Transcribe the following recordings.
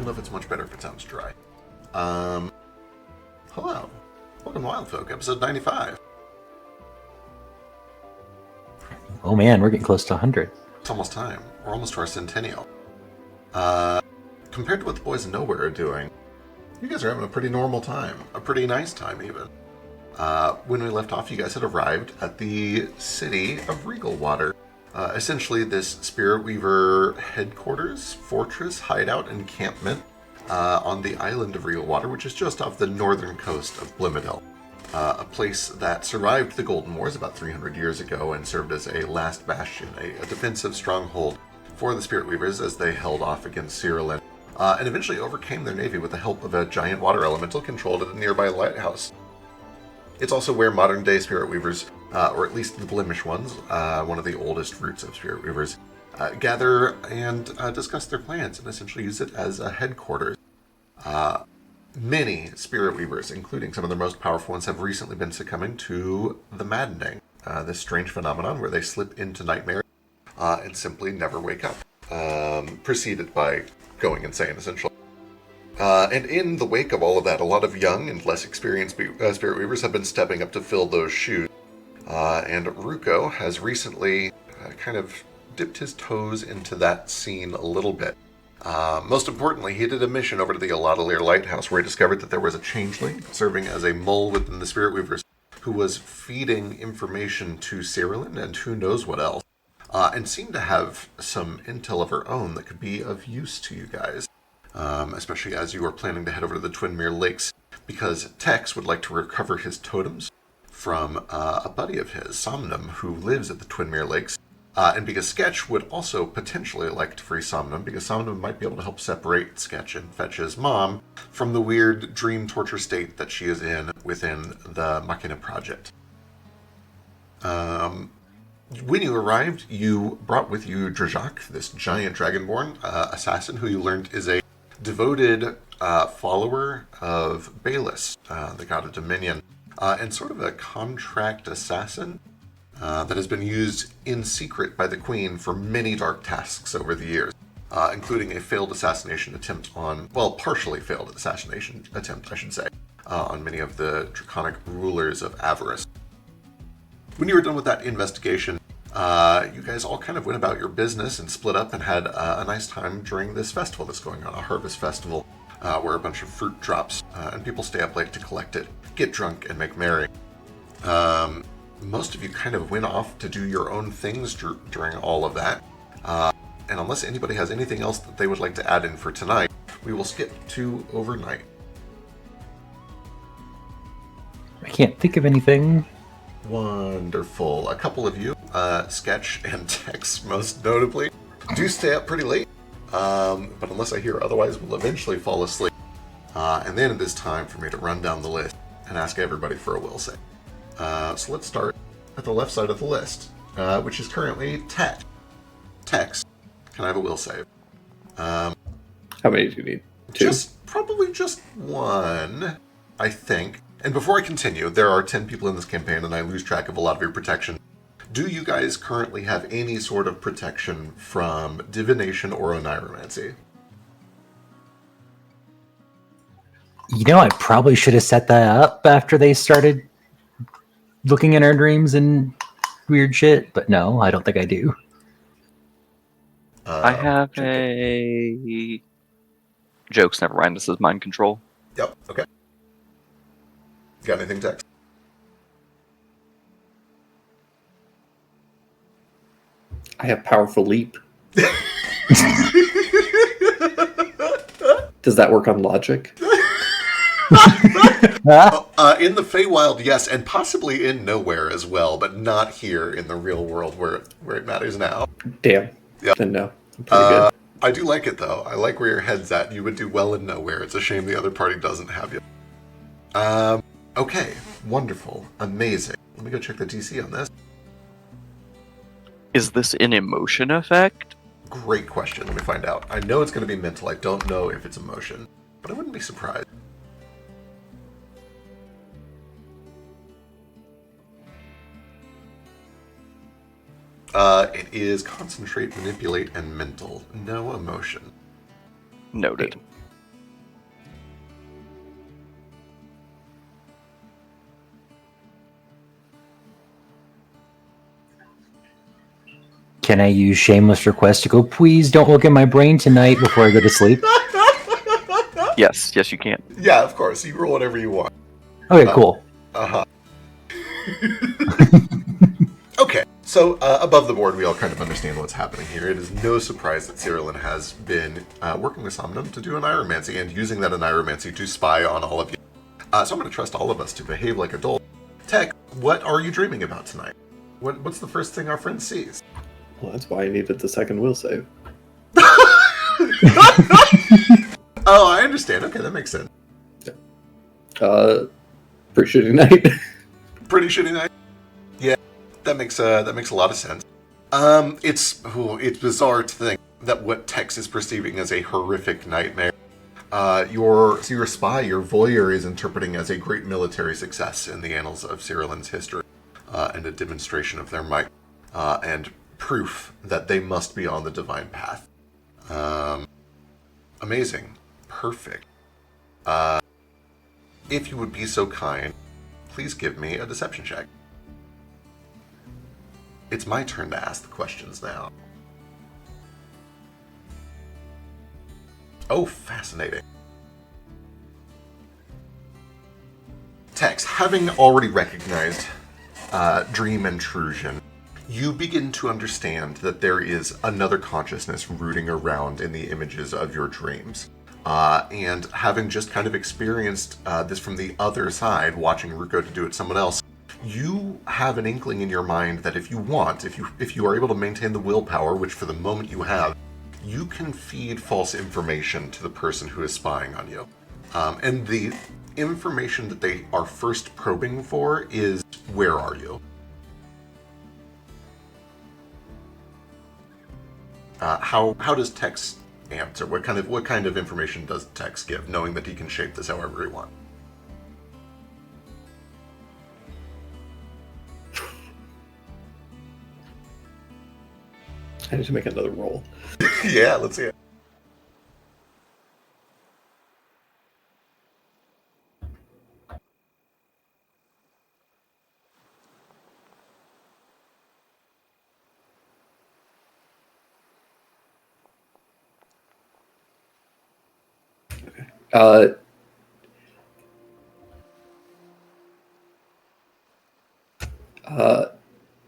don't know if it's much better if it sounds dry. Hello. Welcome to Wildfolk, episode 95. Oh man, we're getting close to 100. It's almost time. We're almost to our centennial. Compared to what the boys in Nowhere are doing, you guys are having a pretty normal time. A pretty nice time, even. When we left off, you guys had arrived at the city of Regalwater. Essentially this Spirit Weaver headquarters, fortress, hideout, encampment on the island of Regalwater, which is just off the northern coast of Blimadel. A place that survived the Golden Wars about 300 years ago and served as a last bastion, a defensive stronghold for the Spirit Weavers as they held off against Cyrillin, and eventually overcame their navy with the help of a giant water elemental controlled at a nearby lighthouse. It's also where modern-day Spirit Weavers, or at least the Blemish ones, one of the oldest roots of Spirit Weavers, gather and discuss their plans and essentially use it as a headquarters. Many Spirit Weavers, including some of the most powerful ones, have recently been succumbing to the maddening, this strange phenomenon where they slip into nightmare and simply never wake up, preceded by going insane, essentially. And in the wake of all of that, a lot of young and less experienced Spirit Weavers have been stepping up to fill those shoes. And Ruko has recently kind of dipped his toes into that scene a little bit. Most importantly, he did a mission over to the Aladalir Lighthouse where he discovered that there was a changeling serving as a mole within the Spirit Weavers who was feeding information to Cyrillin and who knows what else, and seemed to have some intel of her own that could be of use to you guys. Especially as you are planning to head over to the Twinmere Lakes, because Tex would like to recover his totems from a buddy of his, Somnum, who lives at the Twinmere Lakes, and because Sketch would also potentially like to free Somnum, because Somnum might be able to help separate Sketch and Fetch's mom from the weird dream torture state that she is in within the Machina Project. When you arrived, you brought with you Drajak, this giant dragonborn assassin who you learned is a devoted follower of Baelus, the god of Dominion, and sort of a contract assassin that has been used in secret by the Queen for many dark tasks over the years, including a failed assassination attempt on, well, partially failed assassination attempt, I should say, on many of the draconic rulers of Avarice. When you were done with that investigation, you guys all kind of went about your business and split up and had a nice time during this festival that's going on, a harvest festival, where a bunch of fruit drops, and people stay up late to collect it, get drunk, and make merry. Most of you kind of went off to do your own things during all of that, and unless anybody has anything else that they would like to add in for tonight, we will skip to overnight. I can't think of anything. Wonderful. A couple of you, Sketch and Tex most notably, do stay up pretty late, but unless I hear otherwise, we'll eventually fall asleep. And then it is time for me to run down the list and ask everybody for a will save. So let's start at the left side of the list, which is currently Tex. Tex, can I have a will save? How many do you need? Two? Probably just one, I think. And before I continue, there are 10 people in this campaign, and I lose track of a lot of your protection. Do you guys currently have any sort of protection from divination or oneiromancy? You know, I probably should have set that up after they started looking in our dreams and weird shit, but no, I don't think I do. I have a... Jokes, never mind, this is mind control. Yep, okay. Got anything, Tex? I have powerful leap. Does that work on logic? In the Feywild, yes, and possibly in Nowhere as well, but not here in the real world where it matters now. Damn. Yep. Then no. I'm pretty good. I do like it, though. I like where your head's at. You would do well in Nowhere. It's a shame the other party doesn't have you. Okay. Wonderful. Amazing. Let me go check the DC on this. Is this an emotion effect? Great question. Let me find out. I know it's going to be mental. I don't know if it's emotion, but I wouldn't be surprised. It is concentrate, manipulate, and mental. No emotion. Noted. Can I use shameless request to go, please don't look at my brain tonight before I go to sleep? Yes, you can. Yeah, of course. You roll whatever you want. Okay, cool. Uh-huh. Okay, so above the board, we all kind of understand what's happening here. It is no surprise that Cyrillin has been working with Somnum to do an Aniromancy and using that Aniromancy to spy on all of you. So I'm going to trust all of us to behave like adults. Tech, what are you dreaming about tonight? What's the first thing our friend sees? Well, that's why I needed the second will save. Oh, I understand. Okay, that makes sense. Pretty shitty night. Pretty shitty night. Yeah, that makes a lot of sense. It's bizarre to think that what Tex is perceiving as a horrific nightmare, your spy, your voyeur, is interpreting as a great military success in the annals of Cyrillin's history, and a demonstration of their might, and proof that they must be on the divine path. Amazing. Perfect. If you would be so kind, please give me a deception check. It's my turn to ask the questions now. Oh, fascinating. Tex, having already recognized dream intrusion, you begin to understand that there is another consciousness rooting around in the images of your dreams. And having just kind of experienced this from the other side, watching Ruko to do it someone else, you have an inkling in your mind that if you want, if you are able to maintain the willpower, which for the moment you have, you can feed false information to the person who is spying on you. And the information that they are first probing for is, where are you? How does Tex answer? What kind of information does Tex give, knowing that he can shape this however he wants? I need to make another roll. Yeah, let's see it.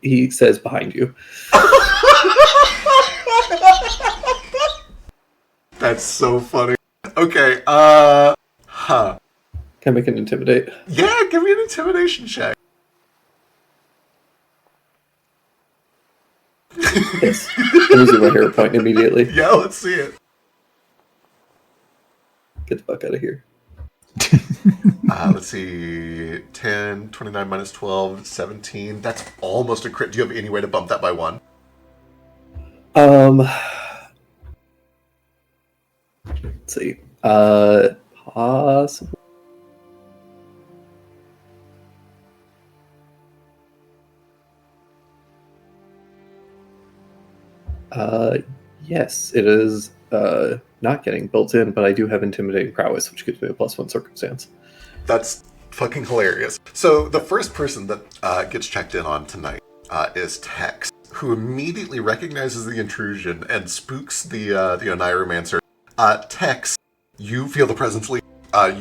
He says behind you. That's so funny. Okay, Can I make an intimidate? Yeah, give me an intimidation check. Yes. I'm losing my hero point immediately. Yeah, let's see it. Get the fuck out of here. Let's see, 10, 29 minus 12, 17. That's almost a crit. Do you have any way to bump that by 1? Let's see. Possible. Yes, it is not getting built in, but I do have intimidating prowess, which gives me a +1 circumstance. That's fucking hilarious. So the first person that gets checked in on tonight is Tex, who immediately recognizes the intrusion and spooks the Oniromancer. Tex, you feel the presence leave. I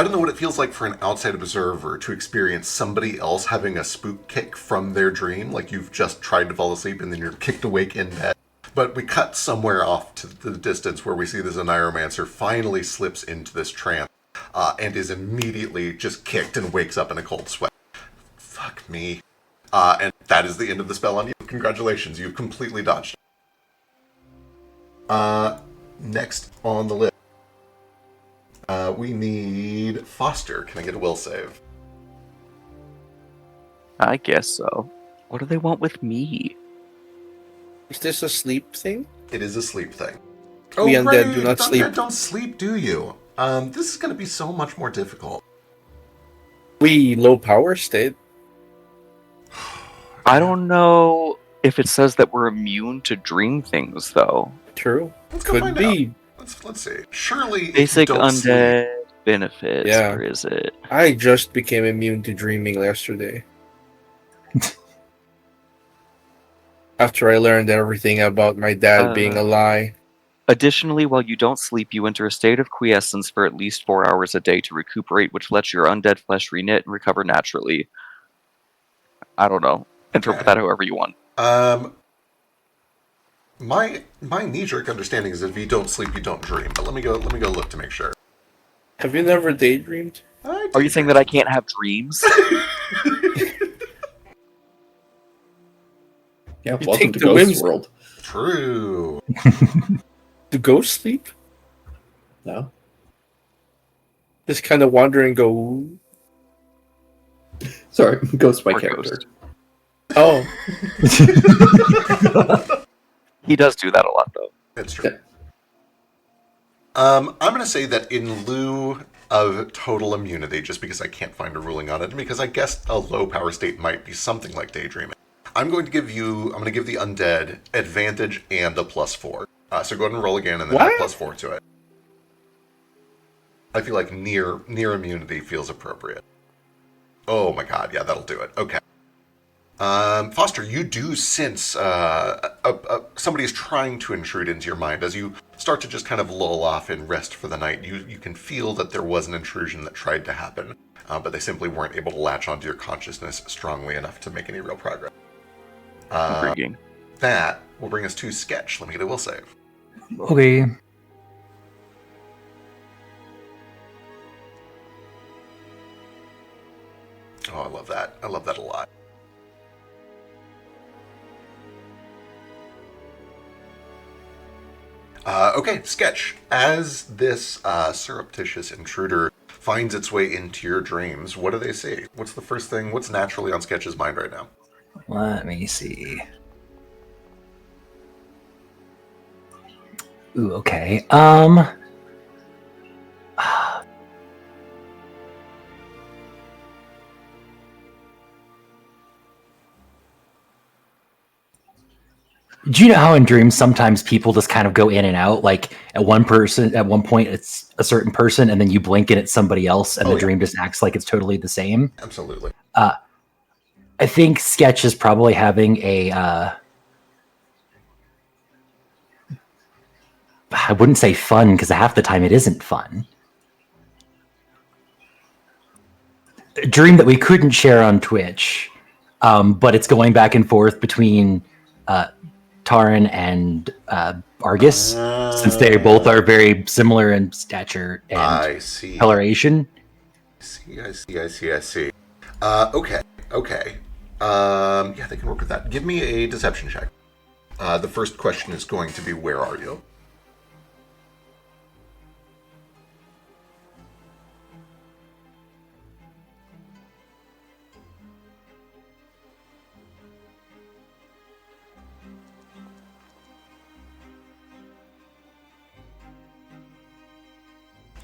don't know what it feels like for an outside observer to experience somebody else having a spook kick from their dream, like you've just tried to fall asleep and then you're kicked awake in bed. But we cut somewhere off to the distance where we see this Oniromancer finally slips into this trance and is immediately just kicked and wakes up in a cold sweat. Fuck me. And that is the end of the spell on you. Congratulations, you've completely dodged. Next on the list, we need Foster. Can I get a will save? I guess so. What do they want with me? Is this a sleep thing? It is a sleep thing. We undead do not sleep. Undead don't sleep, do you? This is going to be so much more difficult. We low power state. I don't know if it says that we're immune to dream things, though. True. Let's go Could find be. out. Let's see. Surely, Basic if you don't undead benefits, Yeah. or is it? I just became immune to dreaming yesterday. After I learned everything about my dad being a lie. Additionally, while you don't sleep, you enter a state of quiescence for at least 4 hours a day to recuperate, which lets your undead flesh reknit and recover naturally. I don't know. Interpret Okay. that however you want. My knee-jerk understanding is if you don't sleep, you don't dream. But let me go look to make sure. Have you never daydreamed? Are you saying that I can't have dreams? Yeah, You welcome take to the Ghost whims- World. True. Do ghosts sleep? No? Just kind of wander and go, "Ooh." Sorry, Ghost by Or character. Oh, He does do that a lot, though. That's true. Yeah. I'm going to say that in lieu of total immunity, just because I can't find a ruling on it, and because I guess a low power state might be something like daydreaming, I'm going to give the undead advantage and a +4. So go ahead and roll again, and then add What? +4 to it. I feel like near immunity feels appropriate. Oh my god, yeah, that'll do it. Okay. Foster, you do sense somebody is trying to intrude into your mind. As you start to just kind of lull off and rest for the night, you can feel that there was an intrusion that tried to happen, but they simply weren't able to latch onto your consciousness strongly enough to make any real progress. Intriguing. That will bring us to Sketch. Let me get a will save. Okay. Oh, I love that. I love that a lot. Okay, Sketch. As this surreptitious intruder finds its way into your dreams, what do they see? What's the first thing? What's naturally on Sketch's mind right now? Let me see. Ooh, okay. Do you know how in dreams sometimes people just kind of go in and out? Like at one point it's a certain person, and then you blink and it's somebody else, and Oh, the yeah. dream just acts like it's totally the same. Absolutely. I think Sketch is probably having a I wouldn't say fun, because half the time it isn't fun. A dream that we couldn't share on Twitch, but it's going back and forth between Taran and Argus, since they both are very similar in stature and I see. coloration. I see. Okay. Yeah, they can work with that. Give me a deception check. The first question is going to be, where are you?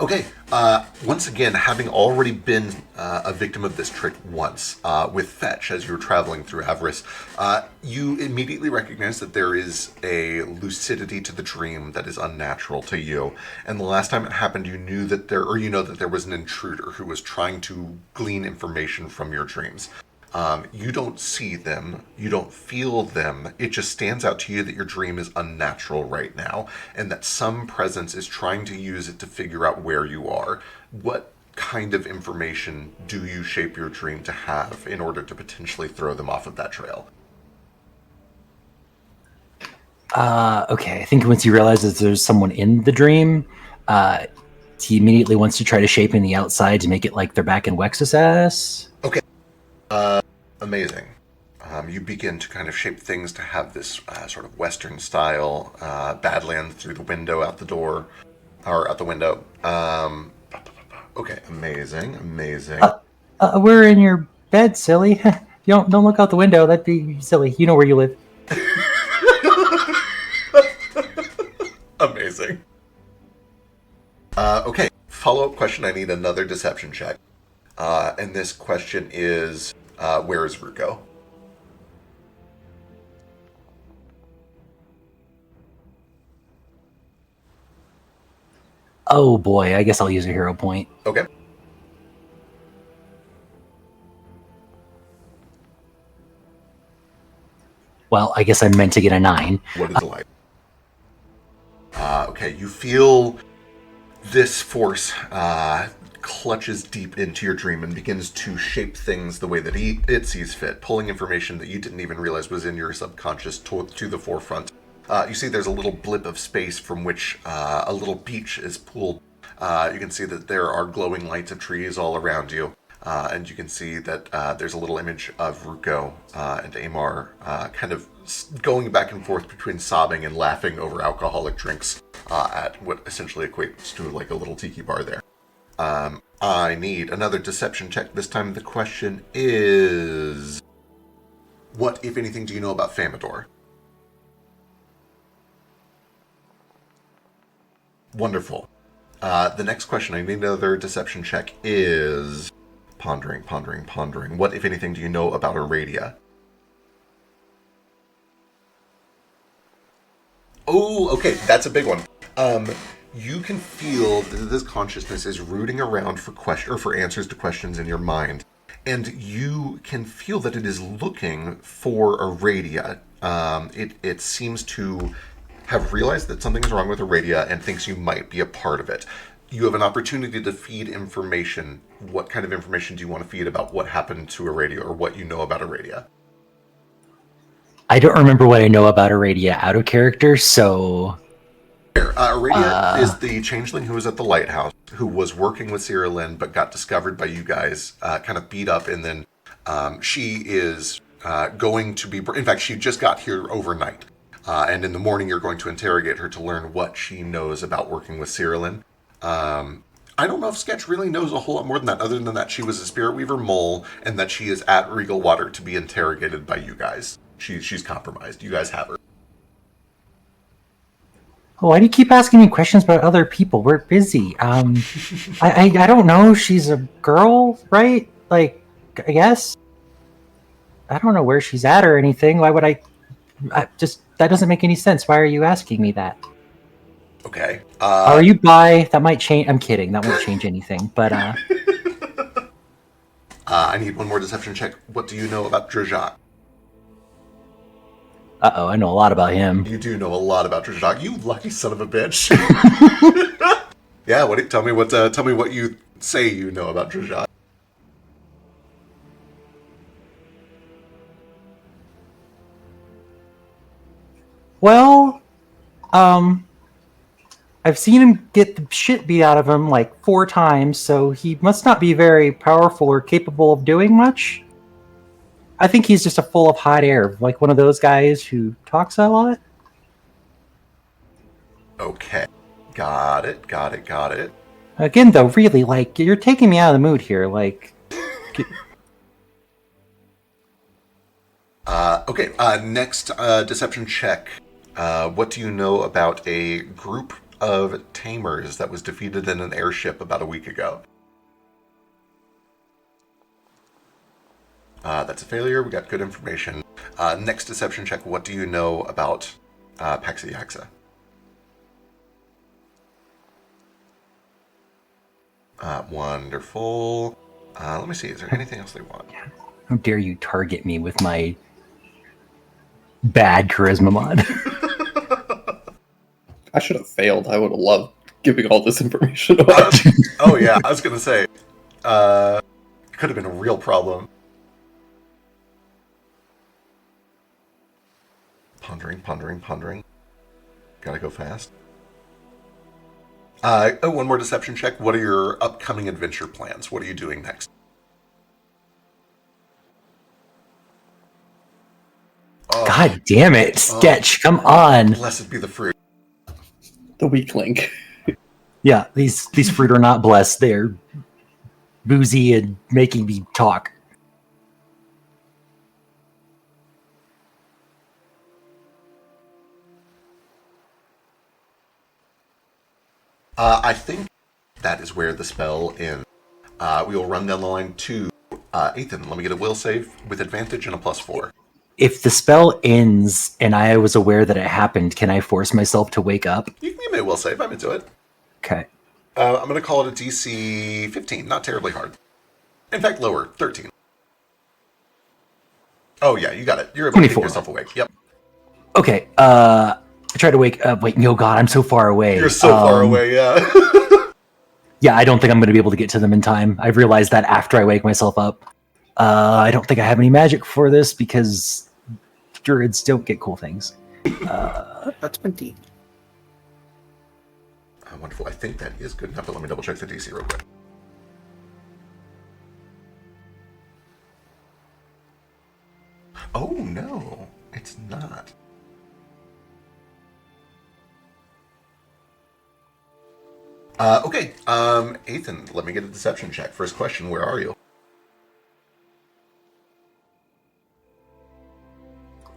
Okay, once again, having already been a victim of this trick once with Fetch as you were traveling through Avarice, you immediately recognize that there is a lucidity to the dream that is unnatural to you. And the last time it happened, you know that there was an intruder who was trying to glean information from your dreams. You don't see them, you don't feel them, it just stands out to you that your dream is unnatural right now, and that some presence is trying to use it to figure out where you are. What kind of information do you shape your dream to have in order to potentially throw them off of that trail? Okay, I think once he realizes there's someone in the dream, he immediately wants to try to shape in the outside to make it like they're back in Wex's ass. Okay. Amazing. You begin to kind of shape things to have this sort of Western style Badlands through the window out the door, or out the window. Okay, amazing. We're in your bed, silly. You don't look out the window. That'd be silly. You know where you live. Amazing. Okay, follow-up question. I need another deception check. And this question is, where is Ruko? Oh boy, I guess I'll use a hero point. Okay. Well, I guess I meant to get a 9. What is light? Okay, you feel this force clutches deep into your dream and begins to shape things the way that it sees fit, pulling information that you didn't even realize was in your subconscious to the forefront. You see there's a little blip of space from which a little beach is pulled. You can see that there are glowing lights of trees all around you. And you can see that there's a little image of Ruko and Amar kind of going back and forth between sobbing and laughing over alcoholic drinks at what essentially equates to like a little tiki bar there. I need another deception check. This time the question is, what, if anything, do you know about Famador? Wonderful. The next question I need another deception check is... Pondering. What, if anything, do you know about Aradia? Oh, okay, that's a big one. You can feel that this consciousness is rooting around for answers to questions in your mind, and you can feel that it is looking for Aradia. It seems to have realized that something is wrong with Aradia and thinks you might be a part of it. You have an opportunity to feed information. What kind of information do you want to feed about what happened to Aradia or what you know about Aradia? I don't remember what I know about Aradia out of character, so... Aradia is the changeling who was at the lighthouse, who was working with Cyrillin, but got discovered by you guys, kind of beat up, and then she is going to be... In fact, she just got here overnight. And in the morning, you're going to interrogate her to learn what she knows about working with Cyrillin. I don't know if Sketch really knows a whole lot more than that, other than that she was a Spirit Weaver mole, and that she is at Regal Water to be interrogated by you guys. She's compromised. You guys have her. Oh, why do you keep asking me questions about other people? We're busy. I don't know. She's a girl, right? Like, I guess. I don't know where she's at or anything. Why would I just... That doesn't make any sense. Why are you asking me that? Okay. Are you bi? That might change. I'm kidding. That won't change anything. But I need one more deception check. What do you know about Drajak? I know a lot about him. You do know a lot about Drajak. You lucky son of a bitch. Yeah. Tell me what you say you know about Drajak. Well, I've seen him get the shit beat out of him like 4 times, so he must not be very powerful or capable of doing much. I think he's just a full of hot air, like one of those guys who talks a lot. Okay. Got it. Again, though, really, like, you're taking me out of the mood here, like... Okay, next deception check. What do you know about a group of tamers that was defeated in an airship about a week ago? That's a failure. We got good information. Next deception check. What do you know about Paxiaxa? Wonderful. Let me see. Is there anything else they want? How dare you target me with my bad charisma mod? I should have failed. I would have loved giving all this information away. Oh yeah, I was gonna say, it could have been a real problem. Pondering. Gotta go fast. One more deception check. What are your upcoming adventure plans? What are you doing next? Oh, God damn it, Sketch! Come on. Blessed be the fruit. The weak link. Yeah, these fruit are not blessed. They're boozy and making me talk. I think that is where the spell ends. We will run down the line to Ethan. Let me get a will save with advantage and a +4. If the spell ends and I was aware that it happened, can I force myself to wake up? You can give me a will save. I'm into it. Okay. I'm going to call it a DC 15. Not terribly hard. In fact, lower. 13. Oh, yeah, you got it. You're able to keep 24. yourself awake. Yep. Okay. I try to wake up. Wait, no, God, I'm so far away. You're so far away, yeah. Yeah, I don't think I'm going to be able to get to them in time. I've realized that after I wake myself up. I don't think I have any magic for this because druids don't get cool things. That's 20. Wonderful. I think that is good enough, but let me double check the DC real quick. Oh, no, it's not. Okay, Ethan, let me get a deception check. First question, where are you?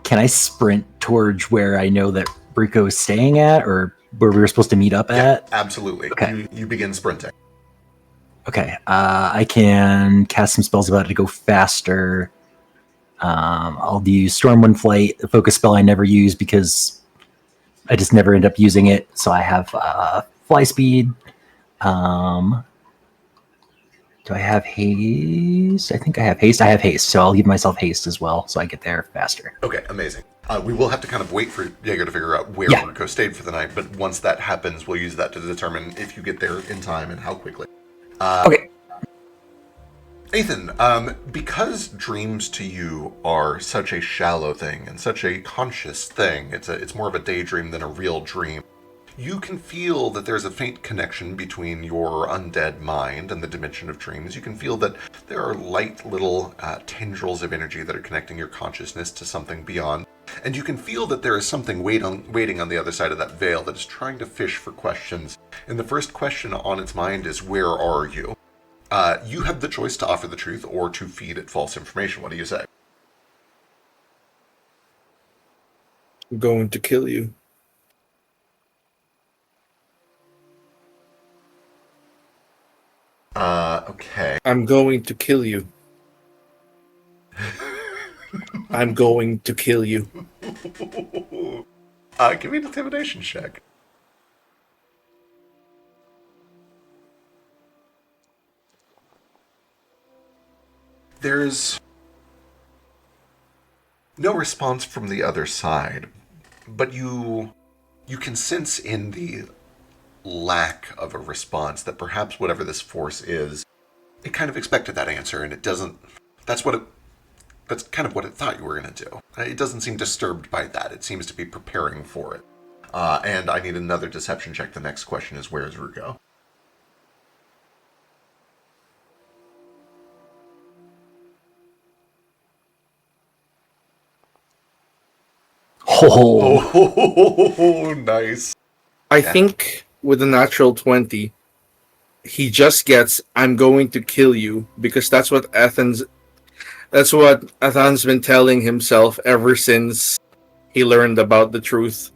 Can I sprint towards where I know that Rico is staying at, or where we were supposed to meet up at? Absolutely. Okay. You begin sprinting. Okay. I can cast some spells about it to go faster. I'll do Stormwind Flight, the focus spell I never use because I just never end up using it. So I have fly speed. Do I have haste? I think I have haste. I have haste, so I'll give myself haste as well, so I get there faster. Okay, amazing. We will have to kind of wait for Jaeger to figure out where Rico stayed for the night, but once that happens, we'll use that to determine if you get there in time and how quickly. Okay. Ethan, because dreams to you are such a shallow thing and such a conscious thing, it's more of a daydream than a real dream. You can feel that there's a faint connection between your undead mind and the dimension of dreams. You can feel that there are light little tendrils of energy that are connecting your consciousness to something beyond. And you can feel that there is something waiting on the other side of that veil that is trying to fish for questions. And the first question on its mind is, where are you? You have the choice to offer the truth or to feed it false information. What do you say? I'm going to kill you. Okay. I'm going to kill you. I'm going to kill you. Give me an intimidation check. There's no response from the other side, but you can sense in the lack of a response that perhaps whatever this force is, it kind of expected that answer, and it doesn't. That's kind of what it thought you were going to do. It doesn't seem disturbed by that. It seems to be preparing for it. And I need another deception check. The next question is, where is Rugo? Oh, nice. I think with a natural 20, he just gets, I'm going to kill you, because that's what Athan's been telling himself ever since he learned about the truth,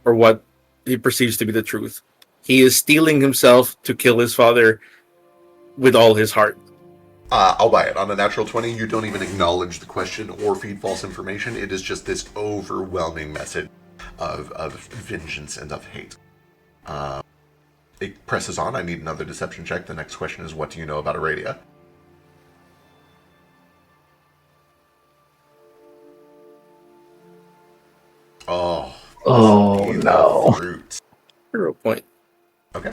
or what he perceives to be the truth. He is steeling himself to kill his father with all his heart. I'll buy it. On a natural 20, you don't even acknowledge the question or feed false information. It is just this overwhelming message of vengeance and of hate. It presses on. I need another deception check. The next question is, what do you know about Aradia? Oh no. Fruit. 0 point. Okay.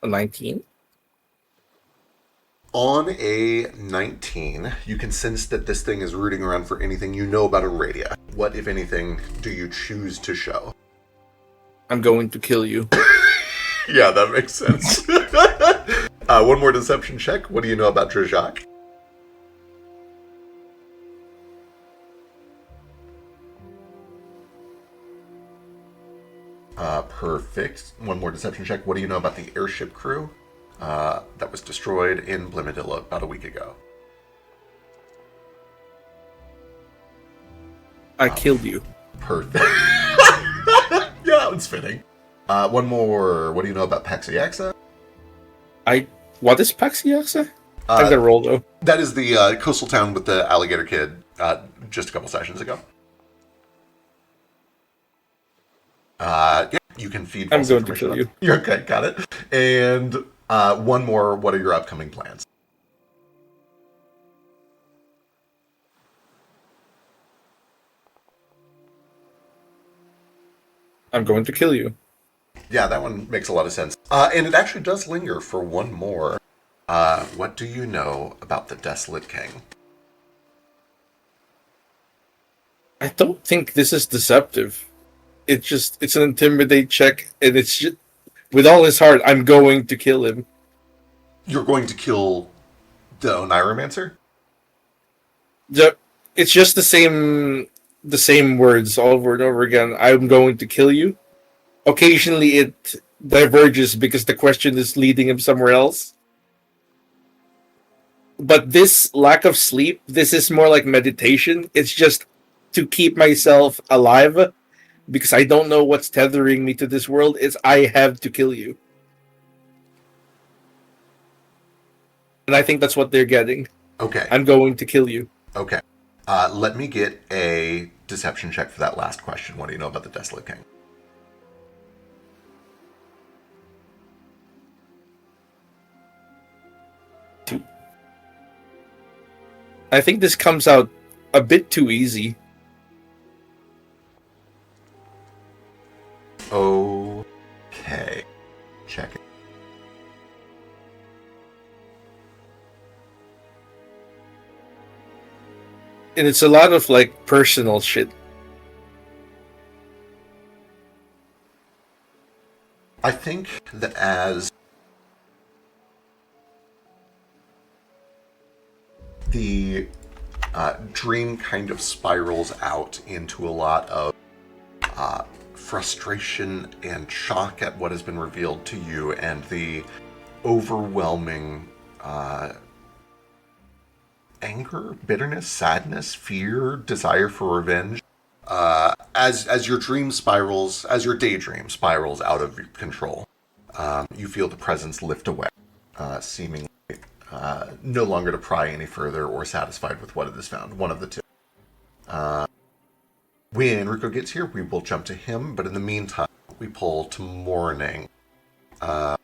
A 19. On a 19, you can sense that this thing is rooting around for anything you know about Aradia. What, if anything, do you choose to show? I'm going to kill you. Yeah, that makes sense. One more deception check. What do you know about Drajak? Perfect. One more deception check. What do you know about the airship crew that was destroyed in Blimadilla about a week ago? I killed you. Perfect. Yeah, it's fitting. One more. What do you know about Paxiaxa? What is Paxiaxa? I'm gonna roll though. That is the coastal town with the alligator kid just a couple sessions ago. Yeah, you can feed I'm false going to information kill on- you. You're okay, got it. And one more, what are your upcoming plans? I'm going to kill you. Yeah, that one makes a lot of sense. And it actually does linger for one more. What do you know about the Desolate King? I don't think this is deceptive. It's an intimidate check, and it's just, with all his heart, I'm going to kill him. You're going to kill the Oniromancer? It's just the same words over and over again. I'm going to kill you. Occasionally it diverges because the question is leading him somewhere else. But this lack of sleep, this is more like meditation. It's just to keep myself alive because I don't know what's tethering me to this world. It's I have to kill you. And I think that's what they're getting. Okay. I'm going to kill you. Okay. Let me get a deception check for that last question. What do you know about the Desolate King? I think this comes out a bit too easy. Okay. Check it. And it's a lot of like personal shit. I think that as the dream kind of spirals out into a lot of frustration and shock at what has been revealed to you, and the overwhelming anger, bitterness, sadness, fear, desire for revenge, as your dream spirals, as your daydream spirals out of control, you feel the presence lift away, seemingly no longer to pry any further or satisfied with what it has found. One of the two. When Rico gets here, we will jump to him, but in the meantime, we pull to morning. Or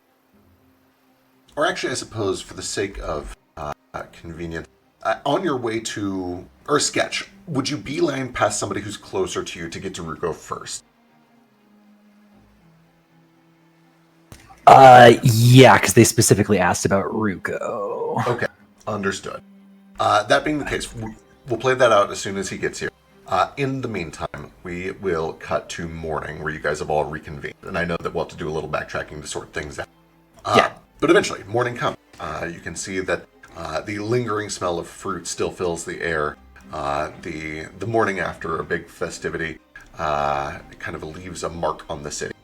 actually, I suppose, for the sake of convenience, on your way to, or sketch, would you beeline past somebody who's closer to you to get to Ruko first? Yeah, because they specifically asked about Ruko. Okay, understood. That being the case, we'll play that out as soon as he gets here. In the meantime, we will cut to morning, where you guys have all reconvened. And I know that we'll have to do a little backtracking to sort things out. Yeah. But eventually, morning comes. You can see that the lingering smell of fruit still fills the air. The morning after a big festivity kind of leaves a mark on the city.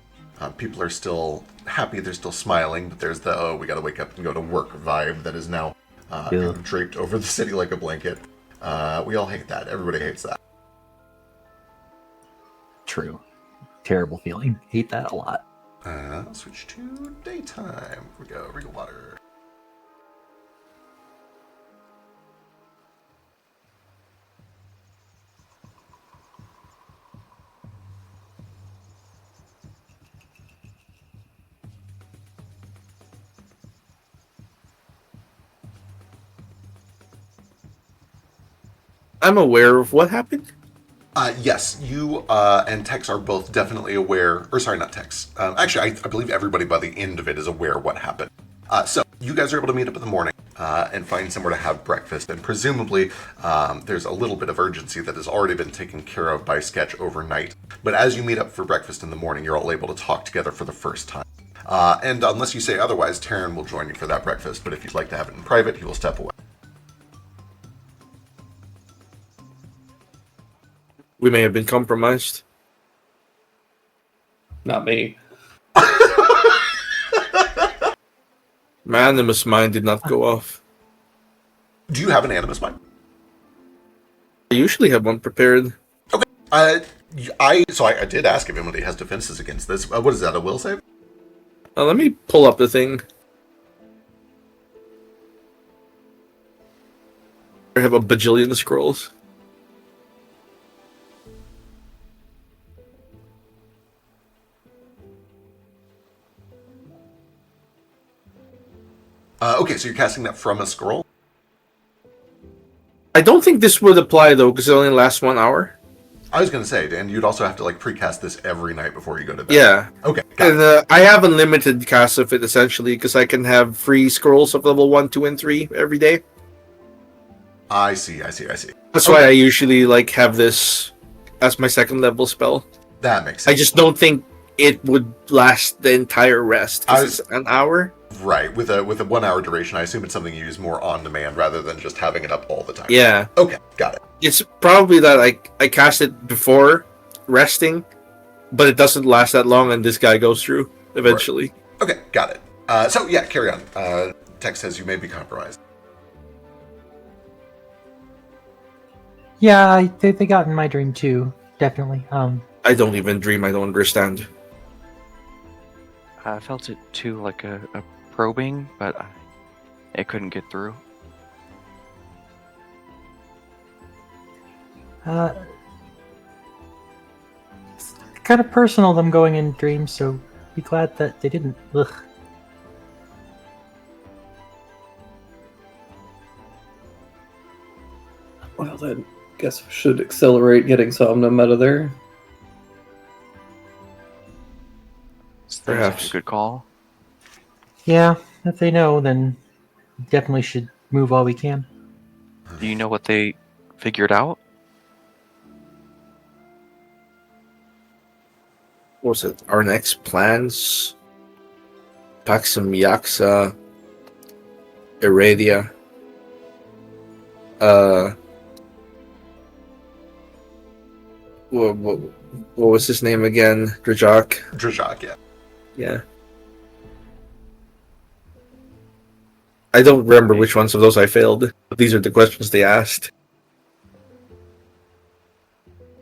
People are still happy, they're still smiling, but there's the, oh, we gotta wake up and go to work vibe that is now kind of draped over the city like a blanket. We all hate that. Everybody hates that. True. Terrible feeling. Hate that a lot. Switch to daytime. Here we go. Regal water. I'm aware of what happened. Yes, you and Tex are both definitely aware, or sorry, not Tex. Actually, I believe everybody by the end of it is aware what happened. So you guys are able to meet up in the morning and find somewhere to have breakfast, and presumably there's a little bit of urgency that has already been taken care of by Sketch overnight. But as you meet up for breakfast in the morning, you're all able to talk together for the first time. And unless you say otherwise, Taryn will join you for that breakfast, but if you'd like to have it in private, he will step away. We may have been compromised. Not me. My animus mind did not go off. Do you have an animus mind? I usually have one prepared. Okay. I did ask if anybody has defenses against this. What is that, a will save? Let me pull up the thing. I have a bajillion scrolls. Okay, so you're casting that from a scroll? I don't think this would apply though, because it only lasts 1 hour. I was going to say, and you'd also have to like precast this every night before you go to bed. Yeah. Okay, got And it. I have unlimited cast of it essentially, because I can have free scrolls of level 1, 2, and 3 every day. I see. That's why I usually like have this as my second level spell. That makes sense. I just don't think it would last the entire rest, because it's an hour. Right, with a 1 hour duration, I assume it's something you use more on demand rather than just having it up all the time. Yeah. Okay, got it. It's probably that I cast it before resting, but it doesn't last that long, and this guy goes through eventually. Okay, got it. So yeah, carry on. Text says you may be compromised. Yeah, they got in my dream too. Definitely. I don't even dream. I don't understand. I felt it too, like a probing, but it couldn't get through. It's kind of personal them going in dreams, so be glad that they didn't. Ugh. Well, then, guess we should accelerate getting Somnum out of there. Seems like Perhaps. a good call. Yeah, if they know, then definitely should move all we can. Do you know what they figured out? What was it? Our next plans? Paxum Yaksa, Iradia. What was his name again? Drajak? Drajak, yeah. Yeah. I don't remember which ones of those I failed. But these are the questions they asked.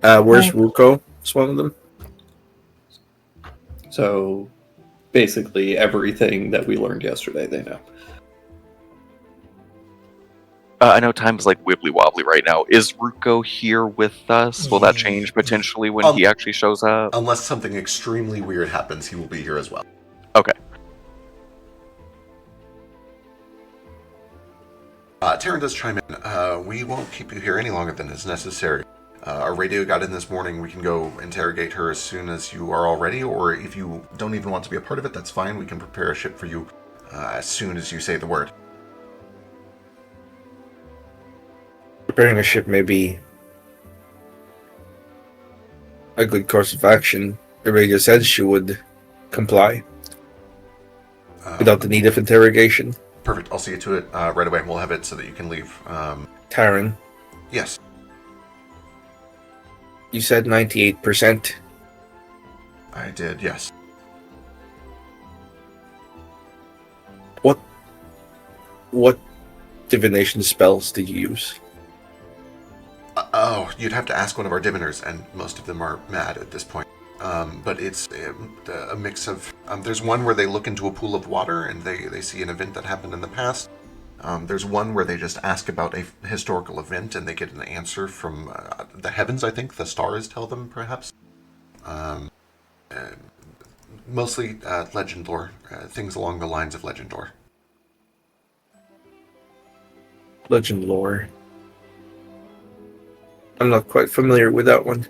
Where's Ruko? It's one of them. So, basically, everything that we learned yesterday, they know. I know time's like wibbly wobbly right now. Is Ruko here with us? Will that change potentially when he actually shows up? Unless something extremely weird happens, he will be here as well. Okay. Taryn does chime in. We won't keep you here any longer than is necessary. Our radio got in this morning. We can go interrogate her as soon as you are all ready, or if you don't even want to be a part of it, that's fine. We can prepare a ship for you as soon as you say the word. Preparing a ship may be a good course of action. Iradia said she would comply without the need of interrogation. Perfect. I'll see you to it right away. We'll have it so that you can leave. Taryn, Yes. you said 98%. I did, yes. What divination spells did you use? You'd have to ask one of our diviners, and most of them are mad at this point. But it's a mix of... there's one where they look into a pool of water, and they see an event that happened in the past. There's one where they just ask about a historical event, and they get an answer from the heavens, I think. The stars tell them, perhaps. Mostly legend lore. Things along the lines of legend lore. Legend lore. I'm not quite familiar with that one.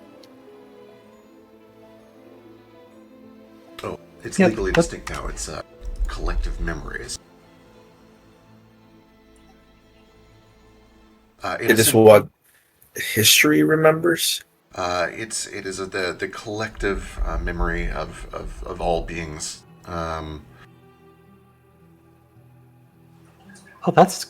Oh, it's Yep, legally that's- distinct now. It's collective memories. It is what history remembers. It is the collective memory of all beings. Oh, that's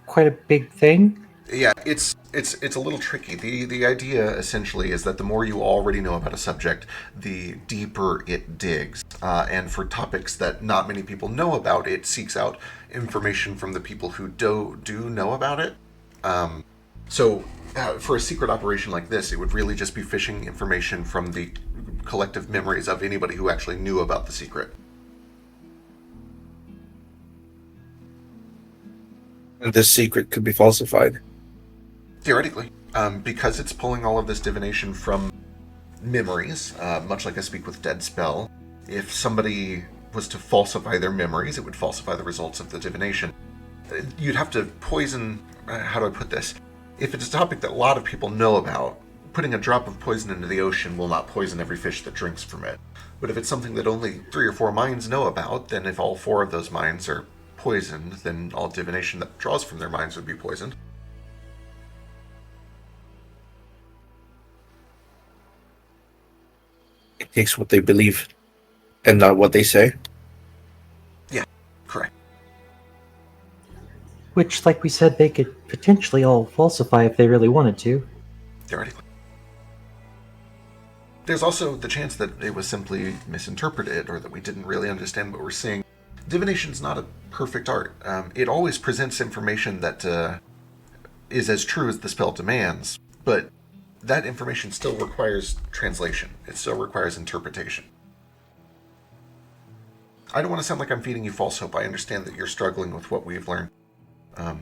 quite a big thing. Yeah, it's a little tricky. The idea essentially is that the more you already know about a subject, the deeper it digs. And for topics that not many people know about, it seeks out information from the people who do know about it. So for a secret operation like this, it would really just be fishing information from the collective memories of anybody who actually knew about the secret. And this secret could be falsified. Theoretically, because it's pulling all of this divination from memories, much like a Speak with Dead spell, if somebody was to falsify their memories, it would falsify the results of the divination. You'd have to poison... how do I put this? If it's a topic that a lot of people know about, putting a drop of poison into the ocean will not poison every fish that drinks from it. But if it's something that only 3 or 4 minds know about, then if all 4 of those minds are poisoned, then all divination that draws from their minds would be poisoned. It takes what they believe and not what they say. Yeah, correct. Which, like we said, they could potentially all falsify if they really wanted to. Theoretically. There's also the chance that it was simply misinterpreted or that we didn't really understand what we're seeing. Divination's not a perfect art. It always presents information that is as true as the spell demands, but that information still requires translation. It still requires interpretation. I don't want to sound like I'm feeding you false hope. I understand that you're struggling with what we've learned. But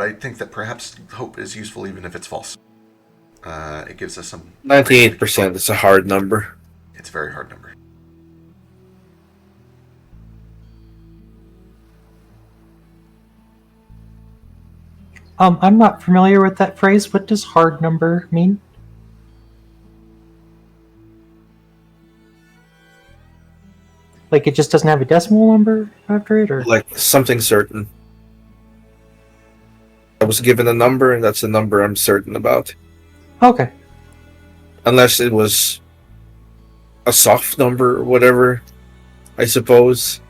I think that perhaps hope is useful even if it's false. It gives us some... 98% is a hard number. It's a very hard number. I'm not familiar with that phrase. What does hard number mean? Like it just doesn't have a decimal number after it, or Like something certain. I was given a number, and that's the number I'm certain about. okay. Unless it was a soft number or whatever, I suppose.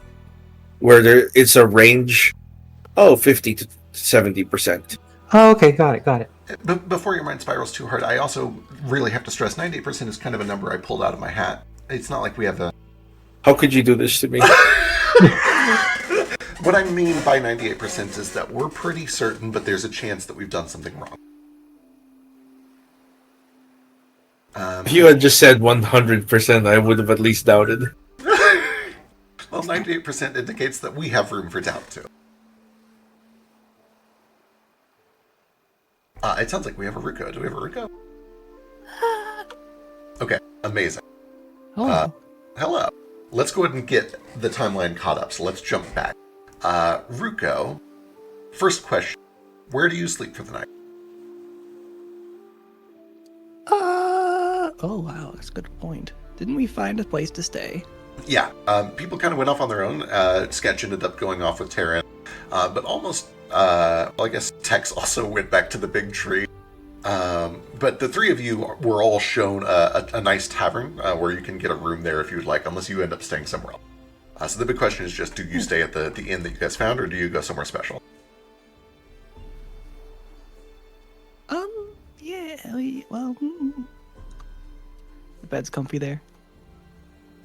Where it's a range. Oh, 50 to 70%. Oh, okay, got it. But before your mind spirals too hard, I also really have to stress 98% is kind of a number I pulled out of my hat. It's not like we have a... How could you do this to me? What I mean by 98% is that we're pretty certain, but there's a chance that we've done something wrong. If you had just said 100%, I would have at least doubted. Well, 98% indicates that we have room for doubt, too. It sounds like we have a Ruko. Do we have a Ruko? Okay, amazing. Hello. Let's go ahead and get the timeline caught up, so let's jump back. Ruko, first question. Where do you sleep for the night? Oh wow, that's a good point. Didn't we find a place to stay? Yeah, people kind of went off on their own. Sketch ended up going off with Terran. But almost, well, I guess Tex also went back to the big tree. But the 3 of you were all shown a nice tavern where you can get a room there if you'd like, unless you end up staying somewhere else. So the big question is just, do you stay at the inn that you guys found, or do you go somewhere special? Yeah, well, the bed's comfy there.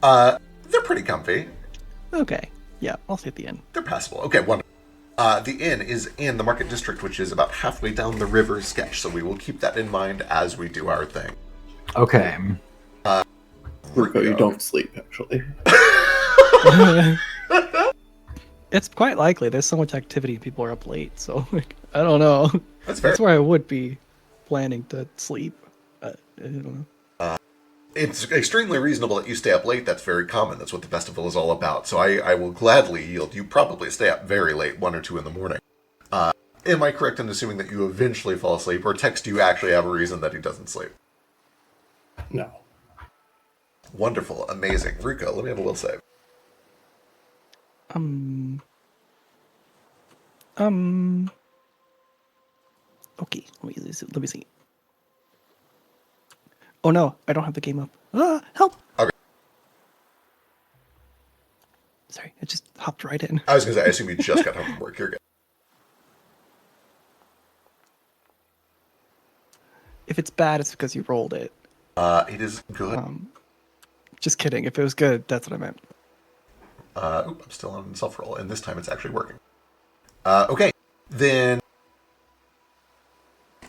They're pretty comfy. Okay, yeah, I'll stay at the inn. They're passable. Okay, wonderful. The inn is in the Market District, which is about halfway down the river, Sketch, so we will keep that in mind as we do our thing. Okay. Ruko, you don't sleep, actually. It's quite likely. There's so much activity. People are up late, so I don't know. That's fair. That's where I would be planning to sleep. I don't know. It's extremely reasonable that you stay up late. That's very common. That's what the festival is all about. So I will gladly yield. You probably stay up very late, 1 or 2 in the morning. Am I correct in assuming that you eventually fall asleep, or Tex, do you actually have a reason that he doesn't sleep? No. Wonderful. Amazing. Ruko, let me have a will save. Okay, let me see. Oh no, I don't have the game up. Help! Okay. Sorry, I just hopped right in. I was going to say, I assume you just got home from work. You're good. If it's bad, it's because you rolled it. It is good. Just kidding. If it was good, that's what I meant. I'm still on self-roll, and this time it's actually working. Okay, then...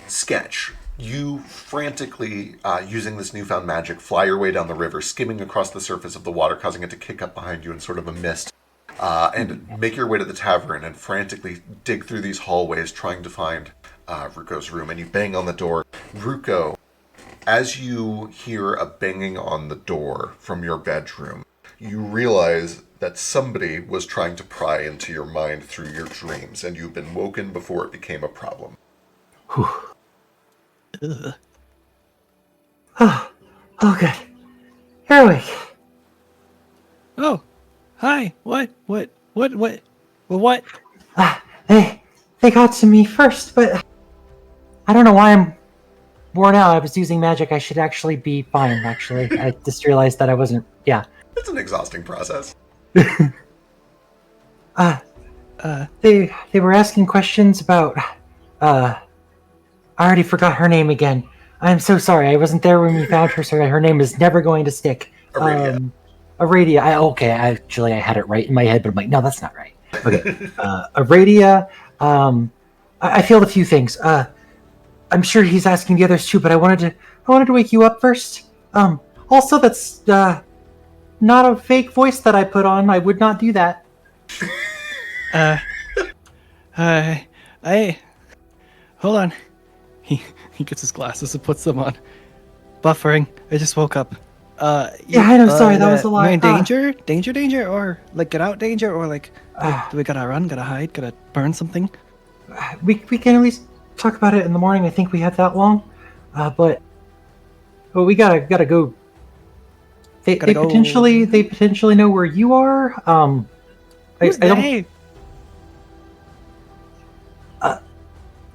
Sketch. You frantically, using this newfound magic, fly your way down the river, skimming across the surface of the water, causing it to kick up behind you in sort of a mist. and make your way to the tavern and frantically dig through these hallways trying to find Ruko's room. And you bang on the door. Ruko, as you hear a banging on the door from your bedroom, you realize that somebody was trying to pry into your mind through your dreams, and you've been woken before it became a problem. Ugh. Oh, okay. You're awake. Oh, hi. What? What? They got to me first, but I don't know why I'm worn out. I was using magic. I should actually be fine, actually. I just realized that I wasn't. Yeah. It's an exhausting process. They were asking questions about, I already forgot her name again. I'm so sorry. I wasn't there when we found her, so her name is never going to stick. Aradia. Aradia. I had it right in my head, but I'm like, no, that's not right. Okay. Aradia. I feel a few things. I'm sure he's asking the others too, but I wanted to wake you up first. Also, that's not a fake voice that I put on. I would not do that. Hold on. He gets his glasses and puts them on. Buffering. I just woke up. Yeah, I know. Sorry, that was a lot. Am I in danger, or like get out danger, or like do we gotta run, gotta hide, gotta burn something? We can at least talk about it in the morning. I think we have that long. But we gotta go. They potentially know where you are. I don't.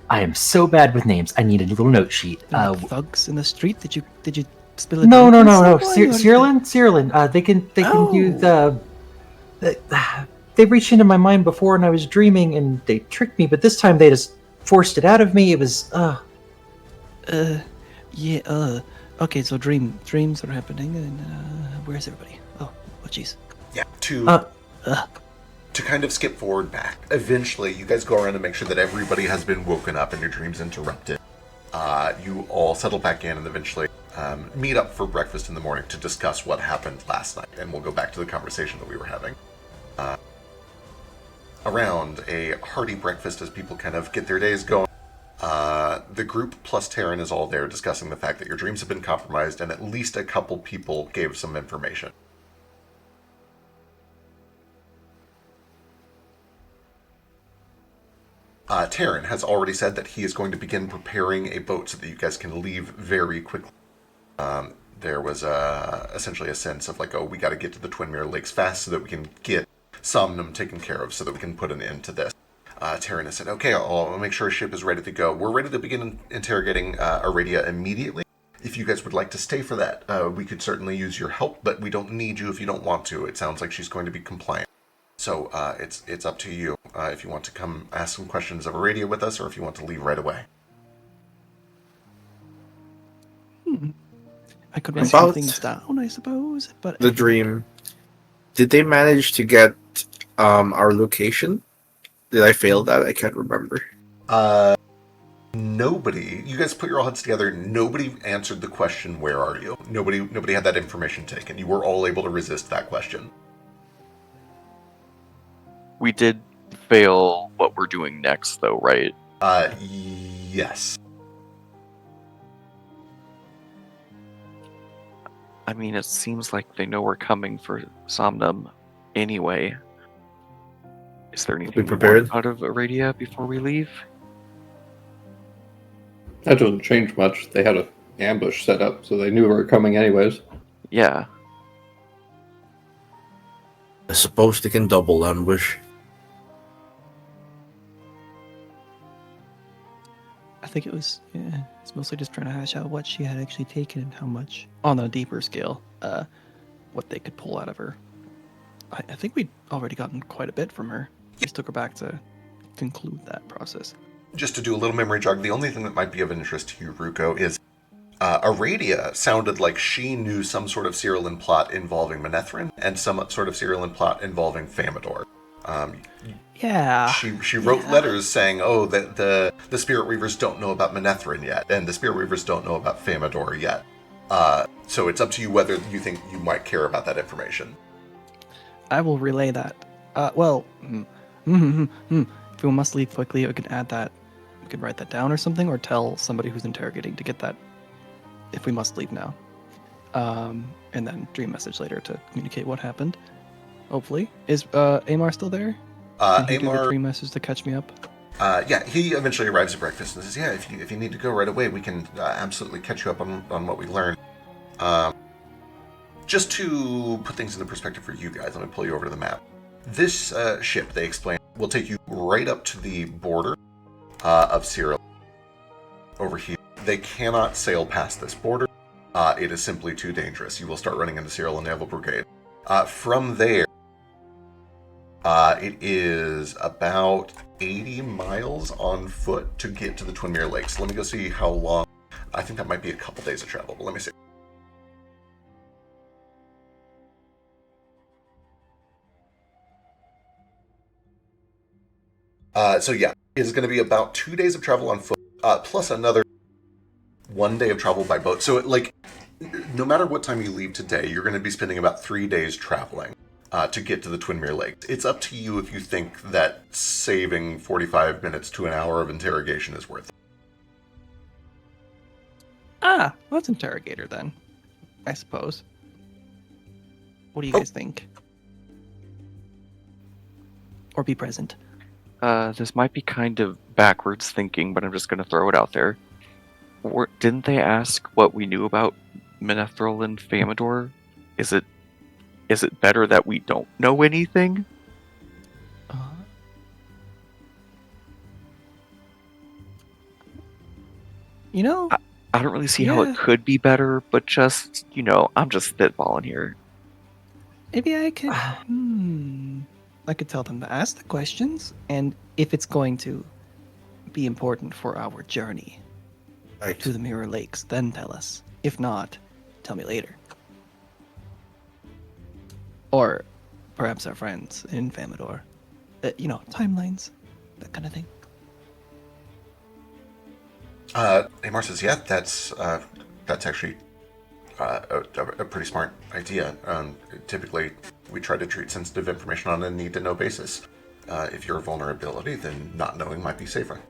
I am so bad with names. I need a little note sheet. Like thugs in the street? Did you spill it? No. Cyrillin. They can do the. They reached into my mind before, and I was dreaming, and they tricked me. But this time, they just forced it out of me. It was. Okay, so dreams are happening, and where's everybody? Oh, jeez. Yeah, to kind of skip forward back. Eventually, you guys go around and make sure that everybody has been woken up and your dreams interrupted. You all settle back in and eventually meet up for breakfast in the morning to discuss what happened last night. And we'll go back to the conversation that we were having. Around a hearty breakfast as people kind of get their days going. The group plus Taryn is all there discussing the fact that your dreams have been compromised and at least a couple people gave some information. Taryn has already said that he is going to begin preparing a boat so that you guys can leave very quickly. There was essentially a sense of like, we got to get to the Twin Mirror Lakes fast so that we can get Somnum taken care of so that we can put an end to this. Taryn has said, okay, I'll make sure a ship is ready to go. We're ready to begin interrogating Aradia immediately. If you guys would like to stay for that, we could certainly use your help, but we don't need you if you don't want to. It sounds like she's going to be compliant. So it's up to you if you want to come ask some questions of Aradia with us or if you want to leave right away. I could write some things down, I suppose. But the dream. Did they manage to get our location? Did I fail that? I can't remember. Nobody. You guys put your all heads together. Nobody answered the question, "Where are you?" Nobody had that information taken. You were all able to resist that question. We did fail what we're doing next, though, right? Yes. I mean, it seems like they know we're coming for Somnum anyway. Is there anything prepared out of Aradia before we leave? That doesn't change much. They had an ambush set up, so they knew we were coming anyways. Yeah. I suppose they can double ambush. I think it's mostly just trying to hash out what she had actually taken and how much, on a deeper scale, what they could pull out of her. I think we'd already gotten quite a bit from her. Just took her back to conclude that process. Just to do a little memory jog, the only thing that might be of interest to you, Ruko, is Aradia sounded like she knew some sort of Cyrillin plot involving Manethrin and some sort of Cyrillin plot involving Famador. Yeah. She wrote letters saying, that the Spirit Weavers don't know about Manethrin yet, and the Spirit Weavers don't know about Famador yet. So it's up to you whether you think you might care about that information. I will relay that Well, if we must leave quickly, we can add that. We could write that down or something, or tell somebody who's interrogating to get that. If we must leave now, and then dream message later to communicate what happened. Hopefully, is Amar still there? Can he do the Amar, dream message to catch me up? yeah, he eventually arrives at breakfast and says, "Yeah, if you need to go right away, we can absolutely catch you up on what we learned." Just to put things into perspective for you guys, let me pull you over to the map. This ship, they explain, will take you right up to the border of Sierra over here. They cannot sail past this border. It is simply too dangerous. You will start running into Sierra Naval Brigade. From there, it is about 80 miles on foot to get to the Twin Mirror Lakes. Let me go see how long. I think that might be a couple days of travel, but let me see. So yeah, it's going to be about 2 days of travel on foot, plus another 1 day of travel by boat. So no matter what time you leave today, you're going to be spending about 3 days traveling to get to the Twin Mirror Lakes. It's up to you if you think that saving 45 minutes to an hour of interrogation is worth it. Ah, let's interrogator then. I suppose. What do you guys think? Or be present. This might be kind of backwards thinking, but I'm just going to throw it out there. Didn't they ask what we knew about Menethril and Famador? Is it better that we don't know anything? You know, I don't really see how it could be better, but just, I'm just spitballing here. maybe I could. I could tell them to ask the questions, and if it's going to be important for our journey to the Mirror Lakes, then tell us. If not, tell me later. Or perhaps our friends in Famador. Timelines, that kind of thing. Amar says, yeah, that's actually a pretty smart idea. Typically, we try to treat sensitive information on a need-to-know basis. If you're a vulnerability, then not knowing might be safer.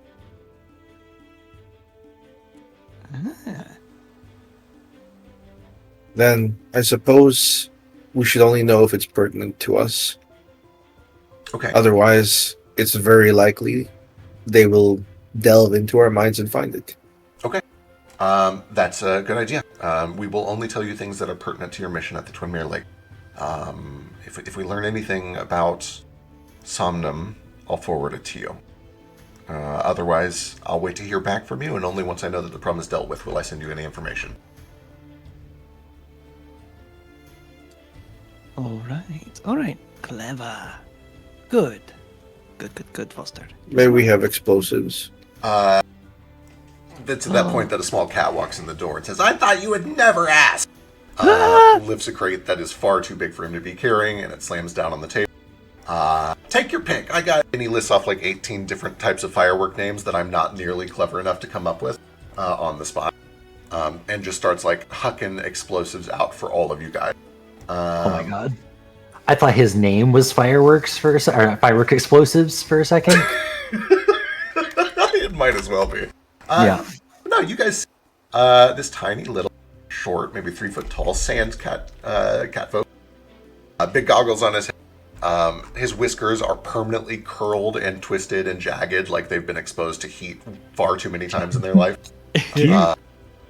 Then I suppose we should only know if it's pertinent to us. Okay. Otherwise, it's very likely they will delve into our minds and find it. Okay. That's a good idea. We will only tell you things that are pertinent to your mission at the Twin Mirror Lake. If we learn anything about Somnum, I'll forward it to you. Otherwise, I'll wait to hear back from you, and only once I know that the problem is dealt with will I send you any information. All right. Clever. Good, Foster. Maybe we have explosives. It's at that point that a small cat walks in the door and says, "I thought you would never ask!" Lifts a crate that is far too big for him to be carrying, and it slams down on the table. Take your pick. I got... And he lists off like 18 different types of firework names that I'm not nearly clever enough to come up with on the spot. And just starts like hucking explosives out for all of you guys. Oh my god. I thought his name was Fireworks or Firework Explosives for a second. It might as well be. Yeah. No, you guys... this tiny little, short, maybe 3 foot tall sand cat folk. Big goggles on his head. His whiskers are permanently curled and twisted and jagged, like they've been exposed to heat far too many times in their life.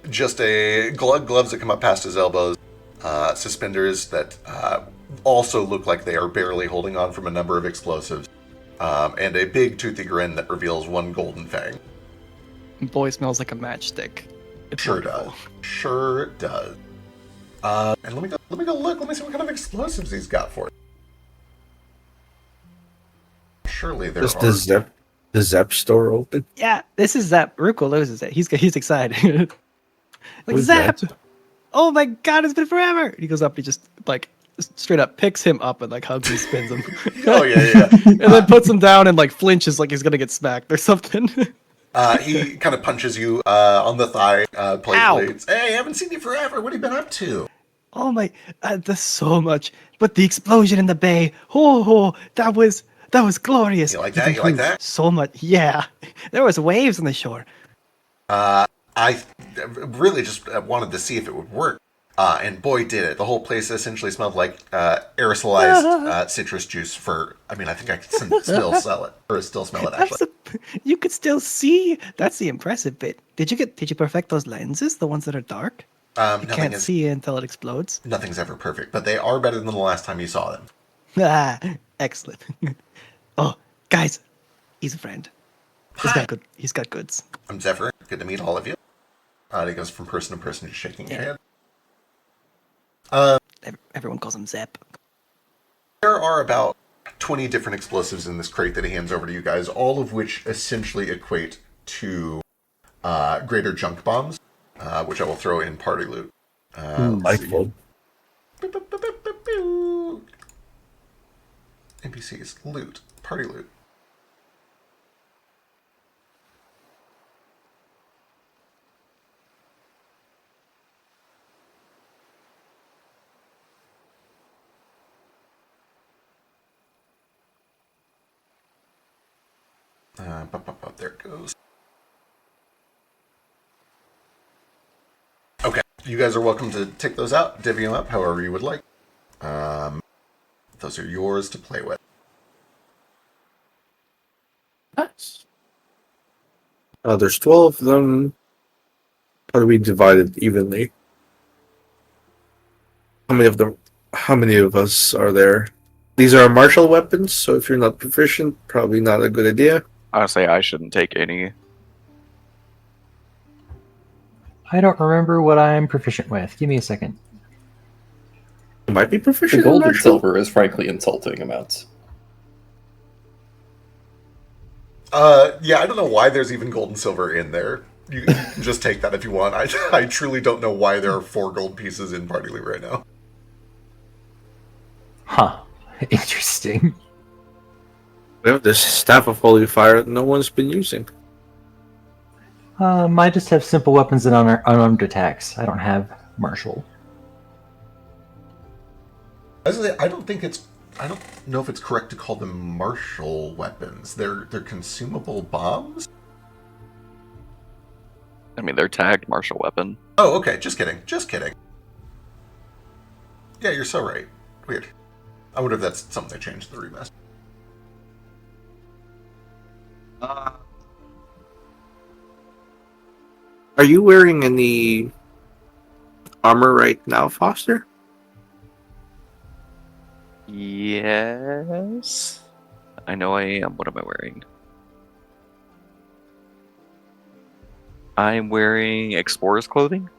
Just a gloves that come up past his elbows, suspenders that also look like they are barely holding on from a number of explosives, and a big toothy grin that reveals one golden fang. Boy smells like a matchstick. It's wonderful. Sure does. And let me go look. Let me see what kind of explosives he's got for it. Surely there Is are. the Zep store open? Yeah, this is Zap. Ruko loses it. He's excited. Like, Who's Zap! that? Oh my god, it's been forever! He goes up, he just like straight up picks him up and like hugs and spins him. Oh yeah. And then puts him down and like flinches like he's gonna get smacked or something. He kind of punches you on the thigh, playfully. Ow. Hey, haven't seen you forever. What have you been up to? Oh my, there's so much. But the explosion in the bay, oh, that was glorious. You like You've that? You like improved that? so much. Yeah, there was waves on the shore. I really just wanted to see if it would work. And boy, did it. The whole place essentially smelled like aerosolized citrus juice for, I mean, I think I can still sell it, or still smell it, actually. You could still see. That's the impressive bit. Did you perfect those lenses, the ones that are dark? You Nothing can't is, see until it explodes. nothing's ever perfect, but they are better than the last time you saw them. Ah, excellent. Oh, guys, he's a friend. Hi. He's got goods. I'm Zephyr. Good to meet all of you. He goes from person to person, just shaking your Yeah. hand. Everyone calls him Zep. There are about 20 different explosives in this crate that he hands over to you guys, all of which essentially equate to greater junk bombs, which I will throw in party loot. Let's see. Wildfolk. NPCs, loot, party loot. There it goes. Okay, you guys are welcome to take those out, divvy them up however you would like. Those are yours to play with. Nice. There's 12 of them. How do we divide it evenly? How many of them? How many of us are there? These are martial weapons, so if you're not proficient, probably not a good idea. Honestly, I shouldn't take any. I don't remember what I'm proficient with. Give me a second. You might be The proficient in gold and martial. silver is frankly insulting amounts. Yeah, I don't know why there's even gold and silver in there. You can just take that if you want. I truly don't know why there are 4 gold pieces in party loot right now. Huh. Interesting. We have this staff of holy fire that no one's been using. I just have simple weapons and unarmed attacks. I don't have martial. I don't know if it's correct to call them martial weapons. They're consumable bombs. I mean, they're tagged martial weapon. Oh, okay. Just kidding. Just kidding. Yeah, you're so right. Weird. I wonder if that's something they changed in the remaster. Are you wearing any armor right now, Foster? Yes. I know I am. What am I wearing? I'm wearing explorer's clothing.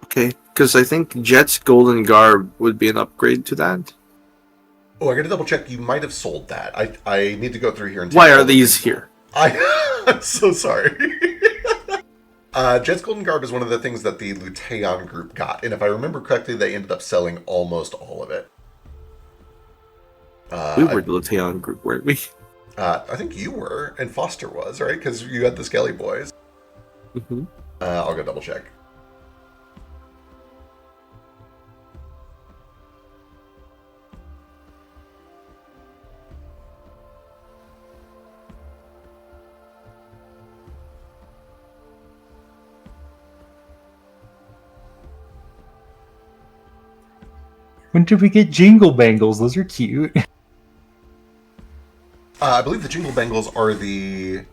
Okay, because I think Jet's golden garb would be an upgrade to that. Oh, I gotta double check. You might have sold that. I need to go through here and. Why take all are the these things. here? I'm so sorry. Jet's Golden Garb is one of the things that the Luteon group got, and if I remember correctly, they ended up selling almost all of it. We were the Luteon group, weren't we? I think you were, and Foster was, right? Because you had the Skelly Boys. Mm-hmm. I'll go double check. When did we get jingle bangles? Those are cute. I believe the Jingle Bangles are the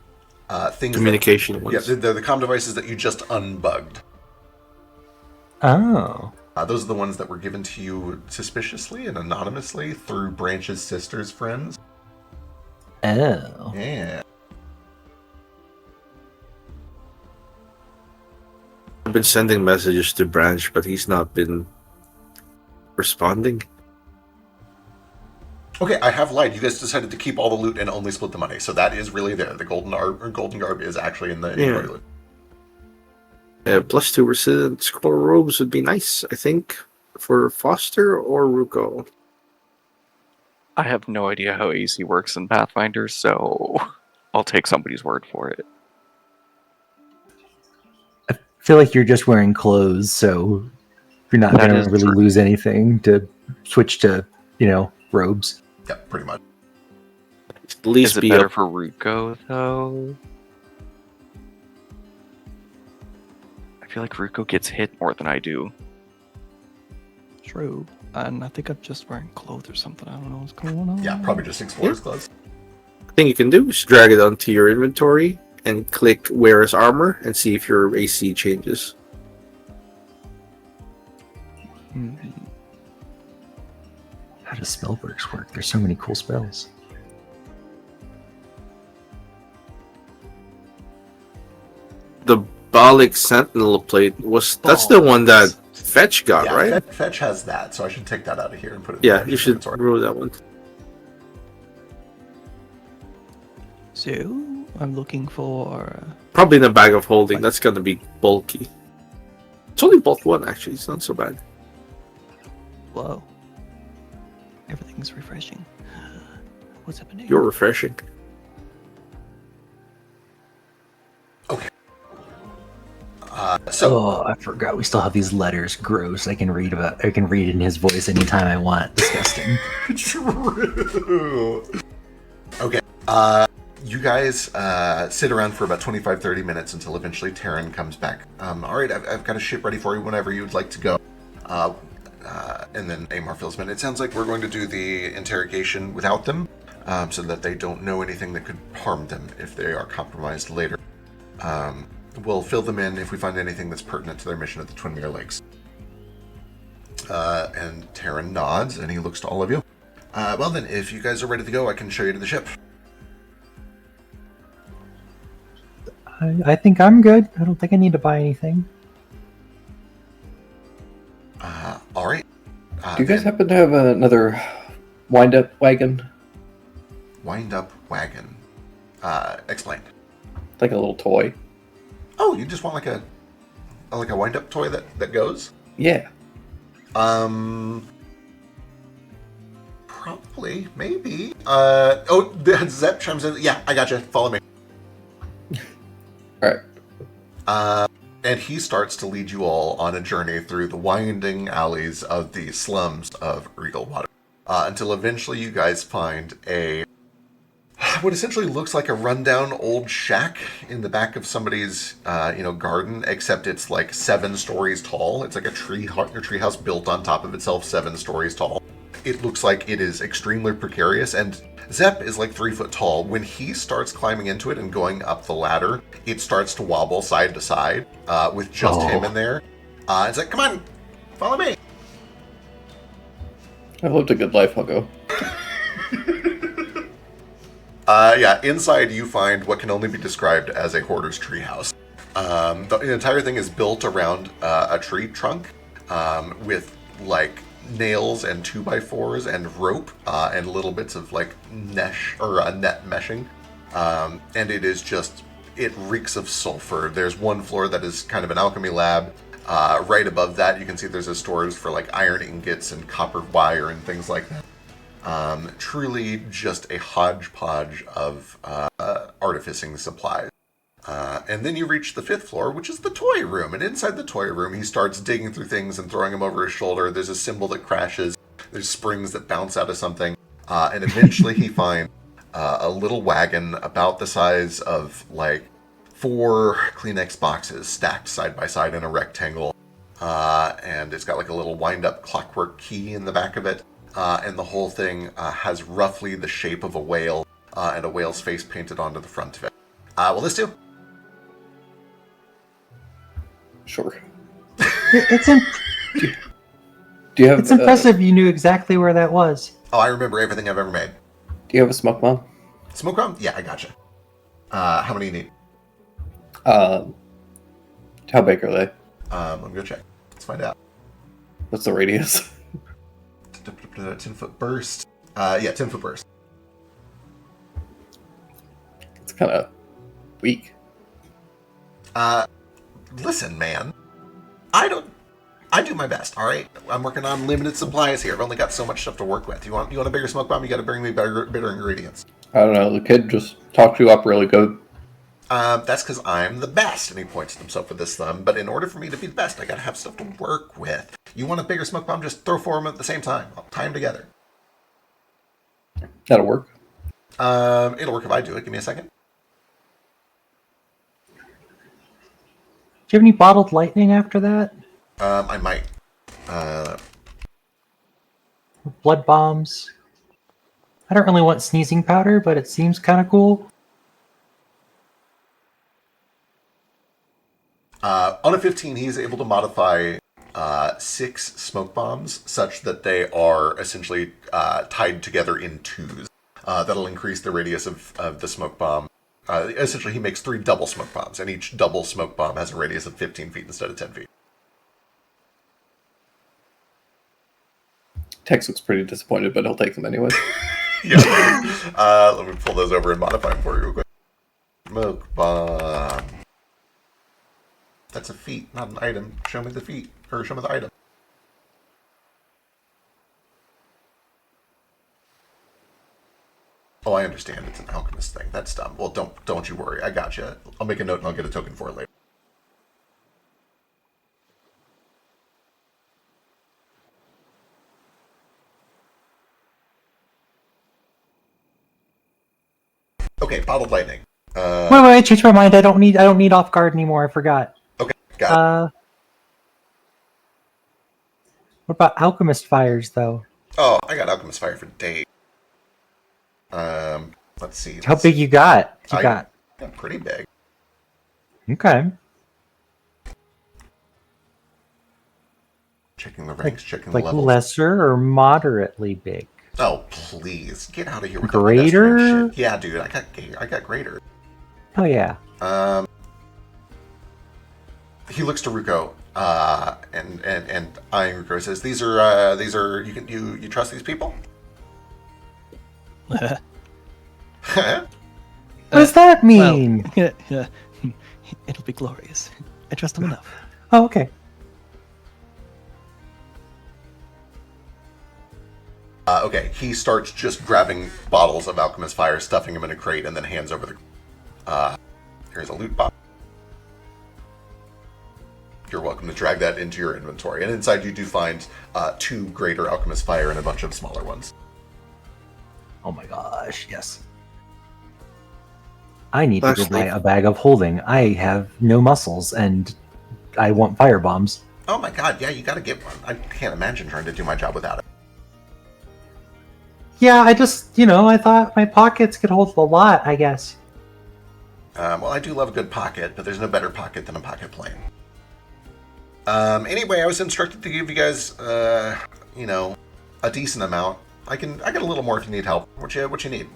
things. Communication Yeah, ones. they're the comm devices that you just unbugged. Oh. Those are the ones that were given to you suspiciously and anonymously through Branch's sister's friends. Oh. Yeah. I've been sending messages to Branch, but he's not been responding. Okay, I have lied. You guys decided to keep all the loot and only split the money, so that is really there. The golden garb is actually in the Yeah. party loot. +2 resident scroll robes would be nice, I think, for Foster or Ruko. I have no idea how AC works in Pathfinder, so I'll take somebody's word for it. I feel like you're just wearing clothes, so You're not That going is to really true. lose anything to switch to, robes. Yeah, pretty much. At least Is it be better up. for Ruko though? I feel like Ruko gets hit more than I do. True. And I think I'm just wearing clothes or something. I don't know what's going on. Yeah, probably just explorer's clothes. Thing you can do is drag it onto your inventory and click wears armor and see if your AC changes. Mhm. How does spellworks work? There's so many cool spells. The Balik Sentinel plate that's the one that Fetch got, Yeah, right? Fetch has that, so I should take that out of here and put it in Yeah, the you should inventory. roll that one. So I'm looking for. Probably in a bag of holding. That's gonna be bulky. It's only bulk one actually. It's not so bad. Whoa. Everything's refreshing. What's happening? You're refreshing. So, Oh, I forgot. We still have these letters. Gross. I can read in his voice anytime I want. Disgusting. true. Okay. You guys sit around for about 25, 30 minutes until eventually Taryn comes back. All right, I've got a ship ready for you whenever you'd like to go. And then Amar fills in. It sounds like we're going to do the interrogation without them, so that they don't know anything that could harm them if they are compromised later. We'll fill them in if we find anything that's pertinent to their mission at the Twin Mirror Lakes. And Taryn nods, and he looks to all of you. Well then, if you guys are ready to go, I can show you to the ship. I think I'm good. I don't think I need to buy anything. All right. Do you guys then happen to have another wind-up wagon? wind up wagon? Explain. Like a little toy? Oh, you just want like a wind up toy that goes? Yeah. Probably, maybe. Zep chimes in. Yeah, I gotcha. Follow me. Alright. And he starts to lead you all on a journey through the winding alleys of the slums of Regalwater, until eventually you guys find what essentially looks like a rundown old shack in the back of somebody's garden, except it's like 7 stories tall. It's like a treehouse built on top of itself, 7 stories tall. It looks like it is extremely precarious, and Zep is like 3 foot tall. When he starts climbing into it and going up the ladder, it starts to wobble side to side with just him in there. It's like, come on, follow me. I've lived a good life, I'll go. Inside you find what can only be described as a hoarder's treehouse. The entire thing is built around a tree trunk with like nails and 2x4s and rope and little bits of like net meshing. And it reeks of sulfur. There's one floor that is kind of an alchemy lab. Right above that, you can see there's a storage for like iron ingots and copper wire and things like that. Truly just a hodgepodge of artificing supplies. And then you reach the 5th floor, which is the toy room. And inside the toy room, he starts digging through things and throwing them over his shoulder. There's a cymbal that crashes. There's springs that bounce out of something. And eventually he finds a little wagon about the size of like 4 Kleenex boxes stacked side by side in a rectangle. And it's got like a little wind-up clockwork key in the back of it. And the whole thing has roughly the shape of a whale and a whale's face painted onto the front of it. Will this do? Sure. It's Do you have? it's impressive. You knew exactly where that was. Oh, I remember everything I've ever made. Do you have a smoke bomb? Smoke bomb? Yeah, I gotcha. How many do you need? How big are they? Let me go check. Let's find out. What's the radius? 10-foot burst. 10-foot burst. It's kind of weak. Listen, man. I do my best, all right? I'm working on limited supplies here. I've only got so much stuff to work with. You want a bigger smoke bomb? You got to bring me better ingredients. I don't know. The kid just talked you up really good. That's because I'm the best. And he points at himself with his thumb. But in order for me to be the best, I gotta have stuff to work with. You want a bigger smoke bomb? Just throw 4 of them at the same time. I'll tie them together. That'll work. It'll work if I do it. Give me a second. Do you have any bottled lightning after that? I might. Blood bombs? I don't really want sneezing powder, but it seems kind of cool. On a 15, he's able to modify 6 smoke bombs such that they are essentially tied together in 2s. That'll increase the radius of the smoke bomb. Essentially, he makes 3 double smoke bombs, and each double smoke bomb has a radius of 15 feet instead of 10 feet. Tex looks pretty disappointed, but he'll take them anyway. Yeah. Let me pull those over and modify them for you real quick. Smoke bomb. That's a feat, not an item. Show me the feat, or show me the item. Oh, I understand. It's an alchemist thing. That's dumb. Well, don't you worry. I gotcha. I'll make a note and I'll get a token for it later. Okay, bottled lightning. Wait, change my mind. I don't need off guard anymore. I forgot. Okay, got it. What about alchemist fires though? Oh, I got alchemist fire for days. Let's see. How big you got? Yeah, pretty big. Okay. Checking the ranks, checking the Like levels. lesser or moderately big? Oh, please get out of here with Greater? that pedestrian shit. Yeah, dude, I got greater. Oh yeah. He looks to Ruko, and eyeing Ruko says, "These are you trust these people?" What does that mean? Well, yeah, it'll be glorious. I trust him enough. Oh, okay. Okay, he starts just grabbing bottles of alchemist fire, stuffing them in a crate, and then hands over the. Here's a loot box. You're welcome to drag that into your inventory, and inside you do find 2 greater alchemist fire and a bunch of smaller ones. Oh my gosh, yes. I need to go buy Actually- a bag of holding. I have no muscles, and I want fire bombs. Oh my god, yeah, you gotta get one. I can't imagine trying to do my job without it. Yeah, I just, I thought my pockets could hold a lot, I guess. Well, I do love a good pocket, but there's no better pocket than a pocket plane. Anyway, I was instructed to give you guys, a decent amount. I get a little more if you need help. What you need?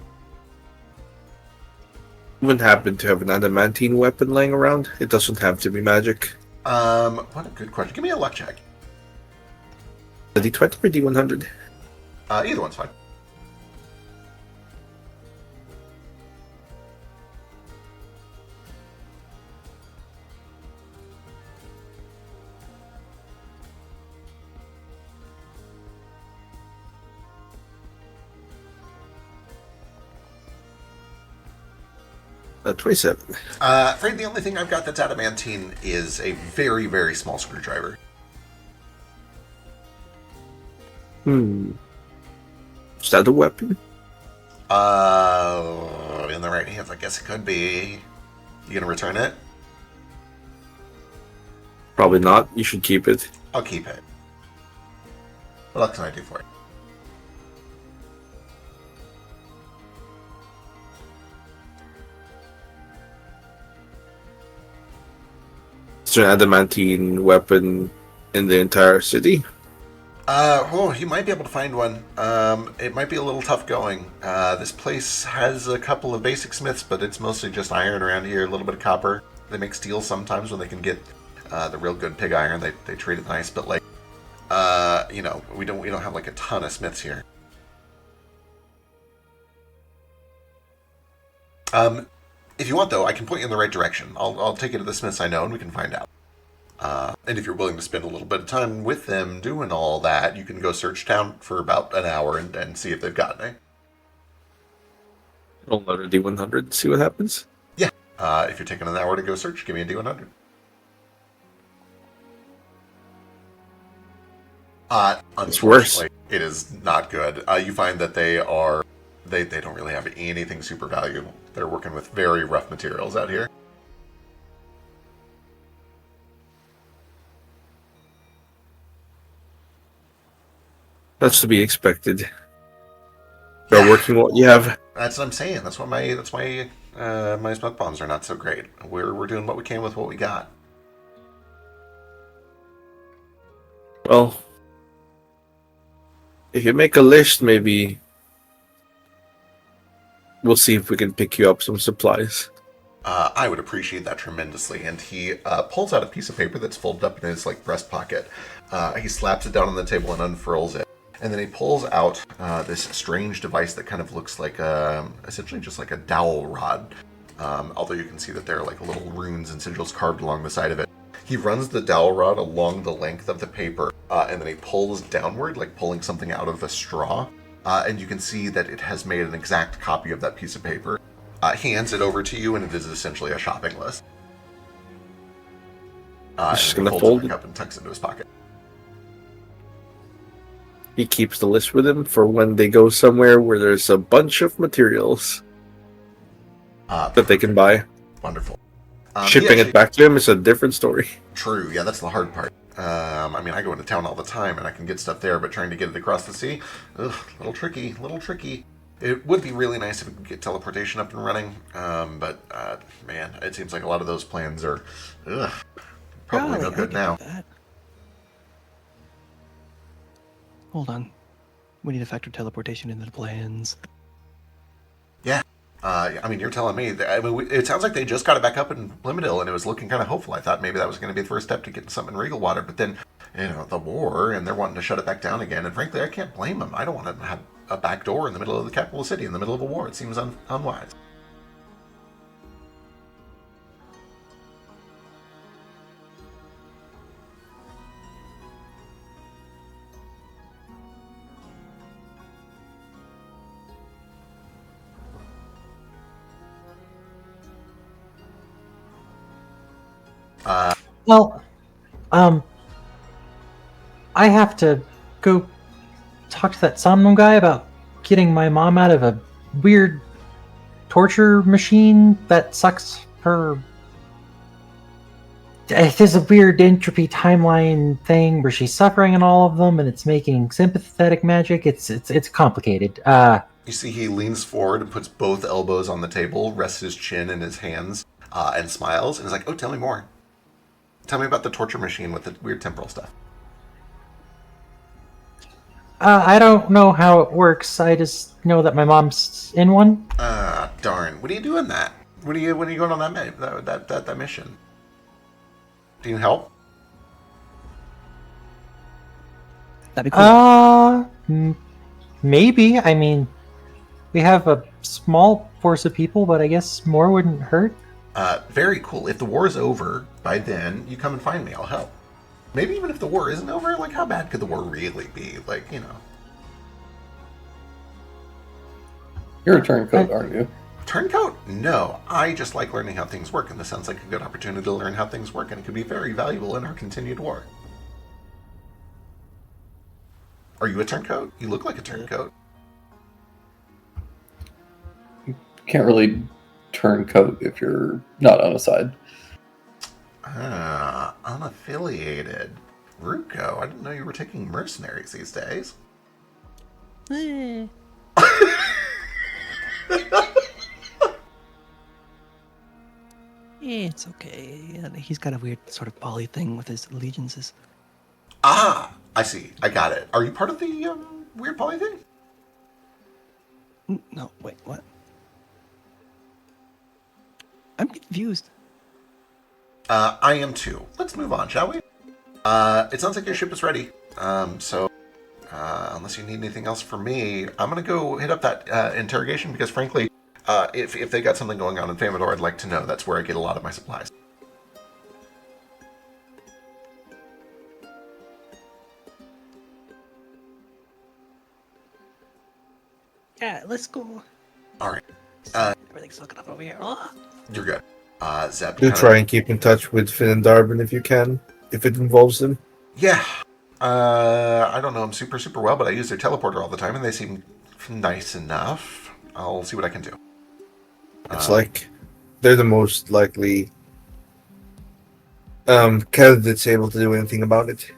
Wouldn't happen to have an adamantine weapon laying around. It doesn't have to be magic. What a good question. Give me a luck check. A D20 or D100? Either one's fine. A 27. Afraid the only thing I've got that's adamantine is a very, very small screwdriver. Is that a weapon? In the right hands, I guess it could be. You gonna return it? Probably not. You should keep it. I'll keep it. What else can I do for you? Is there an adamantine weapon in the entire city? You might be able to find one. It might be a little tough going. This place has a couple of basic smiths, but it's mostly just iron around here, a little bit of copper. They make steel sometimes when they can get the real good pig iron. They treat it nice, but like, we don't have like a ton of smiths here. If you want, though, I can point you in the right direction. I'll take you to the smiths I know, and we can find out. And if you're willing to spend a little bit of time with them doing all that, you can go search town for about an hour and see if they've got any. Roll another D100, see what happens. Yeah. If you're taking an hour to go search, give me a D100. It's worse. Unfortunately, it is not good. You find that they don't really have anything super valuable. They're working with very rough materials out here. That's to be expected. You're working what you have. That's what I'm saying. That's why my smoke bombs are not so great. We're doing what we can with what we got. Well, if you make a list, maybe we'll see if we can pick you up some supplies. I would appreciate that tremendously. And he pulls out a piece of paper that's folded up in his breast pocket. He slaps it down on the table and unfurls it. And then he pulls out this strange device that kind of looks like essentially just like a dowel rod. Although you can see that there are little runes and sigils carved along the side of it. He runs the dowel rod along the length of the paper, and then he pulls downward, like pulling something out of a straw. And you can see that it has made an exact copy of that piece of paper. He hands it over to you, and it is essentially a shopping list. He's just and he gonna folds fold it it. back up and tucks it into his pocket. He keeps the list with him for when they go somewhere where there's a bunch of materials that they can buy. Wonderful. Shipping it back to him is a different story. True, yeah, that's the hard part. I go into town all the time and I can get stuff there, but trying to get it across the sea, ugh, little tricky. It would be really nice if we could get teleportation up and running, but man, it seems like a lot of those plans are probably no good now. Hold on. We need to factor teleportation into the plans. Yeah. You're telling me that. It sounds like they just got it back up in Limidil, and it was looking kind of hopeful. I thought maybe that was going to be the first step to getting something in Regal Water, but then, the war, and they're wanting to shut it back down again. And frankly, I can't blame them. I don't want to have a back door in the middle of the capital city in the middle of a war. It seems unwise. Well, I have to go talk to that Somnum guy about getting my mom out of a weird torture machine that sucks her. There's a weird entropy timeline thing where she's suffering in all of them, and it's making sympathetic magic. It's complicated. You see, he leans forward and puts both elbows on the table, rests his chin in his hands, and smiles, and is like, "Oh, tell me more. Tell me about the torture machine with the weird temporal stuff." I don't know how it works. I just know that my mom's in one. Darn. What are you doing that? When are you going on that mission? Do you need help? That'd be cool. Maybe. We have a small force of people, but I guess more wouldn't hurt. Very cool. If the war is over by then, you come and find me. I'll help. Maybe even if the war isn't over, how bad could the war really be? You're a turncoat, aren't you? Turncoat? No. I just like learning how things work, and this sounds like a good opportunity to learn how things work, and it could be very valuable in our continued war. Are you a turncoat? You look like a turncoat. Can't really turncoat if you're not on a side. Unaffiliated. Ruko, I didn't know you were taking mercenaries these days. It's okay. He's got a weird sort of poly thing with his allegiances. Ah, I see. I got it. Are you part of the weird poly thing? No, wait, what? I'm confused. I am too. Let's move on, shall we? It sounds like your ship is ready. So unless you need anything else from me, I'm gonna go hit up that interrogation because, frankly, if they got something going on in Famador, I'd like to know. That's where I get a lot of my supplies. Yeah, let's go. All right. Everything's looking up over here. Oh. You're good. Zeb Do kind try of, and keep in touch with Finn and Darwin if you can, if it involves them. yeah. I don't know them super well, but I use their teleporter all the time, and they seem nice enough. I'll see what I can do. It's like they're the most likely candidates able to do anything about it.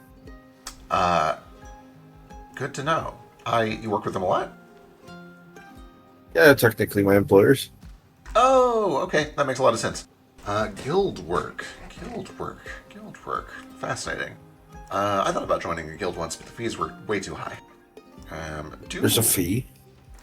Good to know. You work with them a lot? Yeah, technically my employers. Oh, okay. That makes a lot of sense. Guild work. Fascinating. I thought about joining a guild once, but the fees were way too high. There's a fee.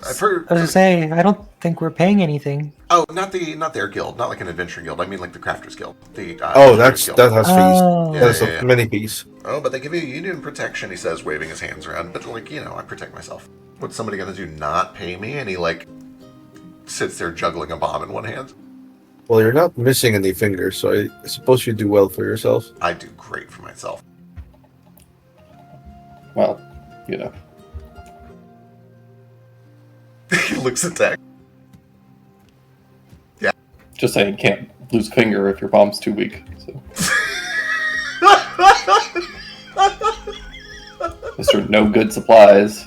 I've heard. I was gonna say, I don't think we're paying anything. Oh, not their guild, not like an adventuring guild. I mean, like the Crafters Guild. The Adventurers That has fees. Oh. That's Yeah. many fees. Oh, but they give you union protection. He says, waving his hands around. But like, I protect myself. What's somebody gonna do? Not pay me? And he like sits there juggling a bomb in one hand. Well, you're not missing any fingers, so I suppose you do well for yourself. I do great for myself. Well, He looks at Tech. just saying, can't lose a finger if your bomb's too weak. So, Mr. No Good Supplies.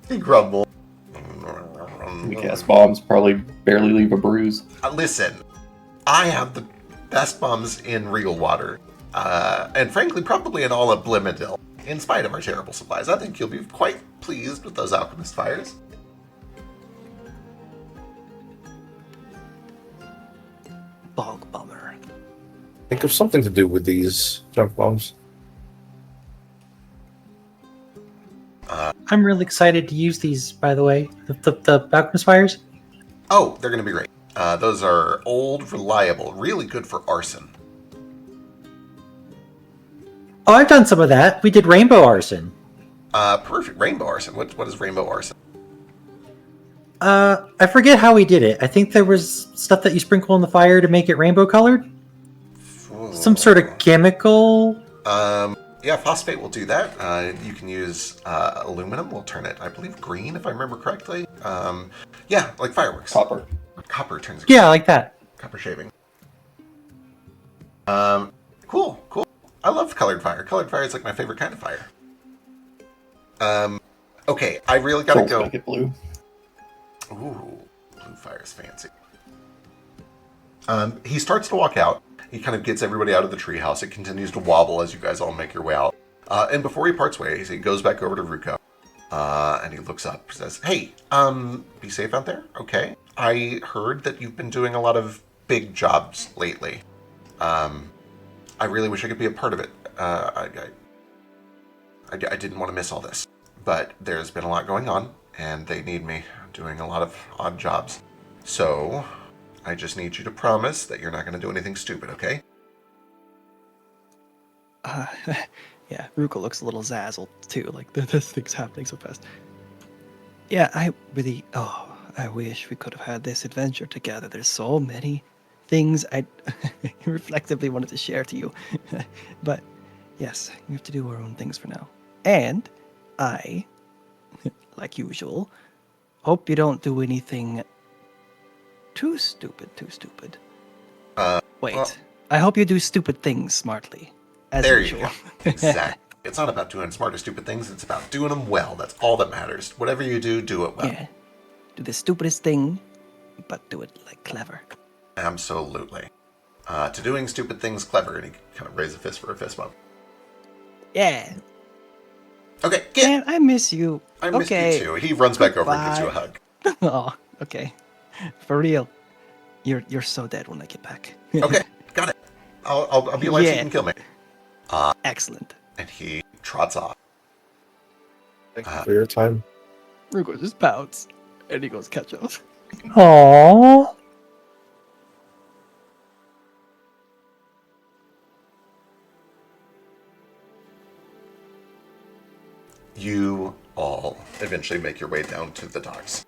He grumbled. Weak ass bombs probably barely leave a bruise. Listen, I have the best bombs in Regal Water. And frankly, probably in all of Blimadil. In spite of our terrible supplies, I think you'll be quite pleased with those alchemist fires. Bog bomber. Think of something to do with these junk bombs. I'm really excited to use these, by the way. The alchemist fires. Oh, they're going to be great. Those are old, reliable, really good for arson. Oh, I've done some of that. We did rainbow arson. Perfect. Rainbow arson. What is rainbow arson? I forget how we did it. I think there was stuff that you sprinkle in the fire to make it rainbow colored. Some sort of chemical. Yeah, phosphate will do that. You can use aluminum. We'll turn it, I believe, green, if I remember correctly. Yeah, like fireworks. Copper. Copper turns Yeah, like that. copper shaving. Cool. I love colored fire. Colored fire is like my favorite kind of fire. Okay, I really gotta Souls go. make it blue. Ooh, blue fire's fancy. He starts to walk out. He kind of gets everybody out of the treehouse. It continues to wobble as you guys all make your way out. And before he parts ways, he goes back over to Ruko. And he looks up, says, "Hey, be safe out there, okay? I heard that you've been doing a lot of big jobs lately. I really wish I could be a part of it. I didn't want to miss all this. But there's been a lot going on, and they need me doing a lot of odd jobs. So, I just need you to promise that you're not going to do anything stupid, okay?" Yeah, Ruko looks a little zazzled too. Like this thing's happening so fast. Yeah, I really. Oh, I wish we could have had this adventure together. There's so many things I reflectively wanted to share to you, but yes, we have to do our own things for now. And I, like usual, hope you don't do anything too stupid. Wait, well- I hope you do stupid things smartly. As There usual. you go. Exactly. It's not about doing smart or stupid things. It's about doing them well. That's all that matters. Whatever you do, do it well. Yeah. Do the stupidest thing, but do it like clever. Absolutely. To doing stupid things clever, and he kind of raises a fist for a fist bump. Yeah. Okay, get. Man, I miss you. I missed okay. you too. He runs back over and gives you a hug. Oh, okay. For real. You're so dead when I get back. Okay, got it. I'll be alive so you Yeah. can kill me. Excellent. And he trots off. Thank you for your time. Ruko just pouts, and he goes catch up. Aww. You all eventually make your way down to the docks,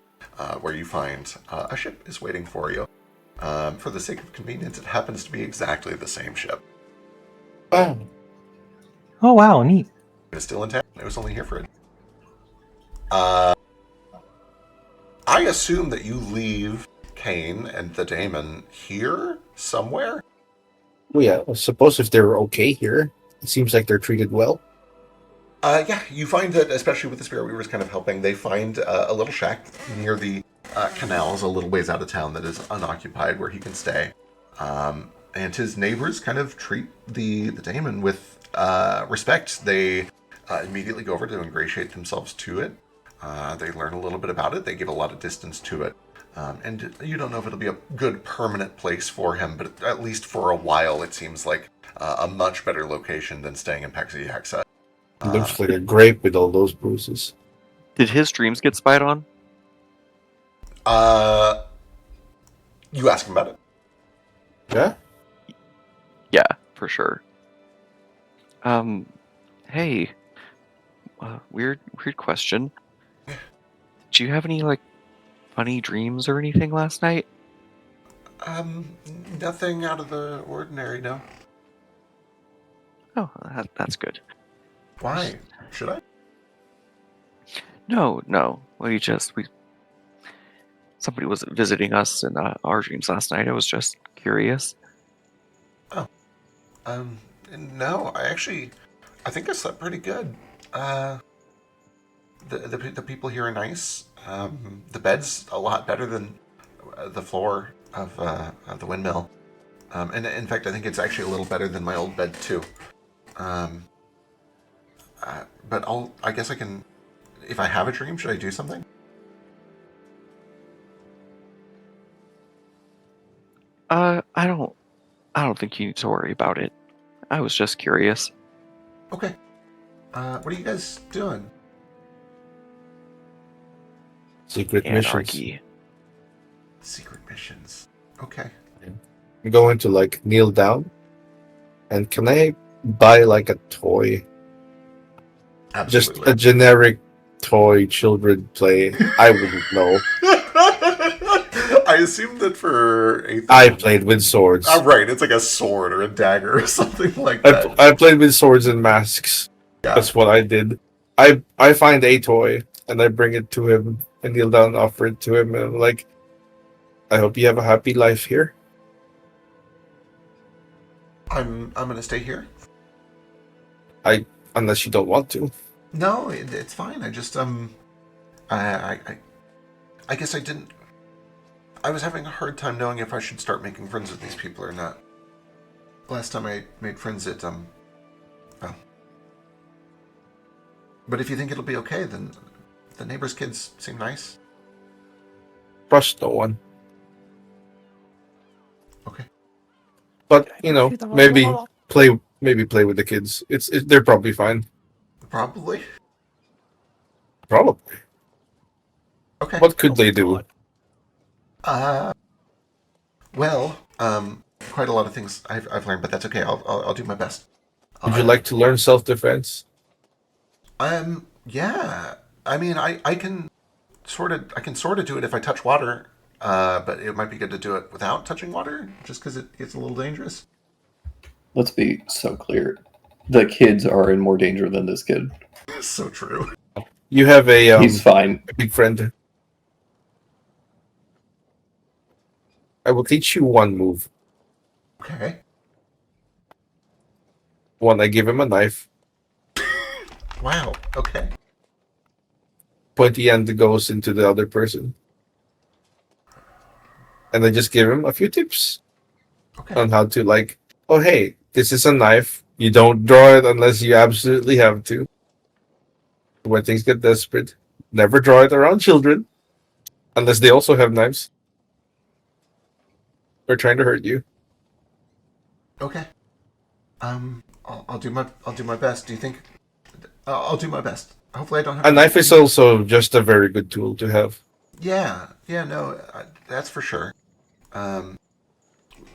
where you find a ship is waiting for you. For the sake of convenience, it happens to be exactly the same ship. Wow. Oh wow, neat. It is still in town. It was only here for a I assume that you leave Kane and the Daemon here somewhere. Well, yeah, I suppose if they're okay here, it seems like they're treated well. Yeah, you find that, especially with the Spirit Weavers kind of helping, they find a little shack near the canals a little ways out of town that is unoccupied where he can stay. And his neighbors kind of treat the Daemon with respect. They immediately go over to ingratiate themselves to it. They learn a little bit about it. They give a lot of distance to it. And you don't know if it'll be a good permanent place for him, but at least for a while it seems like a much better location than staying in Paxiaxa. Looks like a grape with all those bruises. Did his dreams get spied on? You ask him about it. Yeah? Yeah, for sure. Hey, weird question. Did you have any like funny dreams or anything last night? Nothing out of the ordinary, no. Oh, that's good. Why? Should I? No. We somebody was visiting us in our dreams last night. I was just curious. Oh. No, I think I slept pretty good. The people here are nice. The bed's a lot better than the floor of the windmill. And in fact, I think it's actually a little better than my old bed too. But I guess I can. If I have a dream, should I do something? I don't think you need to worry about it. I was just curious. Okay. What are you guys doing? Secret missions. Anarchy. Secret missions. Okay. I'm going to like kneel down. And can I buy like a toy? Absolutely. Just a generic toy children play. I wouldn't know. I assume that for eighth. I played with swords. Right, it's like a sword or a dagger or something like that. I played with swords and masks. Yeah. That's what I did. I find a toy and I bring it to him and kneel down and offer it to him and I'm like, I hope you have a happy life here. I'm gonna stay here. Unless you don't want to. No, it's fine. I just I guess I didn't. I was having a hard time knowing if I should start making friends with these people or not. Last time I made friends at well. But if you think it'll be okay, then the neighbors' kids seem nice. Trust no one. Okay. But maybe play with the kids. They're probably fine. Probably. Probably. Okay. What could they do? Well, quite a lot of things I've learned, but that's okay. I'll do my best. Would you like to learn self-defense? Yeah. I mean, I can sort of do it if I touch water. But it might be good to do it without touching water, just because it gets a little dangerous. Let's be so clear. The kids are in more danger than this kid. So true. You have He's fine. a big friend. I will teach you one move. Okay. One, I give him a knife. Wow. Okay. Pointy end goes into the other person. And I just give him a few tips Okay. on how to oh hey, this is a knife. You don't draw it unless you absolutely have to. When things get desperate, never draw it around children. Unless they also have knives. Or trying to hurt you. Okay. I'll do my best. Do you think? I'll do my best. Hopefully, I don't have. A knife is also just a very good tool to have. Yeah. No, that's for sure.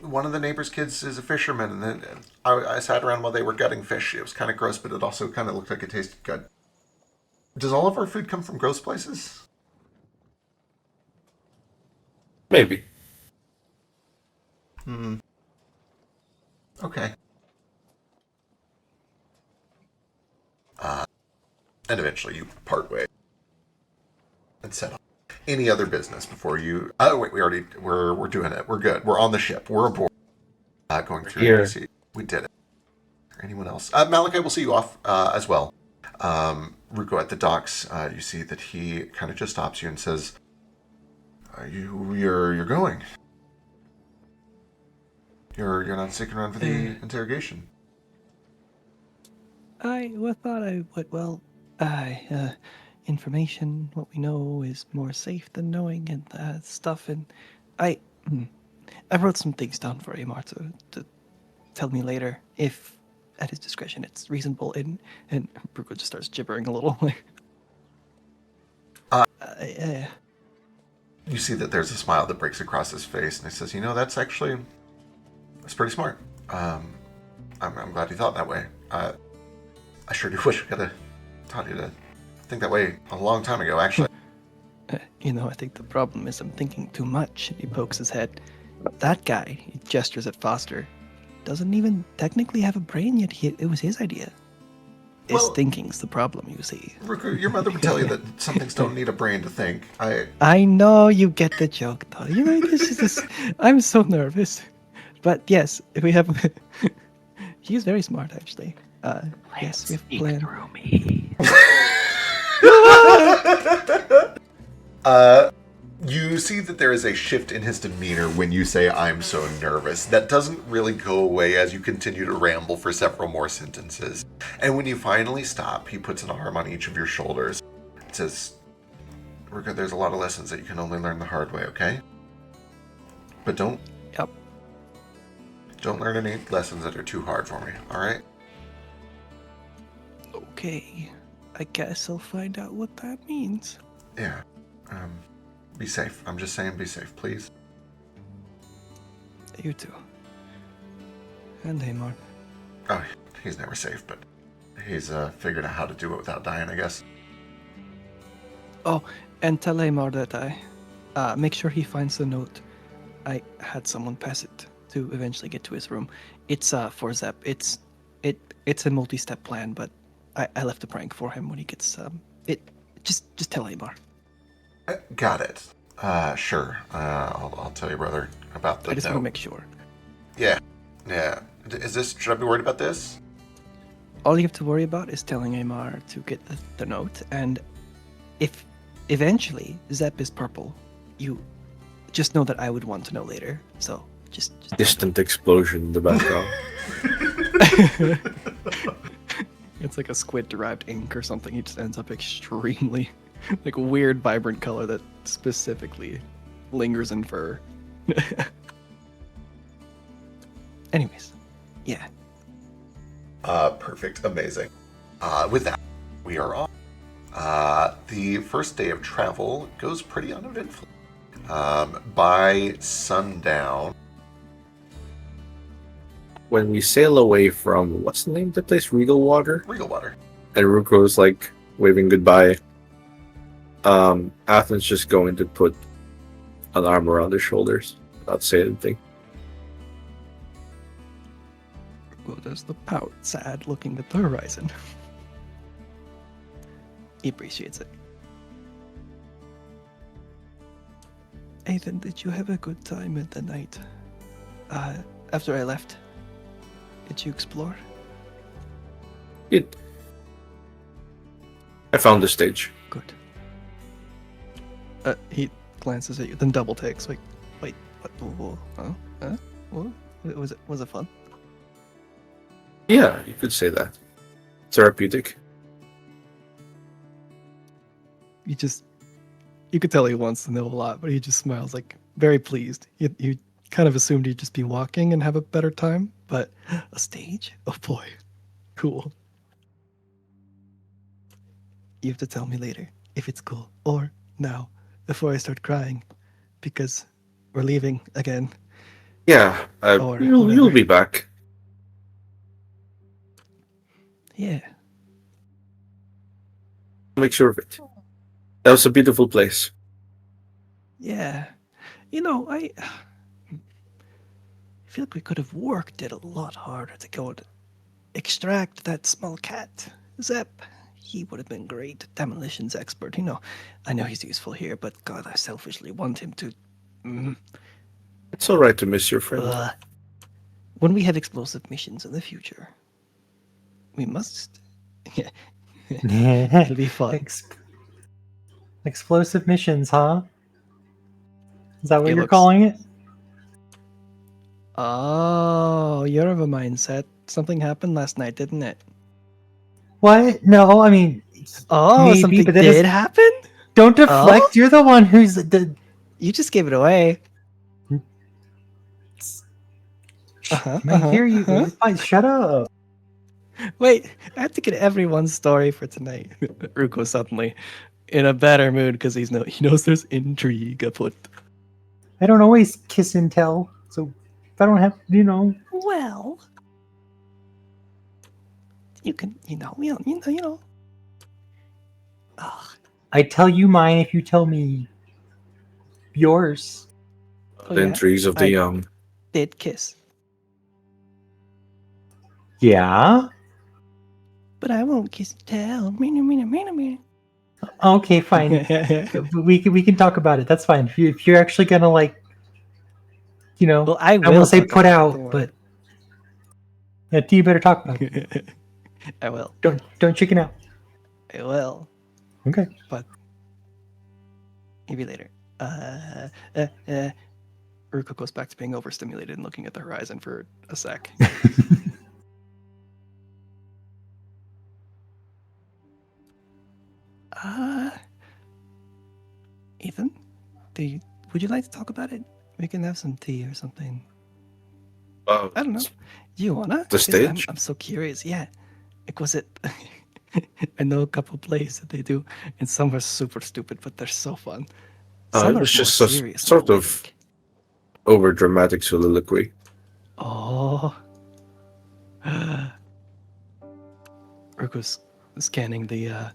One of the neighbors' kids is a fisherman, and then I sat around while they were gutting fish. It was kind of gross, but it also kind of looked like it tasted good. Does all of our food come from gross places? Maybe. Okay. And eventually you part ways and set off. any other business before you? Oh wait, we're doing it. We're good. We're on the ship. We're aboard. Going through Here. NBC. We did it. Anyone else? Malachi will see you off as well. Ruko at the docks. You see that he kind of just stops you and says, "You're going. You're not sticking around for the interrogation." I thought I would. Well, information, what we know, is more safe than knowing and stuff. And I, hmm, I wrote some things down for Amar to tell me later, if at his discretion it's reasonable. And Bruco just starts gibbering a little. You see that there's a smile that breaks across his face, and he says, that's pretty smart. I'm glad you thought that way. I sure do wish I could have taught you to think that way a long time ago, actually. I think the problem is I'm thinking too much. He pokes his head. That guy, he gestures at Foster, doesn't even technically have a brain yet. It was his idea. His thinking's the problem, you see. Ruku, your mother would tell you that some things don't need a brain to think. I know you get the joke, though. This is just, I'm so nervous. But yes, if we have... He's very smart, actually. Yes, we have a plan. Through me. You see that there is a shift in his demeanor when you say, "I'm so nervous." That doesn't really go away as you continue to ramble for several more sentences. And when you finally stop, he puts an arm on each of your shoulders. It says, "Ruka, there's a lot of lessons that you can only learn the hard way, okay? But don't learn any lessons that are too hard for me, alright?" Okay. I guess I'll find out what that means. Yeah. Be safe. I'm just saying, be safe, please. You too. And Amar. Oh, he's never safe, but he's figured out how to do it without dying, I guess. Oh, and tell Amar that I make sure he finds the note. I had someone pass it to eventually get to his room. It's for Zep. It's a multi-step plan, but I left a prank for him when he gets just tell Amar. Got it. Sure. I'll tell your brother about the I just note. want to make sure. Yeah. Should I be worried about this? All you have to worry about is telling Amar to get the note, and if eventually Zep is purple, you just know that I would want to know later. So just Distant explosion in the background. It's like a squid-derived ink or something. He just ends up extremely, like a weird, vibrant color that specifically lingers in fur. Anyways, yeah. Perfect. Amazing. With that, we are on. The first day of travel goes pretty uneventfully. By sundown... When we sail away from, what's the name of the place? Regal Water? Regal Water. And Ruko's like waving goodbye. Athens just going to put an arm around his shoulders without saying anything. Well, does the pout, sad, looking at the horizon. He appreciates it. Ethan, did you have a good time at the night? After I left, did you explore? I found the stage. Good. He glances at you, then double takes. Like, wait, what? Huh? What? Was it fun? Yeah, you could say that. Therapeutic. You could tell he wants to know a lot, but he just smiles, like, very pleased. You kind of assumed he'd just be walking and have a better time, but a stage? Oh boy. Cool. You have to tell me later if it's cool, or now, before I start crying, because we're leaving again. Yeah, Or you'll whatever. be back. Yeah. Make sure of it. That was a beautiful place. Yeah. I feel like we could have worked it a lot harder to go and extract that small cat. Zep, he would have been great. Demolitions expert, you know. I know he's useful here, but God, I selfishly want him to. Mm, It's all right to miss your friend. ugh. When we have explosive missions in the future, we must. Yeah, it'll be fun. Explosive missions, huh? Is that what It you're looks- calling it? Oh, you're of a mindset. Something happened last night, didn't it? What? No, I mean, Oh, maybe, something but that did happen? don't deflect. Oh? You're the one who's the. You just gave it away. I hear you. Fine, shut up. Wait, I have to get everyone's story for tonight. Ruko suddenly in a better mood because he knows there's intrigue afoot. I don't always kiss and tell, so if I don't have, Well, you can, you know. Ugh. I tell you mine if you tell me yours. Oh, The yeah? intrigues of the I young. did kiss, Yeah. but I won't kiss and tell. Okay, fine. we can talk about it. That's fine. If you're actually gonna Well, I I will will say talk put about it, out, don't worry. but yeah, you better talk about it. I will. Don't chicken out. I will. Okay. But maybe later. Ruko goes back to being overstimulated and looking at the horizon for a sec. Ethan, would you like to talk about it? We can have some tea or something. I don't know. Do you wanna? The 'Cause stage? I'm so curious. Yeah. Like, was it? I know a couple plays that they do, and some are super stupid, but they're so fun. Some It are was more just a serious. and sort of poetic. over dramatic soliloquy. Oh. Ruko's scanning the.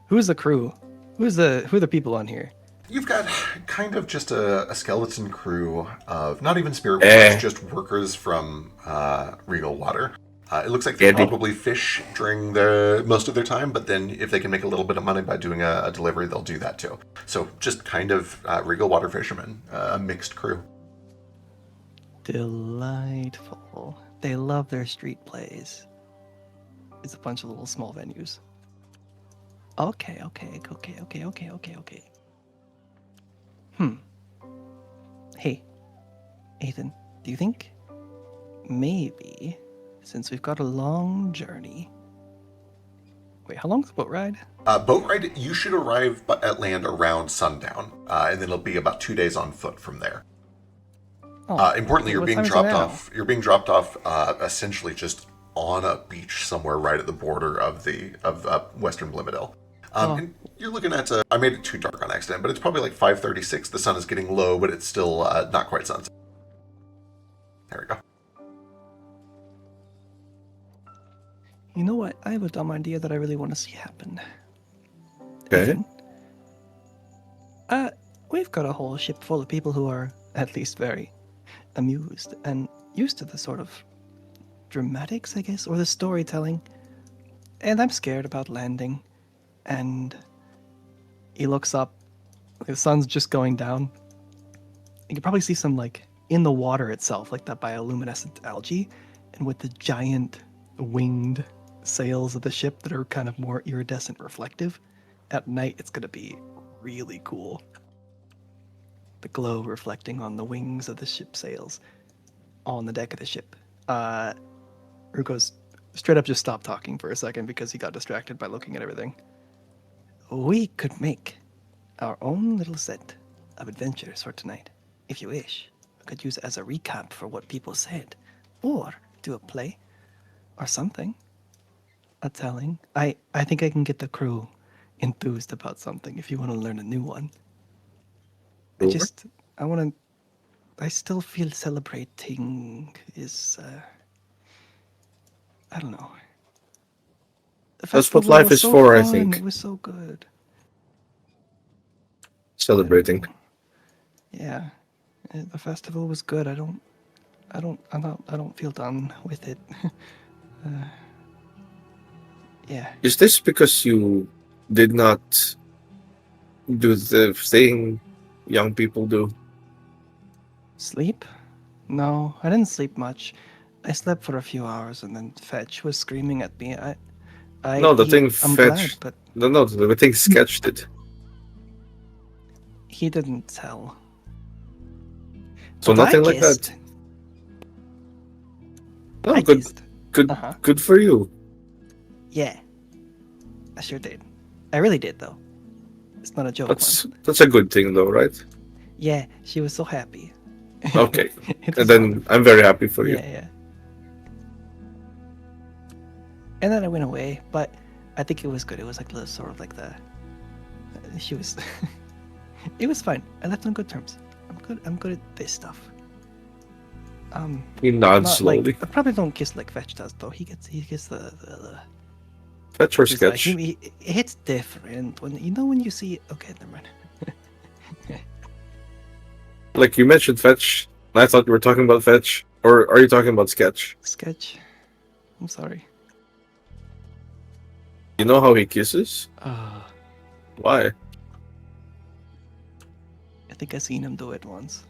Who's the crew? Who are the people on here? You've got kind of just a skeleton crew of not even spirit Eh. workers, just workers from Regal Water. It looks like they Eddie. probably fish during most of their time, but then if they can make a little bit of money by doing a delivery, they'll do that too. So just kind of Regal Water fishermen, a mixed crew. Delightful. They love their street plays. It's a bunch of little small venues. Okay. Hey, Ethan, do you think maybe since we've got a long journey. Wait, how long is the boat ride? Boat ride, you should arrive at land around sundown, and then it'll be about 2 days on foot from there. Oh, Importantly, you're what being time is it dropped now? off. You're being dropped off essentially just on a beach somewhere right at the border of Western Blimadil. And you're looking at. I made it too dark on accident, but it's probably like 5:36. The sun is getting low, but it's still not quite sunset. There we go. You know what? I have a dumb idea that I really want to see happen. Okay. Ethan, we've got a whole ship full of people who are at least very amused and used to the sort of dramatics, I guess, or the storytelling. And I'm scared about landing. And he looks up. The sun's just going down. You can probably see some, like, in the water itself, like that bioluminescent algae. And with the giant winged sails of the ship that are kind of more iridescent reflective. At night, it's going to be really cool. The glow reflecting on the wings of the ship sails on the deck of the ship. Ruko's straight up just stopped talking for a second because he got distracted by looking at everything. We could make our own little set of adventures for tonight, if you wish. I could use it as a recap for what people said, or do a play, or something. A telling. I think I can get the crew enthused about something if you want to learn a new one. Sure. I still feel celebrating is, I don't know. The That's what festival life was is so for, I fun, think. It was so good. Celebrating. Yeah, the festival was good. I don't feel done with it. Yeah. Is this because you did not do the thing young people do? Sleep? No, I didn't sleep much. I slept for a few hours and then Fetch was screaming at me. No, the thing I'm glad, Fetch. but No, the thing sketched it. he didn't tell. So But I nothing like kissed. that. No, I good, kissed. good, Uh-huh. good for you. Yeah. I sure did. I really did, though. It's not a joke. That's a good thing, though, right? Yeah, she was so happy. Okay, It was and then wonderful. I'm very happy for you. Yeah. And then I went away, but I think it was good. It was like the sort of like the. She was. It was fine. I left on good terms. I'm good at this stuff. He nods Not slowly. like I probably don't kiss like Fetch does though. He gets the Fetch or he's like- sketch? it hits different when when you see. Okay, never mind. Like you mentioned Fetch. And I thought you were talking about Fetch. Or are you talking about sketch? Sketch. I'm sorry. You know how he kisses? Why? I think I seen him do it once.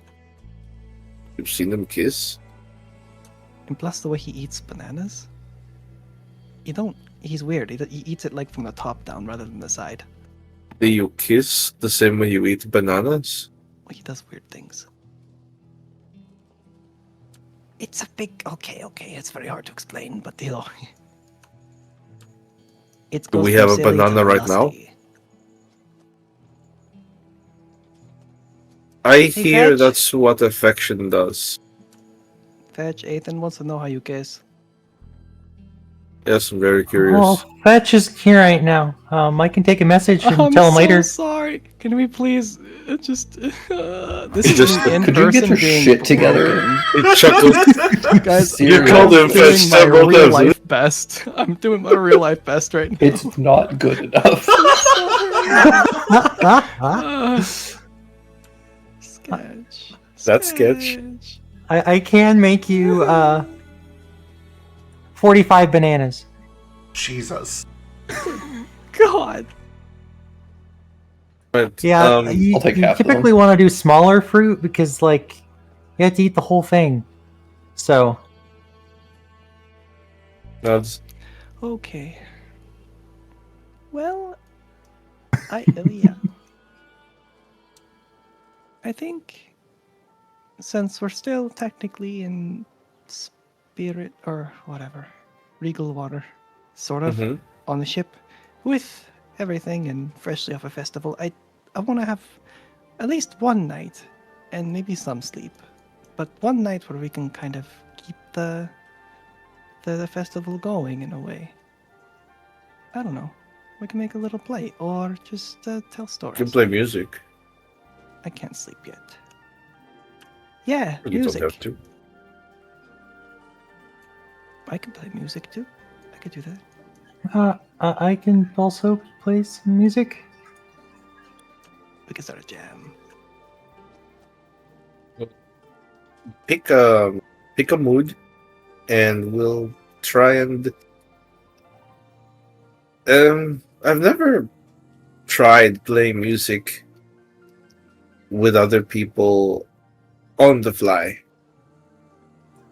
You've seen him kiss? And plus the way he eats bananas. He's weird. He eats it like from the top down rather than the side. Do you kiss the same way you eat bananas? He does weird things. It's a big okay. It's very hard to explain, but it Do goes we from have a silly to banana right now? lusty. I Hey, hear Fetch. that's what affection does. Fetch, Ethan wants to know how you kiss. Yes, I'm very curious. Well, Fetch is here right now. I can take a message and I'm tell him so later. sorry. Can we please just this Could is me in could you get person your being shit together? broken. He chuckled. Guys, You I'm called him doing Fetch my several real times, life best. I'm doing my real life best right now. It's not good enough. Sketch. That's sketch. I can make you 45 bananas. Jesus. God. But, Yeah, I'll take you half of them. typically want to do smaller fruit because, like, you have to eat the whole thing. So, nods. Okay. Well, yeah. I think since we're still technically in spirit or whatever, regal water, sort of Mhm. on the ship with everything and freshly off a festival, I want to have at least one night and maybe some sleep, but one night where we can kind of keep the festival going in a way. I don't know. We can make a little play or just tell You stories. can play music. I can't sleep yet. Yeah, You music. don't have to. I can play music too. I could do that. I can also play some music. We can start a jam. Pick a mood, and we'll try and. I've never tried playing music with other people on the fly,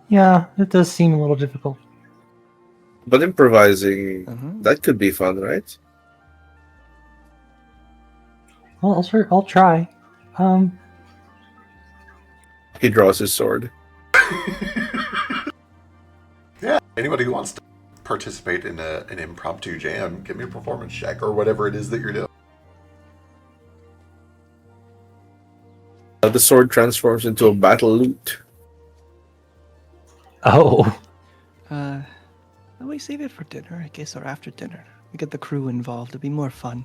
Yeah, it does seem a little difficult. but improvising Uh-huh. that could be fun, right? Well, I'll try. He draws his sword. Yeah, anybody who wants to participate in an impromptu jam, give me a performance check or whatever it is that you're doing. The sword transforms into a battle lute. Oh, We save it for dinner, I guess, or after dinner. We get the crew involved. It'd be more fun.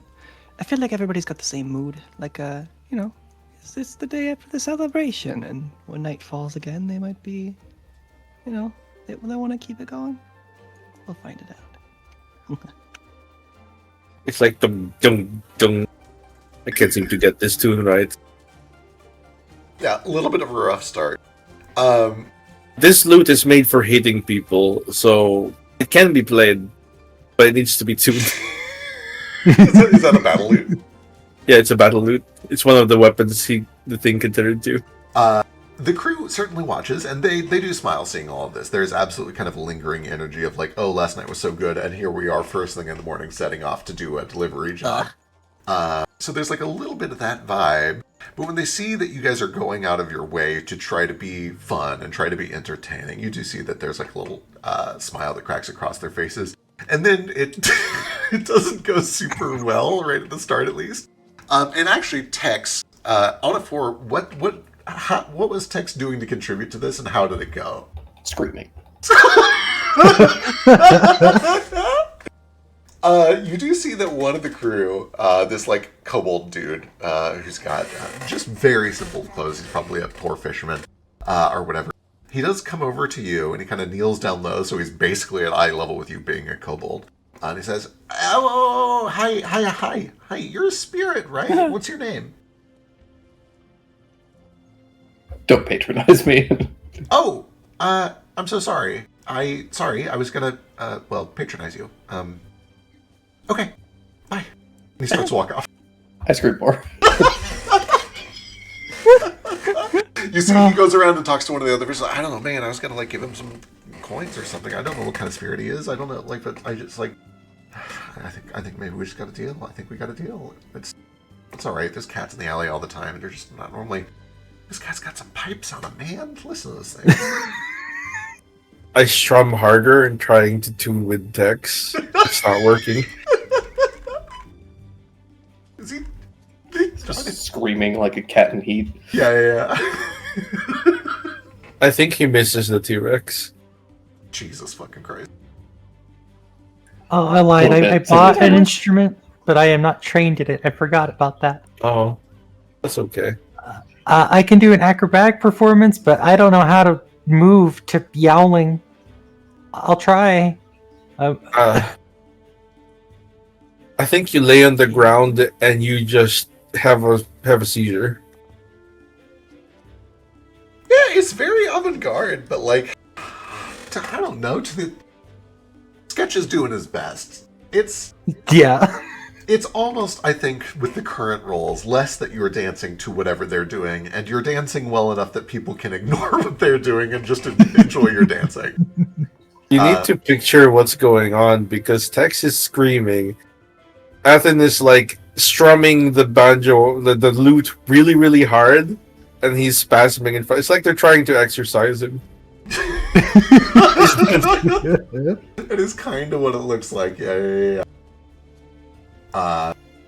I feel like everybody's got the same mood. Like, it's the day after the celebration, and when night falls again, they might be, they want to keep it going. We'll find it out. It's like dum dum dum. I can't seem to get this tune right. Yeah, a little bit of a rough start. This lute is made for hitting people, so it can be played but it needs to be tuned. Is that a battle loot? Yeah, it's a battle loot. It's one of the weapons the thing can turn into. The crew certainly watches, and they do smile seeing all of this. There's absolutely kind of a lingering energy of like, oh, last night was so good, and here we are first thing in the morning setting off to do a delivery job. So there's like a little bit of that vibe. But when they see that you guys are going out of your way to try to be fun and try to be entertaining, you do see that there's like a little smile that cracks across their faces. And then it it doesn't go super well right at the start, at least. And actually, Tex, on a 4, what was Tex doing to contribute to this, and how did it go? Screaming. You do see that one of the crew, this like kobold dude, who's got just very simple clothes, he's probably a poor fisherman, or whatever. He does come over to you, and he kind of kneels down low, so he's basically at eye level with you being a kobold. And he says, "Oh, hi, you're a spirit, right? What's your name?" Don't patronize me. "Oh, I'm so sorry. I was gonna, patronize you. Okay, bye." And he starts to walk off. I screwed more. You see, he goes around and talks to one of the other persons. "I don't know, man. I was gonna like give him some coins or something. I don't know what kind of spirit he is. I don't know, like, but I just like, I think maybe we just got a deal. I think we got a deal. It's all right. There's cats in the alley all the time, and they're just not normally. This cat's got some pipes on him, man. Listen to this thing." I strum harder and trying to tune with Tex. It's not working. Is he? Just screaming like a cat in heat. Yeah. I think he misses the T-Rex. Jesus fucking Christ. Oh, I lied. Little I bit. bought an instrument, but I am not trained in it. I forgot about that. Oh, that's okay. I can do an acrobatic performance, but I don't know how to move to yowling. I'll try. I think you lay on the ground and you just have a seizure. Yeah, it's very avant-garde, but like, I don't know. Sketch is doing his best. Yeah. It's almost, I think, with the current roles, less that you're dancing to whatever they're doing, and you're dancing well enough that people can ignore what they're doing and just enjoy your dancing. You need to picture what's going on because Tex is screaming. Athen is like strumming the banjo, the lute really, really hard, and he's spasming in front. It's like they're trying to exercise him. It is kind of what it looks like. Yeah.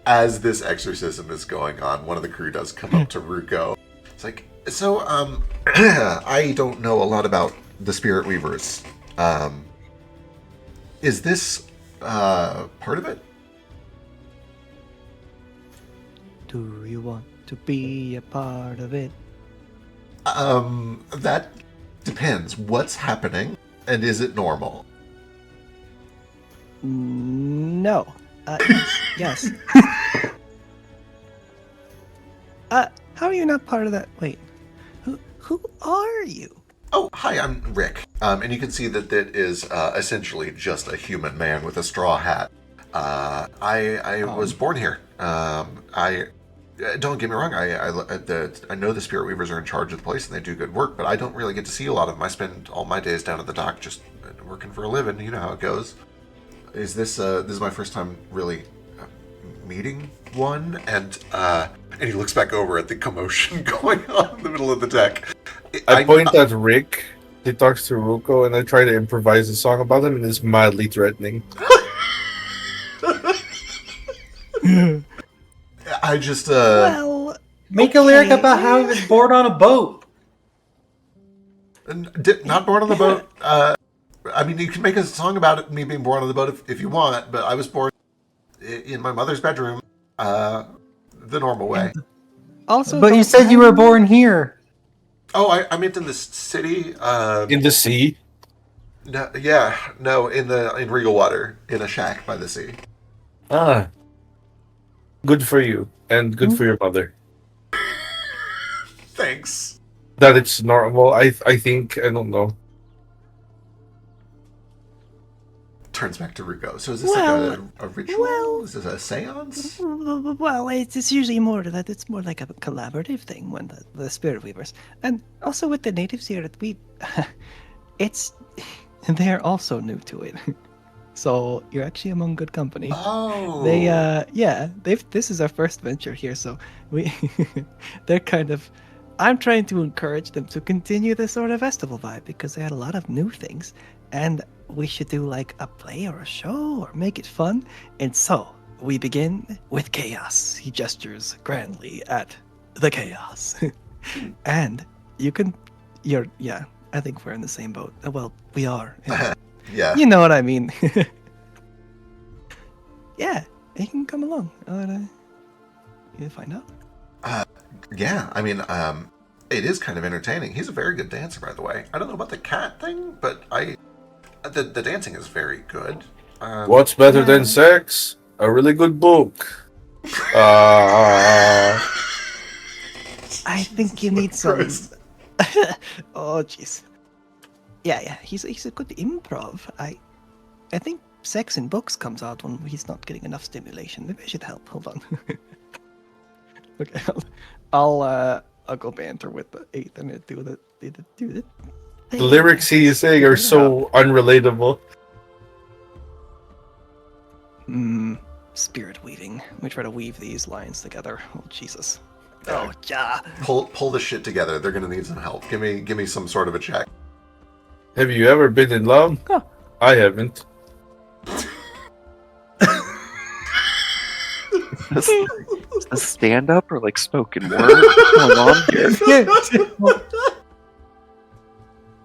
As this exorcism is going on, one of the crew does come up to Ruko. It's like, so, I don't know a lot about the Spirit Weavers. Is this part of it? Do you want to be a part of it? That depends. What's happening, and is it normal? No. Yes. How are you not part of that? Wait. Who are you? Oh, hi, I'm Rick. And you can see that that is essentially just a human man with a straw hat. I was born here. Don't get me wrong. I know the Spirit Weavers are in charge of the place and they do good work, but I don't really get to see a lot of them. I spend all my days down at the dock just working for a living. You know how it goes. This is my first time really meeting one, and he looks back over at the commotion going on in the middle of the deck. I point at Rick. He talks to Ruko, and I try to improvise a song about him, and it's mildly threatening. I just Well, Make a lyric about how he was born on a boat. not born on the boat. I mean, you can make a song about it, me being born on the boat if you want, but I was born in my mother's bedroom, the normal way. also, But you said you were born here. Oh, I meant in the city. In the sea? No, in Regal Water, in a shack by the sea. Ah. Good for you, and good for your mother. Thanks. That it's normal, I think, I don't know. turns back to Ruko. So is this Well, like a ritual? well- Is this a seance? Well, it's usually more that it's more like a collaborative thing when the spirit weavers, and also with the natives here that we, it's they're also new to it, so you're actually among good company. Oh. This is our first venture here, so we they're kind of. I'm trying to encourage them to continue this sort of festival vibe because they had a lot of new things, and we should do like a play or a show or make it fun. And so we begin with chaos. He gestures grandly at the chaos, and I think we're in the same boat. Well, we are. Yeah. You know what I mean. Yeah, you can come along. You'll find out. Yeah, I mean, it is kind of entertaining. He's a very good dancer, by the way. I don't know about the cat thing, but the dancing is very good. What's better than sex? A really good book. I think you need some. Christ. Oh, jeez. Yeah. He's a good improv. I think sex in books comes out when he's not getting enough stimulation. Maybe I should help. Hold on. Okay, I'll go banter with the eighth and do the. The lyrics he is saying are so unrelatable. Spirit weaving. Let me try to weave these lines together. Oh Jesus. Oh yeah. Pull the shit together. They're gonna need some help. Give me some sort of a check. Have you ever been in love? Huh. I haven't. Is this stand up or like spoken word? What's going on here?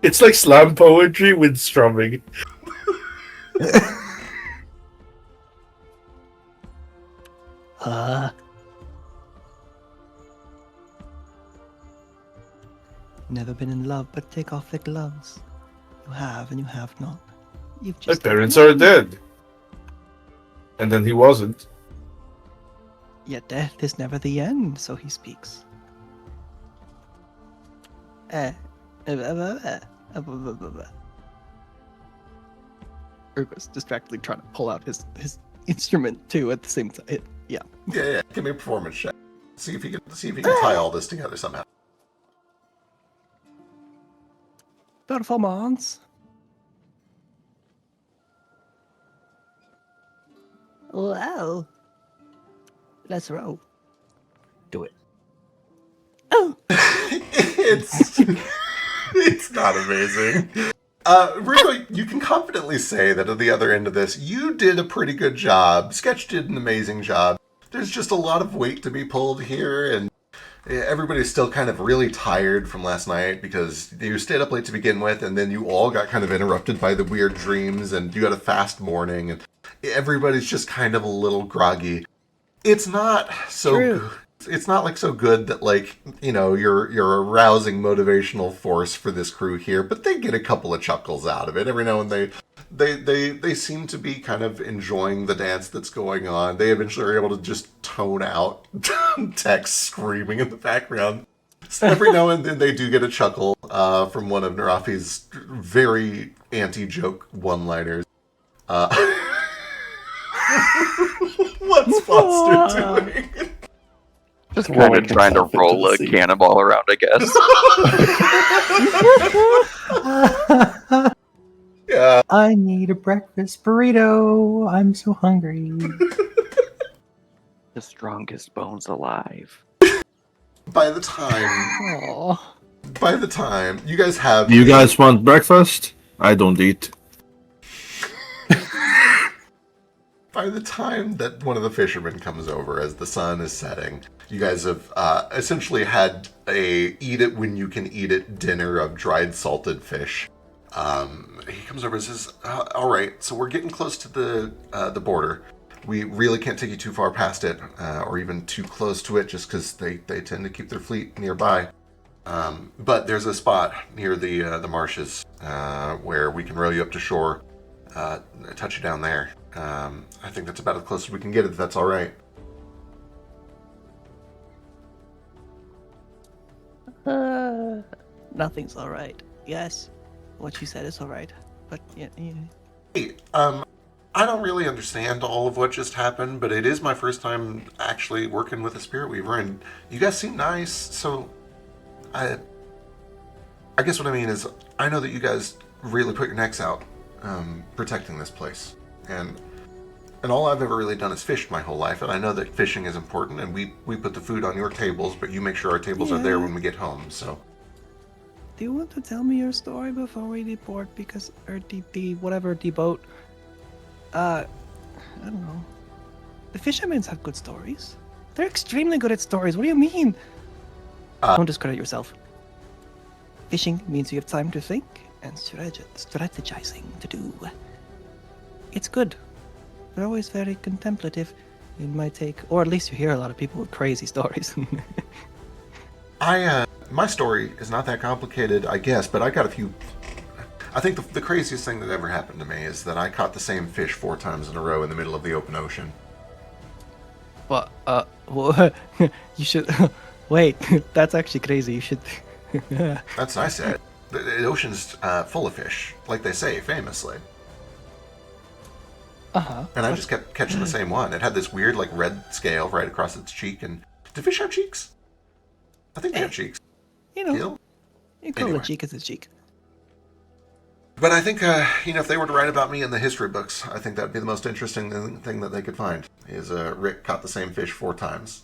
It's like slam poetry with strumming. Never been in love, but take off the gloves. You have and you have not. You've My just. parents are dead. And then he wasn't. Yet death is never the end, so he speaks. Urgo's distractedly trying to pull out his instrument too at the same time. Yeah. Yeah. Give me a performance check. See if you can tie all this together somehow. Performance. Well, let's roll. Do it. Oh, It's not amazing. Rico, you can confidently say that at the other end of this, you did a pretty good job. Sketch did an amazing job. There's just a lot of weight to be pulled here, and everybody's still kind of really tired from last night because you stayed up late to begin with, and then you all got kind of interrupted by the weird dreams, and you had a fast morning, and everybody's just kind of a little groggy. It's not so True. It's not like so good that like, you know, you're a rousing motivational force for this crew here, but they get a couple of chuckles out of it every now and then. They seem to be kind of enjoying the dance that's going on. They eventually are able to just tone out Tex screaming in the background. So every now and then they do get a chuckle from one of Narafi's very anti-joke one-liners. What's Foster doing? Just kind of trying to roll a cannonball around, I guess. Yeah. I need a breakfast burrito. I'm so hungry. The strongest bones alive. By the time you guys have... Do you guys want breakfast? I don't eat. By the time that one of the fishermen comes over as the sun is setting, you guys have essentially had a eat it when you can eat it dinner of dried salted fish. He comes over and says, all right, so we're getting close to the border. We really can't take you too far past it, or even too close to it, just because they tend to keep their fleet nearby. But there's a spot near the marshes where we can row you up to shore, touch you down there. I think that's about as close as we can get, if that's all right. Nothing's all right. Yes, what you said is all right. But yeah. Hey, I don't really understand all of what just happened, but it is my first time actually working with a spirit weaver, and you guys seem nice. So, I guess what I mean is, I know that you guys really put your necks out protecting this place, and all I've ever really done is fished my whole life, and I know that fishing is important, and we put the food on your tables, but you make sure our tables are there Yeah. when we get home. So, Do you want to tell me your story before we deport? Because, or whatever, deboat. I don't know. The fishermen have good stories. They're extremely good at stories. What do you mean? Don't discredit yourself. Fishing means you have time to think and strategizing to do. It's good. They're always very contemplative in my take, or at least you hear a lot of people with crazy stories. my story is not that complicated, I guess, but I got a few. I think the craziest thing that ever happened to me is that I caught the same fish 4 times in a row in the middle of the open ocean. Well, you should wait. That's actually crazy. You should. That's what I said. The ocean's full of fish, like they say, famously. And I just kept catching the same one. It had this weird, like, red scale right across its cheek. And do fish have cheeks? I think they have cheeks. You know, Feel? you call Anyway. a cheek as a cheek. But I think, if they were to write about me in the history books, I think that'd be the most interesting thing that they could find, is Rick caught the same fish 4 times.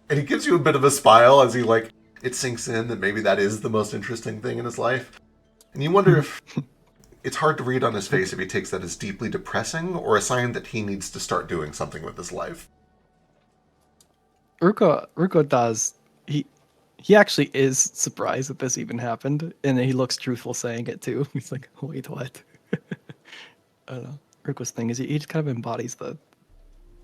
And he gives you a bit of a smile as he, like, it sinks in that maybe that is the most interesting thing in his life. And you wonder if it's hard to read on his face if he takes that as deeply depressing or a sign that he needs to start doing something with his life. Ruko does. He actually is surprised that this even happened, and he looks truthful saying it too. He's like, "Wait, what?" I don't know. Ruko's thing is he just kind of embodies the.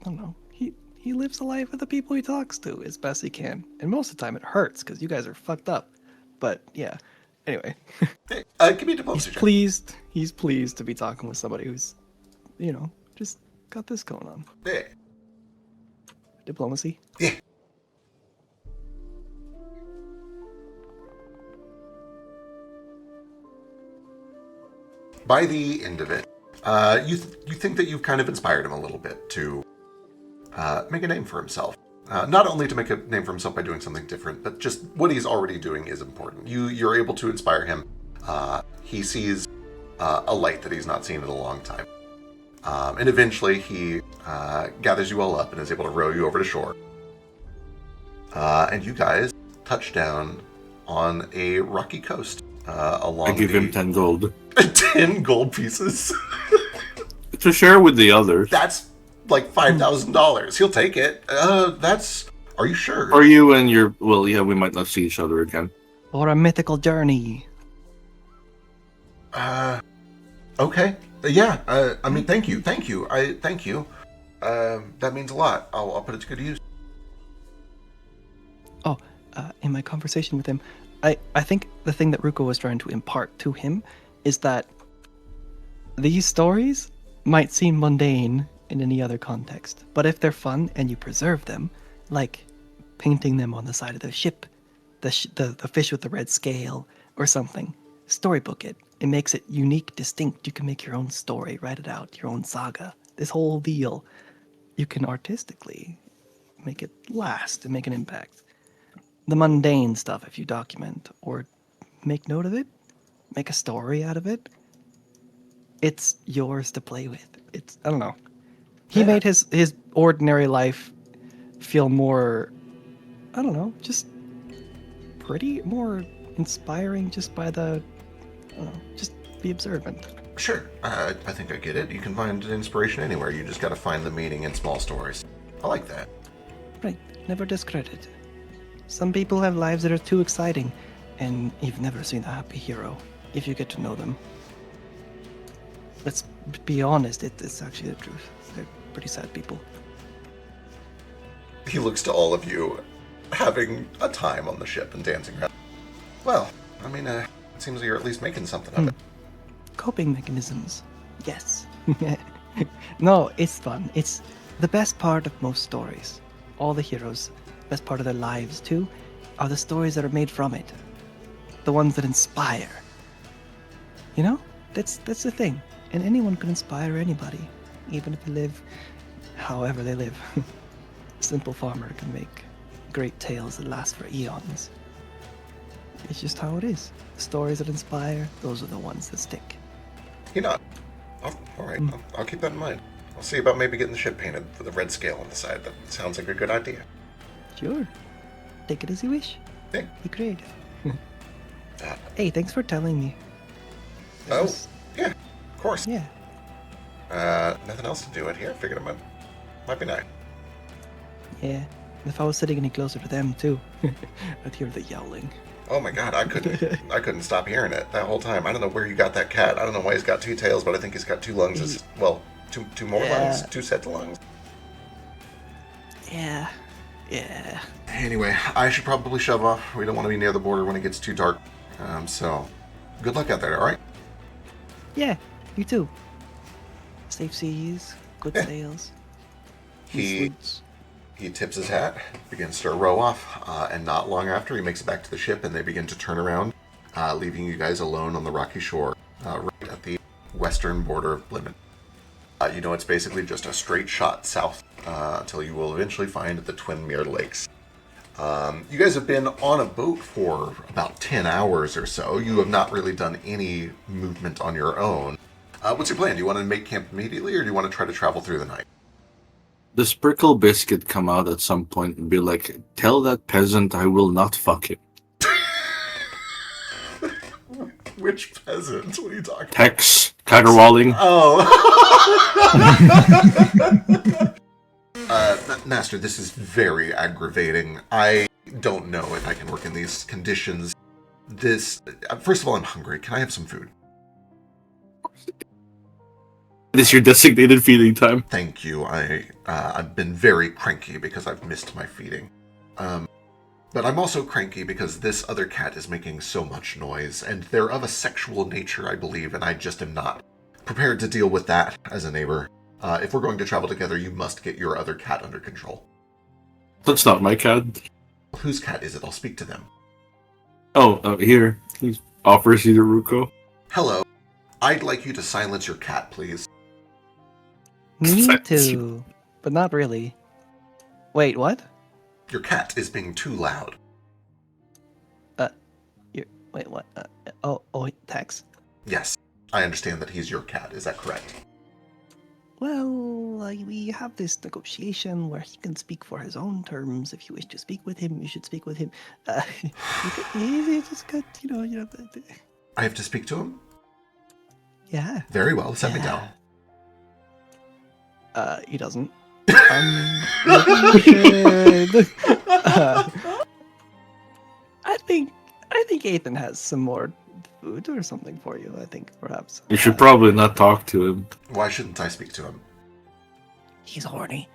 I don't know. He lives the life of the people he talks to as best he can, and most of the time it hurts because you guys are fucked up. But yeah. Anyway, Hey, give me a diplomacy check. He's pleased to be talking with somebody who's, just got this going on. Yeah. Diplomacy. Yeah. By the end of it, you think that you've kind of inspired him a little bit to make a name for himself. Not only to make a name for himself by doing something different, but just what he's already doing is important. You're able to inspire him. He sees a light that he's not seen in a long time. And eventually he gathers you all up and is able to row you over to shore. And you guys touch down on a rocky coast along I give him 10 gold 10 gold pieces. to share with the others. That's like $5,000. He'll take it. Are you sure? Are you and your? Well, yeah, we might not see each other again. Or a mythical journey. Okay. Yeah. I mean, thank you. Thank you. Thank you. That means a lot. I'll put it to good use. Oh, in my conversation with him, I think the thing that Ruko was trying to impart to him is that these stories might seem mundane in any other context, but if they're fun and you preserve them, like painting them on the side of the ship, the fish with the red scale or something, storybook it. It makes it unique, distinct. You can make your own story, write it out, your own saga. This whole deal, you can artistically make it last and make an impact. The mundane stuff, if you document or make note of it, make a story out of it, it's yours to play with. I don't know. He made his ordinary life feel more, I don't know, just pretty, more inspiring just by the, I don't know, just be observant. Sure. I think I get it. You can find inspiration anywhere. You just got to find the meaning in small stories. I like that. Right, never discredit. Some people have lives that are too exciting, and you've never seen a happy hero if you get to know them. Let's be honest, it's actually the truth. They're pretty sad people. He looks to all of you having a time on the ship and dancing around. Well, I mean, it seems like you're at least making something of it. Coping mechanisms. Yes. No, it's fun. It's the best part of most stories. All the heroes, best part of their lives too, are the stories that are made from it. The ones that inspire. You know? That's the thing. And anyone could inspire anybody, even if they live however they live. A simple farmer can make great tales that last for eons. It's just how it is. The stories that inspire, those are the ones that stick. You know, all right, I'll keep that in mind. I'll see about maybe getting the ship painted with a red scale on the side. That sounds like a good idea. Sure. Take it as you wish. Yeah. Be creative. Hey, thanks for telling me. Oh, This yeah, of course. is- yeah. Nothing else to do out here. Figured it might be nice. Yeah. And if I was sitting any closer to them too, I'd hear the yowling. Oh my god, I couldn't stop hearing it that whole time. I don't know where you got that cat. I don't know why he's got two tails, but I think he's got two lungs. Two more Yeah. lungs, two sets of lungs. Yeah. Yeah. Anyway, I should probably shove off. We don't want to be near the border when it gets too dark. So, good luck out there, alright? Yeah, you too. Safe seas, good Yeah. sails. He tips his hat, begins to row off, and not long after he makes it back to the ship and they begin to turn around, leaving you guys alone on the rocky shore, right at the western border of Blimmen. You know, it's basically just a straight shot south until you will eventually find the Twin Mere Lakes. You guys have been on a boat for about 10 hours or so. You have not really done any movement on your own. What's your plan? Do you want to make camp immediately, or do you want to try to travel through the night? Does Prickle Biscuit come out at some point and be like, tell that peasant I will not fuck him? Which peasant? What are you talking about? Tex, caterwauling. Oh. Master, this is very aggravating. I don't know if I can work in these conditions. First of all, I'm hungry. Can I have some food? It is your designated feeding time. Thank you. I've been very cranky because I've missed my feeding. But I'm also cranky because this other cat is making so much noise, and they're of a sexual nature, I believe, and I just am not prepared to deal with that as a neighbor. If we're going to travel together, you must get your other cat under control. That's not my cat. Whose cat is it? I'll speak to them. Oh, here. He offers you the Ruko. Hello. I'd like you to silence your cat, please. Me Thank too, but not really. Wait, what? Your cat is being too loud. Wait, what? Tex. Yes, I understand that he's your cat. Is that correct? Well, we have this negotiation where he can speak for his own terms. If you wish to speak with him, you should speak with him. He just got, I have to speak to him? yeah. Very well, set me down. He doesn't. Maybe we should. I think Ethan has some more food or something for you. I think perhaps. You should probably not talk to him. Why shouldn't I speak to him? He's horny.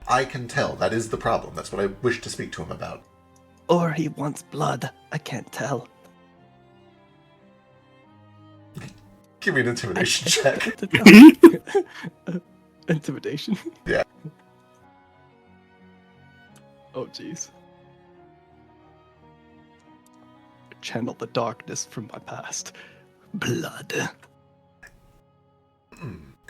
I can tell. That is the problem. That's what I wish to speak to him about. Or he wants blood. I can't tell. Give me an intimidation check. Intimidation? Yeah. Oh, jeez. Channel the darkness from my past. Blood.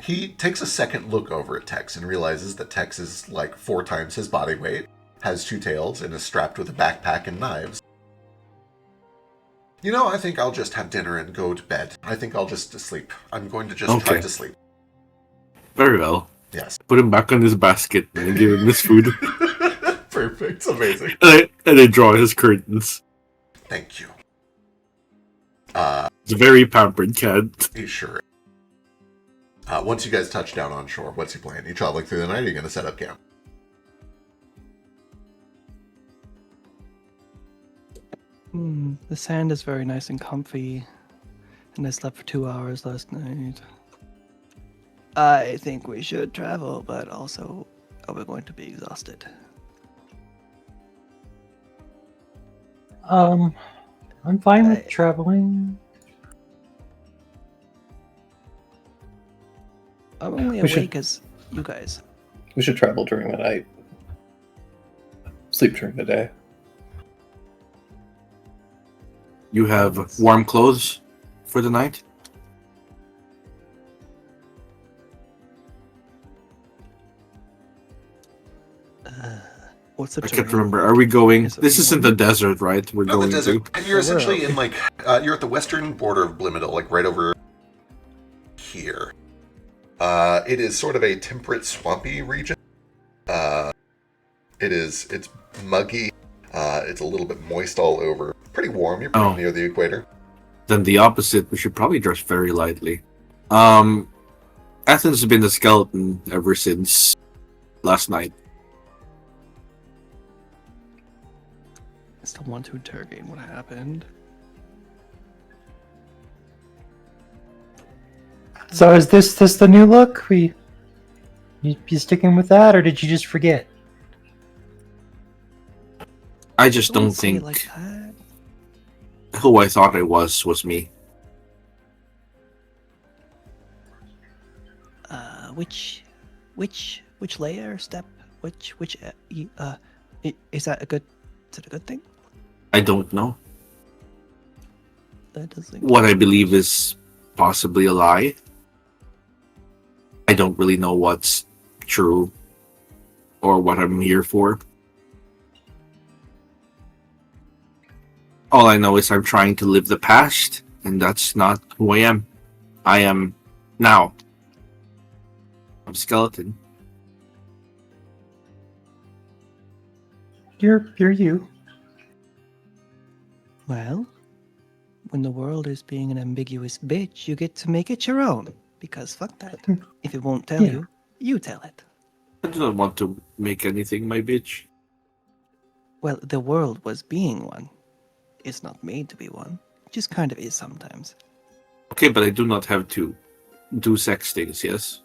He takes a second look over at Tex and realizes that Tex is like 4 times his body weight, has 2 tails, and is strapped with a backpack and knives. You know, I think I'll just have dinner and go to bed. I think I'll just sleep. I'm going to just try Okay. to sleep. Very well. Yes. Put him back on his basket and give him his food. Perfect. Amazing. And I draw his curtains. Thank you. It's a very pampered cat. He sure is. Once you guys touch down on shore, what's your plan? You traveling through the night, or are you going to set up camp? The sand is very nice and comfy. And I slept for 2 hours last night. I think we should travel, but also, are we going to be exhausted? I'm fine with I- traveling. I'm only We should- awake as you guys. We should travel during the night. Sleep during the day. You have warm clothes for the night? What's the I can't terrain? remember. Are we going? Is it This isn't the warm? desert, right? We're No, the going desert. to. And you're So we're essentially in okay. like you're at the western border of Blimidel, like right over here. It is sort of a temperate, swampy region. It's muggy. It's a little bit moist all over. Pretty warm. You're pretty Oh. near the equator. Then the opposite. We should probably dress very lightly. Athens has been a skeleton ever since last night. I still want to interrogate what happened. So is this the new look? You sticking with that, or did you just forget? I just don't say it think like that. who I thought I was me. Which layer step? Is that a good? Is it a good thing? I don't know. That doesn't. What I believe is possibly a lie. I don't really know what's true or what I'm here for. All I know is I'm trying to live the past, and that's not who I am. I am now. I'm a skeleton. You're you. Well, when the world is being an ambiguous bitch, you get to make it your own. Because fuck that. If it won't tell Yeah. you tell it. I do not want to make anything my bitch. Well, the world was being one. It's not made to be one. It just kind of is sometimes. Okay, but I do not have to do sex things, yes?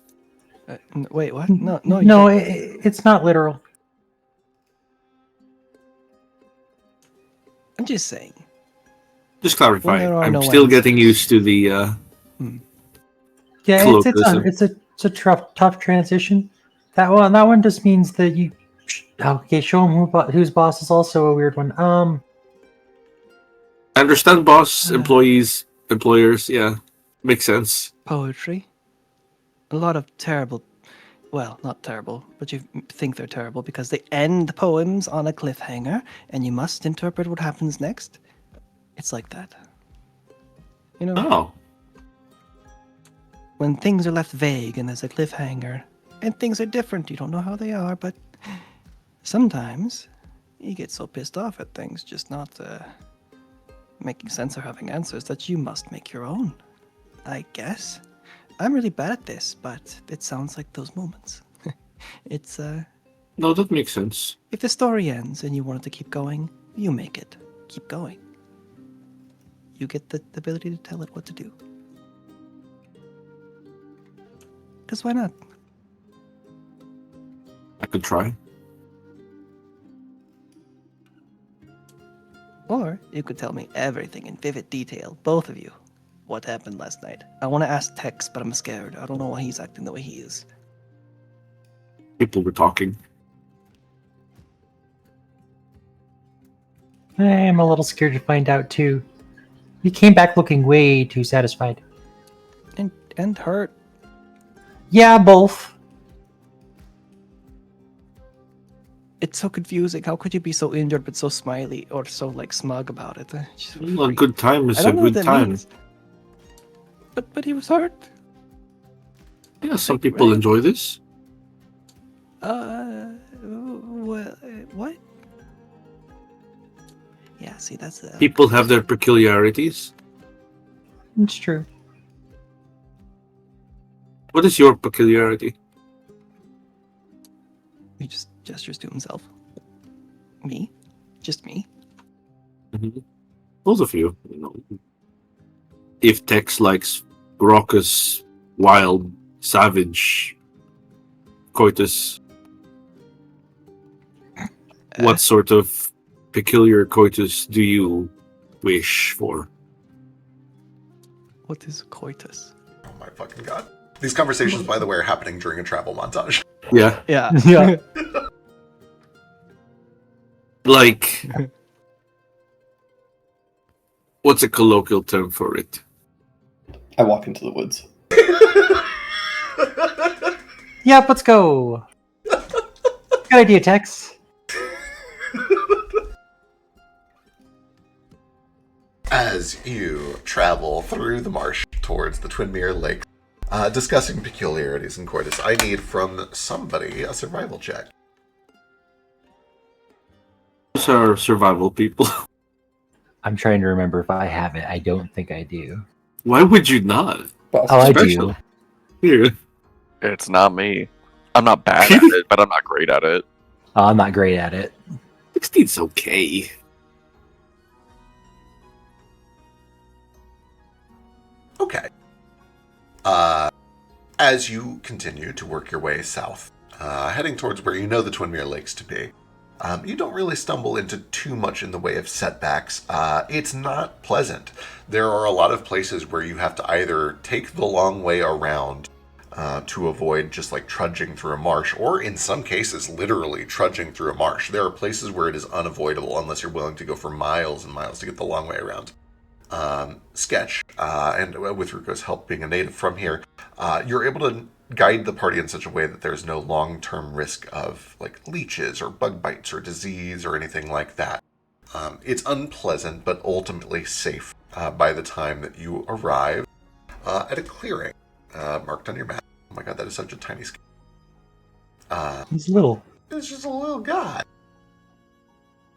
Wait, what? No, you No, don't. it's not literal. I'm just saying. Just clarifying. there are I'm no still answers. getting used to the Yeah, colloquialism. it's a tough transition. That one just means that you. Okay, show him whose boss is also a weird one. I understand boss, employees, employers, yeah. Makes sense. Poetry. A lot of terrible. Well, not terrible, but you think they're terrible because they end poems on a cliffhanger and you must interpret what happens next. It's like that. You know? Oh. When things are left vague and there's a cliffhanger and things are different, you don't know how they are, but sometimes you get so pissed off at things just not making sense or having answers that you must make your own. I guess. I'm really bad at this, but it sounds like those moments. It's No, that makes sense. if the story ends and you want it to keep going, you make it keep going. You get the ability to tell it what to do. Because why not? I could try. Or you could tell me everything in vivid detail, both of you. What happened last night? I want to ask Tex, but I'm scared. I don't know why he's acting the way he is. People were talking. I'm a little scared to find out too. You came back looking way too satisfied. And hurt. Yeah, both. It's so confusing. How could you be so injured but so smiley or so like smug about it? Just Well, a good time is I a don't know what good that time. means. But he was hurt. Yeah, some people Right. enjoy this. What? Yeah, see, that's the People have their peculiarities. It's true. What is your peculiarity? He just gestures to himself. Me? Just me? Both of you. If Tex likes raucous, wild, savage coitus, what sort of peculiar coitus do you wish for? What is coitus? Oh my fucking god. These conversations, by the way, are happening during a travel montage. Yeah, Yeah. Yeah. like, what's a colloquial term for it? I walk into the woods. Yep, let's go. Got Good idea, Tex. As you travel through the marsh towards the Twinmere Lake, discussing peculiarities in Cordis, I need from somebody a survival check. Those are survival people. I'm trying to remember if I have it. I don't think I do. Why would you not? Well, Oh, I Special. do. Here. It's not me. I'm not bad at it, but I'm not great at it. Oh, I'm not great at it. 16's okay. Okay. As you continue to work your way south, heading towards where you know the Twinmere Lakes to be, you don't really stumble into too much in the way of setbacks. It's not pleasant. There are a lot of places where you have to either take the long way around to avoid just like trudging through a marsh, or in some cases, literally trudging through a marsh. There are places where it is unavoidable unless you're willing to go for miles and miles to get the long way around. Sketch, and with Ruko's help being a native from here, you're able to guide the party in such a way that there's no long-term risk of like leeches or bug bites or disease or anything like that. It's unpleasant, but ultimately safe by the time that you arrive at a clearing marked on your map. Oh my god, that is such a tiny scale. He's little. It's just a little guy.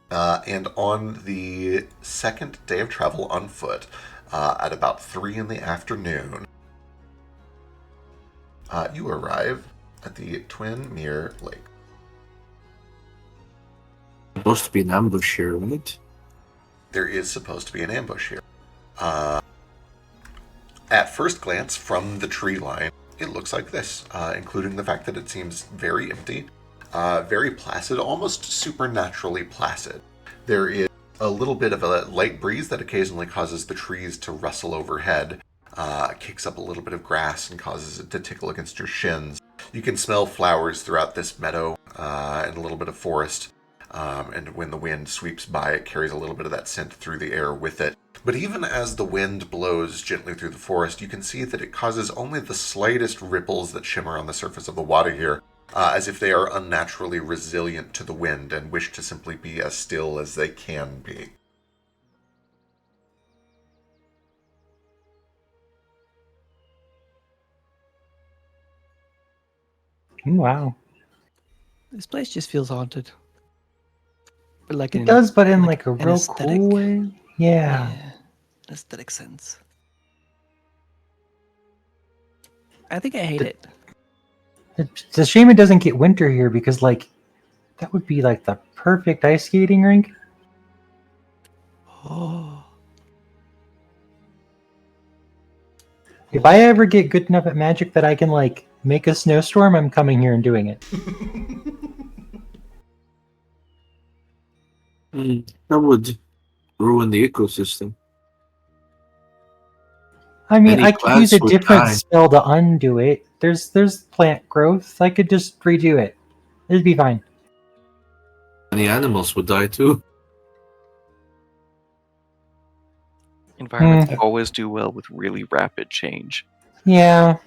And on the second day of travel on foot, at about 3 in the afternoon, you arrive at the Twinmere Lake. Supposed to be an ambush here, right? There is supposed to be an ambush here. At first glance, from the tree line, it looks like this, including the fact that it seems very empty, very placid, almost supernaturally placid. There is a little bit of a light breeze that occasionally causes the trees to rustle overhead, kicks up a little bit of grass and causes it to tickle against your shins. You can smell flowers throughout this meadow and a little bit of forest, and when the wind sweeps by, it carries a little bit of that scent through the air with it. But even as the wind blows gently through the forest, you can see that it causes only the slightest ripples that shimmer on the surface of the water here, as if they are unnaturally resilient to the wind and wish to simply be as still as they can be. Wow. This place just feels haunted. But like It does, but in like a an real aesthetic. cool way. Yeah. Aesthetic sense. I think I hate it. It's a shame it doesn't get winter here because, like, that would be like the perfect ice skating rink. Oh. If I ever get good enough at magic that I can, like, make a snowstorm, I'm coming here and doing it. That would ruin the ecosystem. I mean, Any I could use a plants would different die. spell to undo it. There's plant growth. I could just redo it. It'd be fine. And the animals would die too. Environments always do well with really rapid change. Yeah.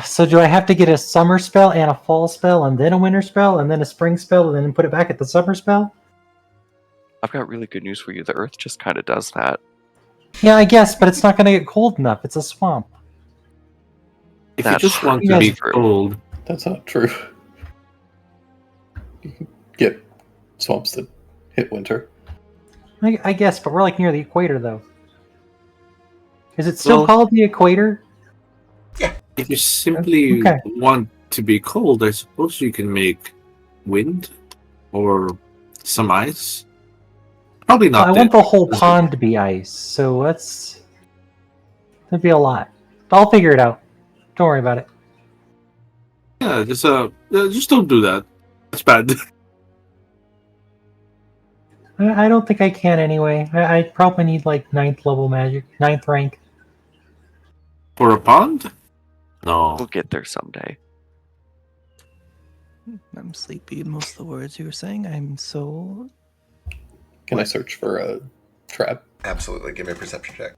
So do I have to get a summer spell and a fall spell and then a winter spell and then a spring spell and then put it back at the summer spell? I've got really good news for you. The Earth just kind of does that. Yeah, I guess, but it's not going to get cold enough. It's a swamp. If you That's just want true. to be True. cold, That's not true. You can get swamps that hit winter. I guess, but we're like near the equator, though. Is it still Well- called the equator? if you simply Okay. want to be cold, I suppose you can make wind or some ice. Probably not. I want that. the whole That's pond to be ice, so that'd be a lot. I'll figure it out. Don't worry about it. Yeah, just don't do that. That's bad. I don't think I can anyway. I probably need like 9th level magic, 9th rank. For a pond? No. We'll get there someday. I'm sleepy. Most of the words you were saying, I'm so. Can I search for a trap? Absolutely. Give me a perception check.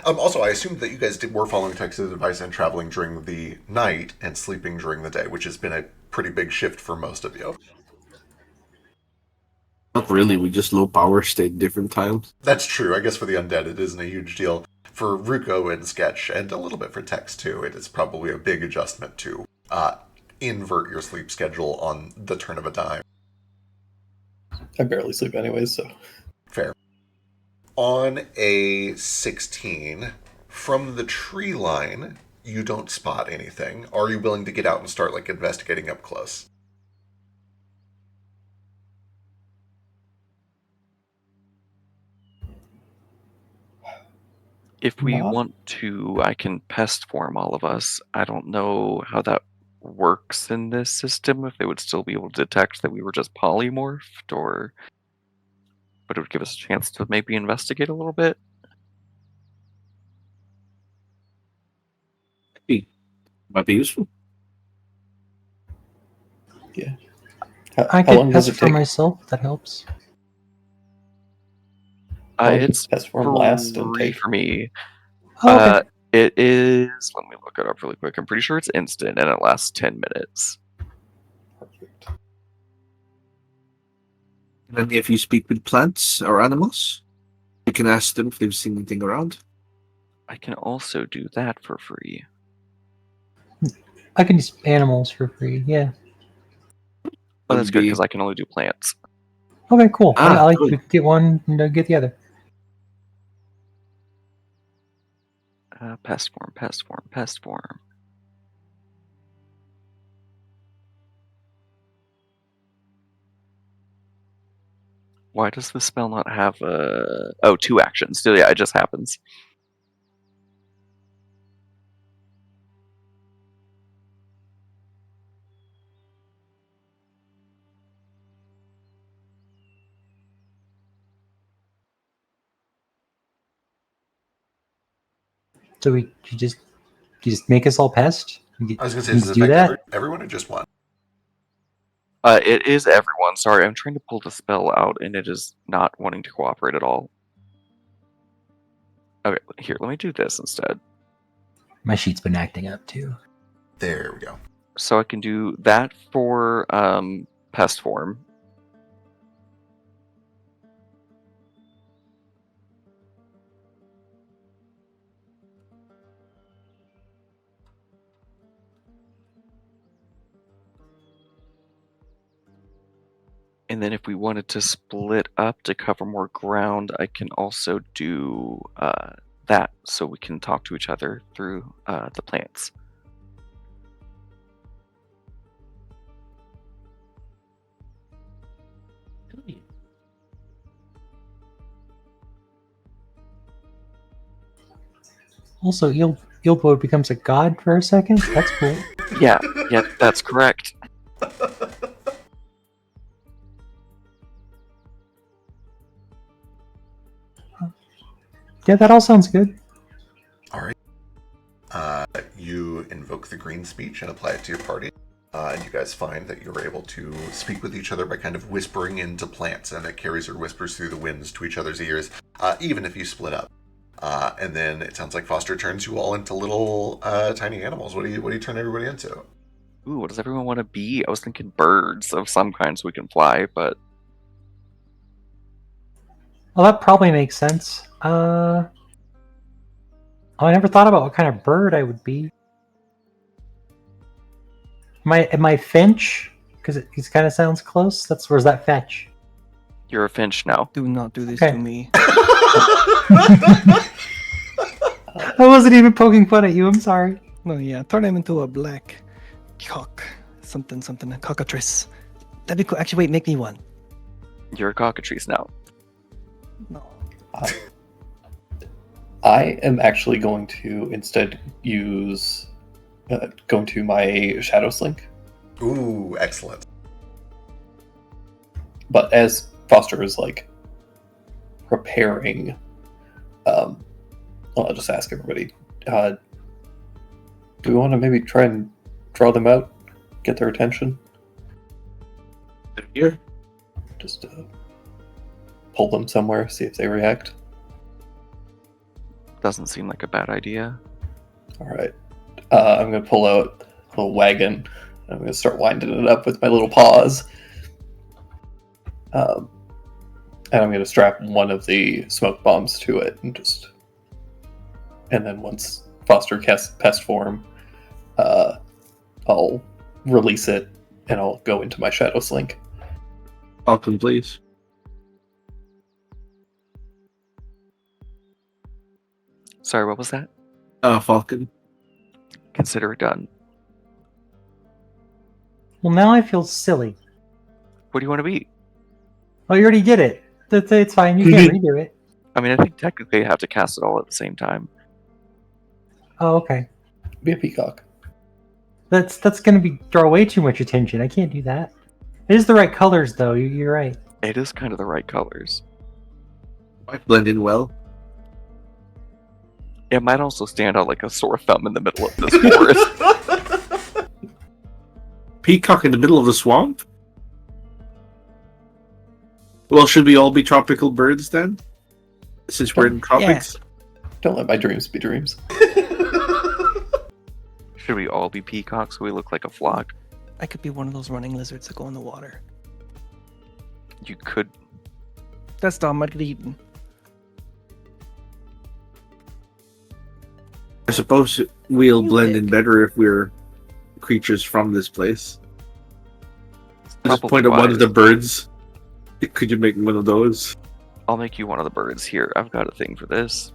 Also, I assumed that you guys were following Tex's advice and traveling during the night and sleeping during the day, which has been a pretty big shift for most of you. Not really. We just low power state different times. That's true. I guess for the undead, it isn't a huge deal. For Ruko and Sketch, and a little bit for Tex too, it is probably a big adjustment to invert your sleep schedule on the turn of a dime. I barely sleep anyways, so. Fair. On a 16, from the tree line, you don't spot anything. Are you willing to get out and start like investigating up close? If we Not- want to, I can pest form all of us. I don't know how that works in this system, if they would still be able to detect that we were just polymorphed, or... But it would give us a chance to maybe investigate a little bit. Might be useful. Yeah. I How long could does pest it for take? myself. If that helps. How long It's does pest form last and free take? for me. Oh, okay. It is... Let me look it up really quick. I'm pretty sure it's instant, and it lasts 10 minutes. Perfect. And then if you speak with plants or animals, you can ask them if they've seen anything around. I can also do that for free. I can use animals for free. Yeah. Oh, that's good, Be- because I can only do plants. Okay, cool. Ah, I like cool. to get one and get the other. Pest form, pest form, pest form. Why does the spell not have oh, 2 actions? So yeah, it just happens. So you just make us all pest? I was going to say, You does it do affect that? everyone or just one? It is everyone. Sorry, I'm trying to pull the spell out, and it is not wanting to cooperate at all. Okay, here, let me do this instead. My sheet's been acting up too. There we go. So I can do that for pest form. And then if we wanted to split up to cover more ground, I can also do that, so we can talk to each other through the plants. Also, Eelbo becomes a god for a second. That's cool. Yeah, that's correct. Yeah, that all sounds good. All right. You invoke the green speech and apply it to your party. And you guys find that you're able to speak with each other by kind of whispering into plants, and it carries or whispers through the winds to each other's ears, even if you split up. And then it sounds like Foster turns you all into little tiny animals. What do you turn everybody into? Ooh, what does everyone want to be? I was thinking birds of some kind so we can fly, but Well, that probably makes sense. I never thought about what kind of bird I would be. Am I Finch? Because it kind of sounds close. Where's that fetch? you're a finch now. Do not do this Okay. to me. I wasn't even poking fun at you. I'm sorry. No, yeah, turn him into a black cock. Something, a cockatrice. That'd be cool. Actually, wait, make me one. You're a cockatrice now. No. I am actually going to instead use going to my Shadow Slink. Ooh, excellent. But as Foster is like preparing, well, I'll just ask everybody: do we want to maybe try and draw them out, get their attention? Here. Just pull them somewhere, see if they react. Doesn't seem like a bad idea. All right. I'm going to pull out a little wagon I'm going to start winding it up with my little paws. And I'm going to strap one of the smoke bombs to it and then once Foster casts pest form, I'll release it and I'll go into my shadow slink. Falcon, please. Sorry, what was that? Falcon. Consider it done. Well, now I feel silly. What do you want to be? Oh, you already did it. It's fine. You can't redo it. I mean, I think technically you have to cast it all at the same time. Oh, okay. Be a peacock. That's going to draw way too much attention. I can't do that. It is the right colors, though. You're right. It is kind of the right colors. Might blend in well. It might also stand out like a sore thumb in the middle of this forest. Peacock in the middle of the swamp? Well, should we all be tropical birds then? Since we're in tropics? Don't let my dreams be dreams. Should we all be peacocks so we look like a flock? I could be one of those running lizards that go in the water. You could. That's Don might get eaten. I suppose we'll You blend in pick. better if we're creatures from this place. I'll just Probably point at one wise. of the birds. Could you make one of those? I'll make you one of the birds here. I've got a thing for this.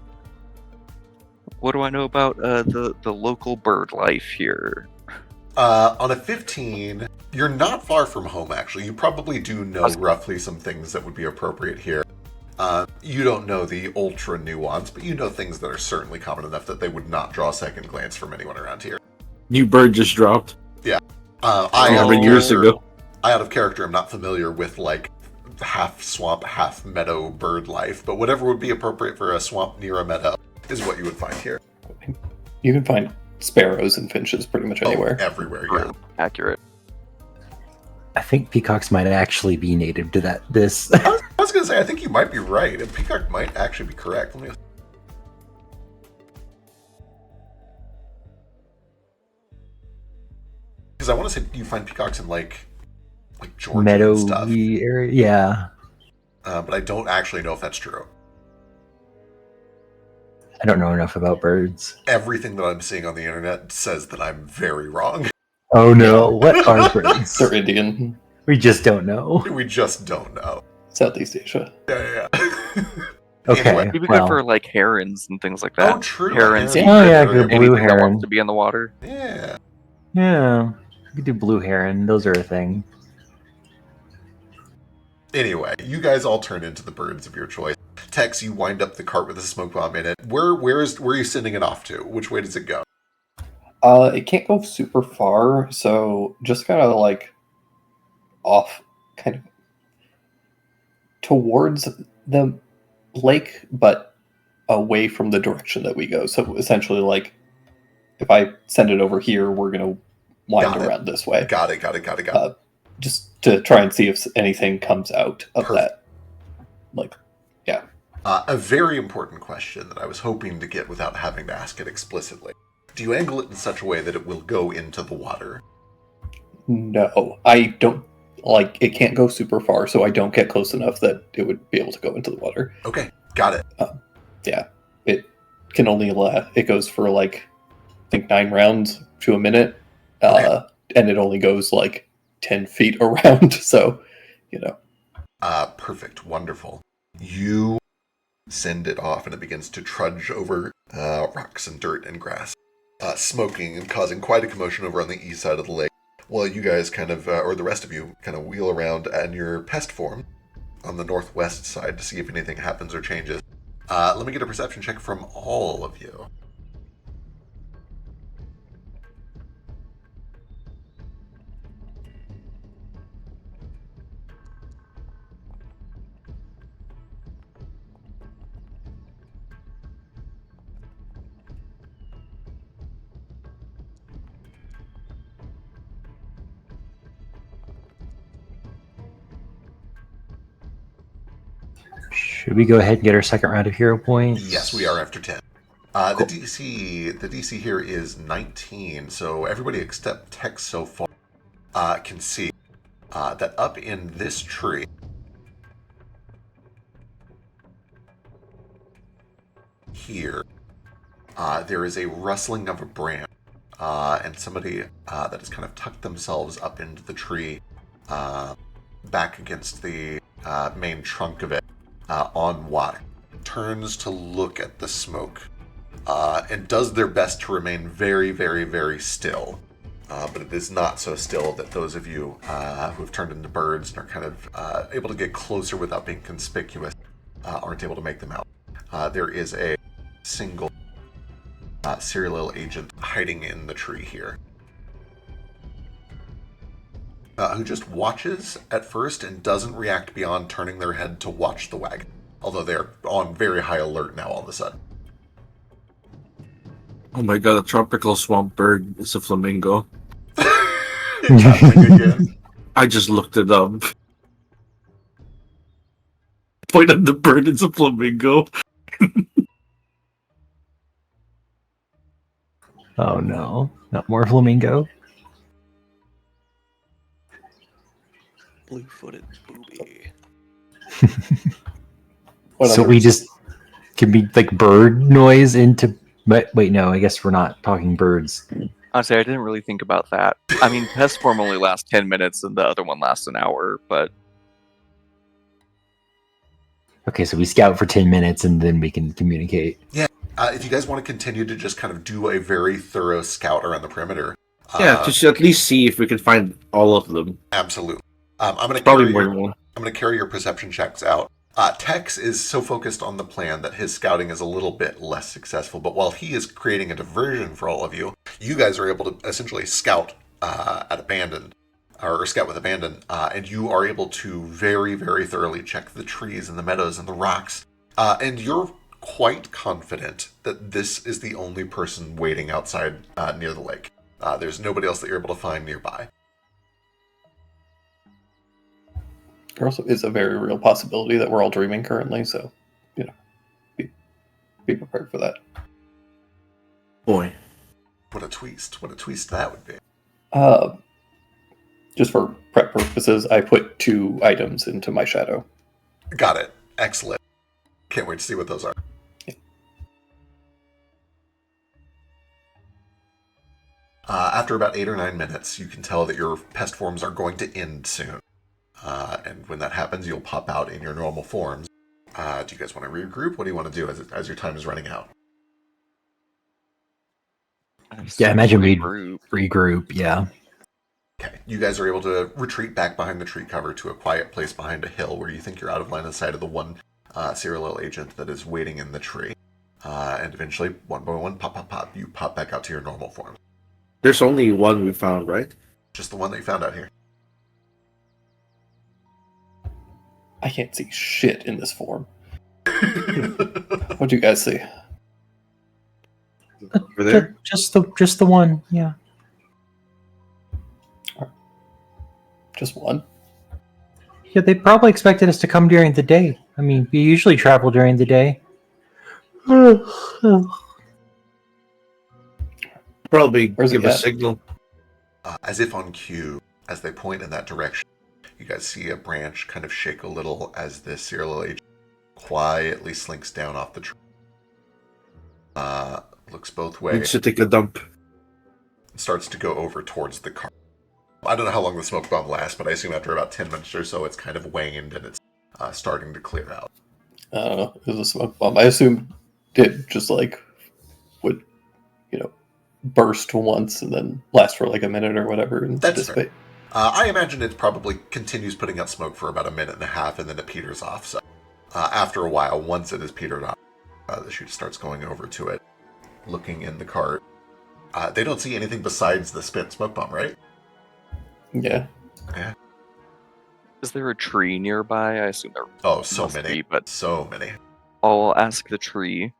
What do I know about the local bird life here? On a 15, you're not far from home, actually. You probably do know roughly some things that would be appropriate here. You don't know the ultra nuance, but you know things that are certainly common enough that they would not draw a second glance from anyone around here. New bird just dropped. I, out 100 of years character- ago. I, out of character, am not familiar with, like, half swamp, half meadow bird life, but whatever would be appropriate for a swamp near a meadow is what you would find here. You can find sparrows and finches pretty much anywhere. Oh, everywhere, yeah. Accurate. I think peacocks might actually be native to this. I was going to say, I think you might be right, and Peacock might actually be correct. Let me... Because I want to say you find peacocks in, like Georgia Meadow and stuff. area. Yeah. But I don't actually know if that's true. I don't know enough about birds. Everything that I'm seeing on the internet says that I'm very wrong. Oh no, what are birds? They're Indian, We just don't know. We just don't know. Southeast Asia. Yeah. Okay. Anyway. It'd be well. good for like herons and things like that. Oh, true. Herons. Heron. Oh, yeah, Very good important. blue Anything that heron. wants to be in the water. Yeah. Yeah. We could do blue heron. Those are a thing. Anyway, you guys all turn into the birds of your choice. Tex, you wind up the cart with a smoke bomb in it. Where are you sending it off to? Which way does it go? It can't go super far, so just kind of like off, kind of towards the lake, but away from the direction that we go. So essentially, like, if I send it over here, we're going to wind Got it. around this way. Got it. Just to try and see if anything comes out of Perfect. that. Like, yeah. A very important question that I was hoping to get without having to ask it explicitly. Do you angle it in such a way that it will go into the water? No, I don't. Like, it can't go super far, so I don't get close enough that it would be able to go into the water. Okay, got it. It can only it goes for like, I think 9 rounds to a minute, Okay. and it only goes like 10 feet around. So, Perfect. Wonderful. You send it off and it begins to trudge over rocks and dirt and grass, smoking and causing quite a commotion over on the east side of the lake, while you guys kind of, or the rest of you, kind of wheel around in your pest form on the northwest side to see if anything happens or changes. Let me get a perception check from all of you. Should we go ahead and get our second round of hero points? Yes, we are after 10. Cool. The DC here is 19, so everybody except Tex so far can see that up in this tree here, there is a rustling of a branch, and somebody that has kind of tucked themselves up into the tree, back against the main trunk of it, on water, turns to look at the smoke, and does their best to remain very, very, very still. But it is not so still that those of you who have turned into birds and are kind of able to get closer without being conspicuous aren't able to make them out. There is a single serial agent hiding in the tree here, who just watches at first and doesn't react beyond turning their head to watch the wagon, although they're on very high alert now all of a sudden. Oh my god, a tropical swamp bird is a flamingo. It's happening again. I just looked it up. Point at the bird, it's a flamingo. Oh no, not more flamingo. Blue-footed booby. What So other- we just can be like bird noise into. But wait, no, I guess we're not talking birds. Honestly, I didn't really think about that. I mean, pest form only lasts 10 minutes and the other one lasts an hour, but Okay, so we scout for 10 minutes and then we can communicate. If you guys want to continue to just kind of do a very thorough scout around the perimeter, Yeah, just at least see if we can find all of them. absolutely. I'm going to Probably carry more your, than one. I'm going to carry your perception checks out. Tex is so focused on the plan that his scouting is a little bit less successful. But while he is creating a diversion for all of you, you guys are able to essentially scout at abandon, or scout with abandon, and you are able to very, very thoroughly check the trees and the meadows and the rocks. And you're quite confident that this is the only person waiting outside near the lake. There's nobody else that you're able to find nearby. There also is a very real possibility that we're all dreaming currently, so, be prepared for that. Boy. What a twist that would be. Just for prep purposes, I put 2 items into my shadow. Got it. Excellent. Can't wait to see what those are. After about 8 or 9 minutes, you can tell that your pest forms are going to end soon. And when that happens, you'll pop out in your normal forms. Do you guys want to regroup? What do you want to do as your time is running out? Yeah, I imagine we'd Group. regroup, yeah. Okay, you guys are able to retreat back behind the tree cover to a quiet place behind a hill where you think you're out of line of sight of the one serial agent that is waiting in the tree. And eventually, one by one, pop, pop, pop, you pop back out to your normal form. There's only one we found, right? Just the one that you found out here. I can't see shit in this form. What do you guys see? Over there? Just the one, yeah. Just one? Yeah, they probably expected us to come during the day. I mean, we usually travel during the day. Probably Where's give it a at? signal. As if on cue, as they point in that direction, you guys see a branch kind of shake a little as this serial agent quietly slinks down off the tree. Looks both ways. Needs to take a dump. Starts to go over towards the car. I don't know how long the smoke bomb lasts, but I assume after about 10 minutes or so, it's kind of waned and it's starting to clear out. I don't know. It was a smoke bomb. I assumed it just would, burst once and then last for a minute or whatever and That's dissipate. I imagine it probably continues putting out smoke for about a minute and a half and then it peters off. So after a while, once it is petered off, the chute starts going over to it, looking in the cart. They don't see anything besides the spent smoke bomb, right? Yeah. Yeah. Is there a tree nearby? I assume there Oh, so must many. be, but So many. I'll ask the tree.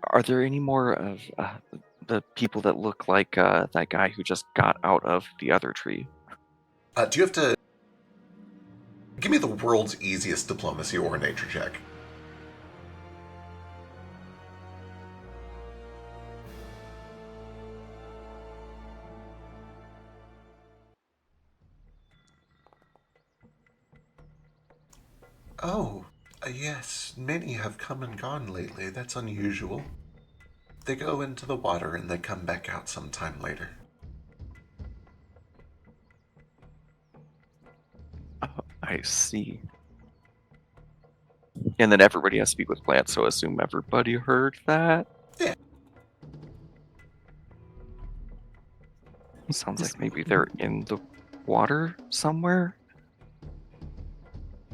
Are there any more of the people that look like that guy who just got out of the other tree? Do you have to give me the world's easiest diplomacy or nature check? Oh, yes, many have come and gone lately. That's unusual. They go into the water and they come back out sometime later. I see. And then everybody has to speak with plants, so I assume everybody heard that. Yeah. Sounds like maybe they're in the water somewhere.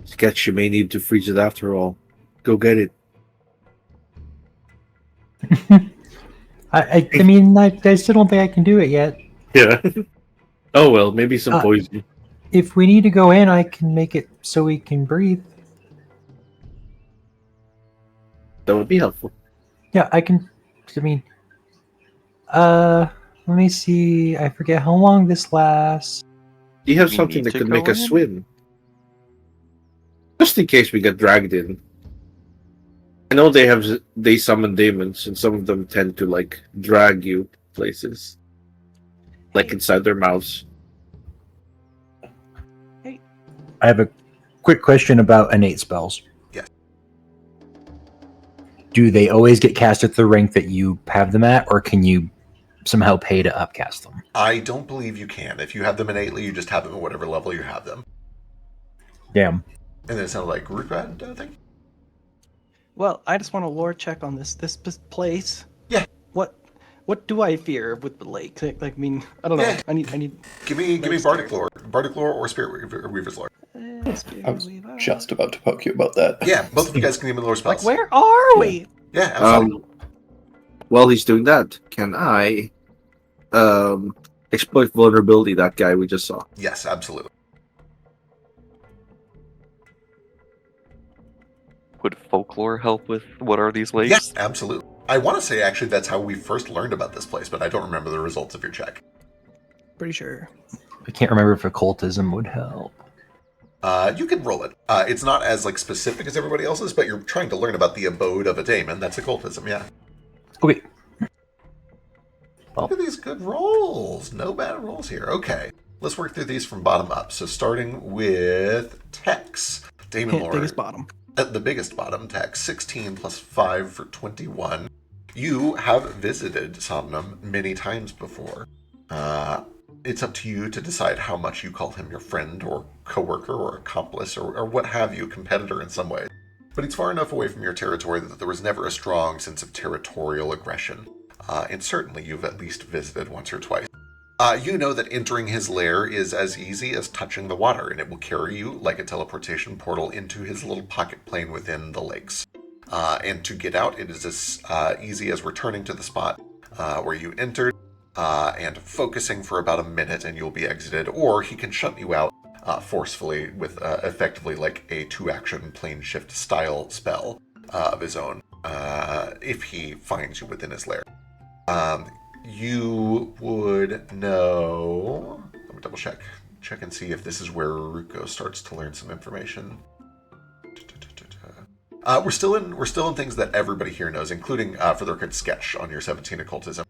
Sketch, you may need to freeze it after all. Go get it. I mean, I still don't think I can do it yet. Yeah. Oh well, maybe some poison. If we need to go in, I can make it so we can breathe. That would be helpful. Yeah, I can. I mean, let me see. I forget how long this lasts. Do you have We something need that to could go make us in? swim? Just in case we get dragged in. I know they summon demons, and some of them tend to like drag you places, like inside their mouths. I have a quick question about innate spells. Yes. Do they always get cast at the rank that you have them at, or can you somehow pay to upcast them? I don't believe you can. If you have them innately, you just have them at whatever level you have them. Damn. And then it sounded like Ruka, I think? Well, I just want a lore check on this place. Yeah. What do I fear with the lake? Like, I mean, I don't know. Yeah. I need. Give me Bardic lore. Bardic lore or Spirit Weaver's lore. I was just about to poke you about that. Yeah, both of you guys can give me lore spells. Like, where are we? Yeah, absolutely. While he's doing that, can I exploit vulnerability, that guy we just saw? Yes, absolutely. Would folklore help with what are these lakes? Yes, absolutely. I want to say, actually, that's how we first learned about this place, but I don't remember the results of your check. Pretty sure. I can't remember if occultism would help. You can roll it. It's not as like specific as everybody else's, but you're trying to learn about the abode of a daemon. That's occultism, yeah. Okay. Look at these good rolls. No bad rolls here. Okay. Let's work through these from bottom up. So starting with Tex. Daemon lore. Biggest bottom. At the biggest bottom, Tex, 16 plus 5 for 21. You have visited Somnum many times before. It's up to you to decide how much you call him your friend or coworker or accomplice or what have you, competitor in some way. But he's far enough away from your territory that there was never a strong sense of territorial aggression. And certainly you've at least visited once or twice. You know that entering his lair is as easy as touching the water, and it will carry you like a teleportation portal into his little pocket plane within the lakes. And to get out, it is as easy as returning to the spot where you entered and focusing for about a minute and you'll be exited, or he can shut you out forcefully with effectively like a 2-action plane shift style spell of his own if he finds you within his lair. You would know. Let me double check and see if this is where Ruko starts to learn some information. We're still in things that everybody here knows, including for the record Sketch on your 17 occultism.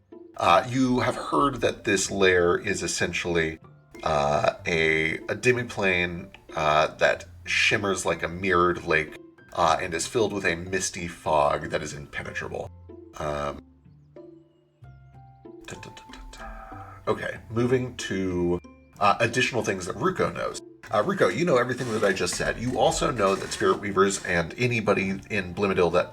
You have heard that this lair is essentially a demiplane that shimmers like a mirrored lake and is filled with a misty fog that is impenetrable. Okay, moving to additional things that Ruko knows. Ruko, you know everything that I just said. You also know that Spirit Weavers and anybody in Blimadil that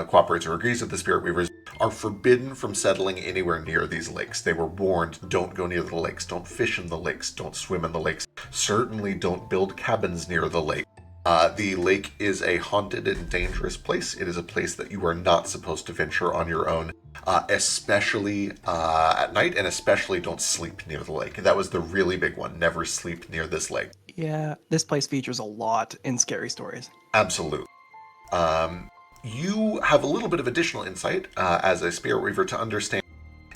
cooperates or agrees with the Spirit Weavers are forbidden from settling anywhere near these lakes. They were warned, don't go near the lakes, don't fish in the lakes, don't swim in the lakes, certainly don't build cabins near the lake. The lake is a haunted and dangerous place. It is a place that you are not supposed to venture on your own, especially at night, and especially don't sleep near the lake. That was the really big one. Never sleep near this lake. Yeah, this place features a lot in scary stories. Absolutely. You have a little bit of additional insight as a Spirit Weaver to understand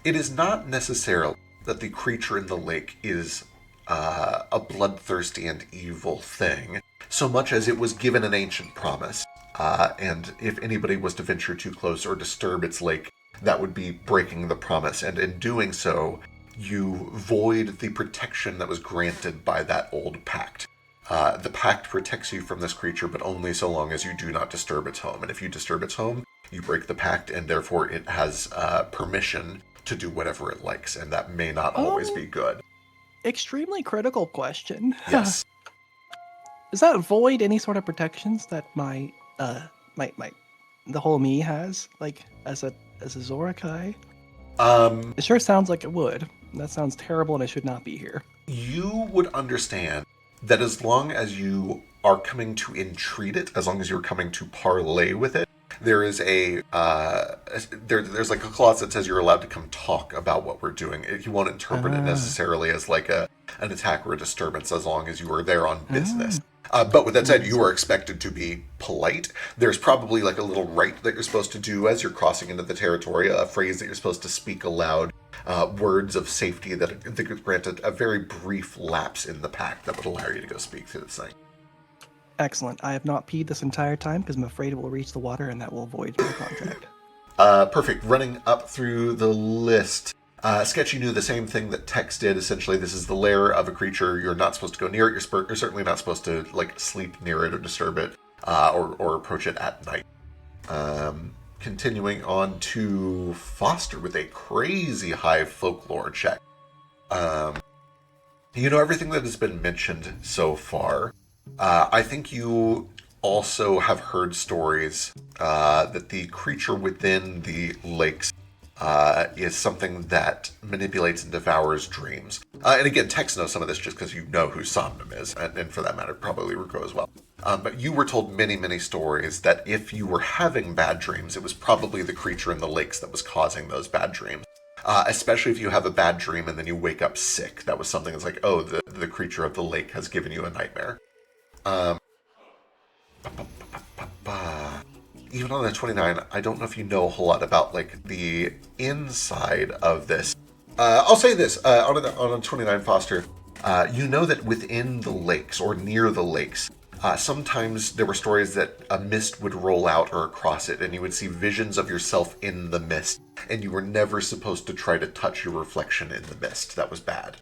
it is not necessarily that the creature in the lake is a bloodthirsty and evil thing, so much as it was given an ancient promise. And if anybody was to venture too close or disturb its lake, that would be breaking the promise. And in doing so, you void the protection that was granted by that old pact. The pact protects you from this creature, but only so long as you do not disturb its home. And if you disturb its home, you break the pact, and therefore it has permission to do whatever it likes, and that may not always be good. Extremely critical question. Yes. Does that void any sort of protections that my the whole me has, like as a Zorakai? It sure sounds like it would. That sounds terrible, and it should not be here. You would understand that as long as you are coming to entreat it, as long as you're coming to parlay with it, there is there's like a clause that says you're allowed to come talk about what we're doing. He won't interpret it necessarily as like an attack or a disturbance, as long as you are there on business. But with that said, you are expected to be polite. There's probably like a little rite that you're supposed to do as you're crossing into the territory, a phrase that you're supposed to speak aloud, words of safety that grant a very brief lapse in the pact that would allow you to go speak to this thing. Excellent. I have not peed this entire time because I'm afraid it will reach the water and that will void my contract. Perfect. Running up through the list. Sketchy knew the same thing that Tex did. Essentially, this is the lair of a creature. You're not supposed to go near it. You're certainly not supposed to like sleep near it or disturb it, or approach it at night. Continuing on to Foster with a crazy high folklore check. You know everything that has been mentioned so far. I think you also have heard stories that the creature within the lakes is something that manipulates and devours dreams. And again, Tex knows some of this just because you know who Somnum is, and for that matter, probably Ruko as well. But you were told many, many stories that if you were having bad dreams, it was probably the creature in the lakes that was causing those bad dreams. Especially if you have a bad dream and then you wake up sick. That was something that's like, oh, the creature of the lake has given you a nightmare. Even on the 29, I don't know if you know a whole lot about like the inside of this. I'll say this on a 29, Foster. You know that within the lakes or near the lakes, sometimes there were stories that a mist would roll out or across it, and you would see visions of yourself in the mist, and you were never supposed to try to touch your reflection in the mist. That was bad.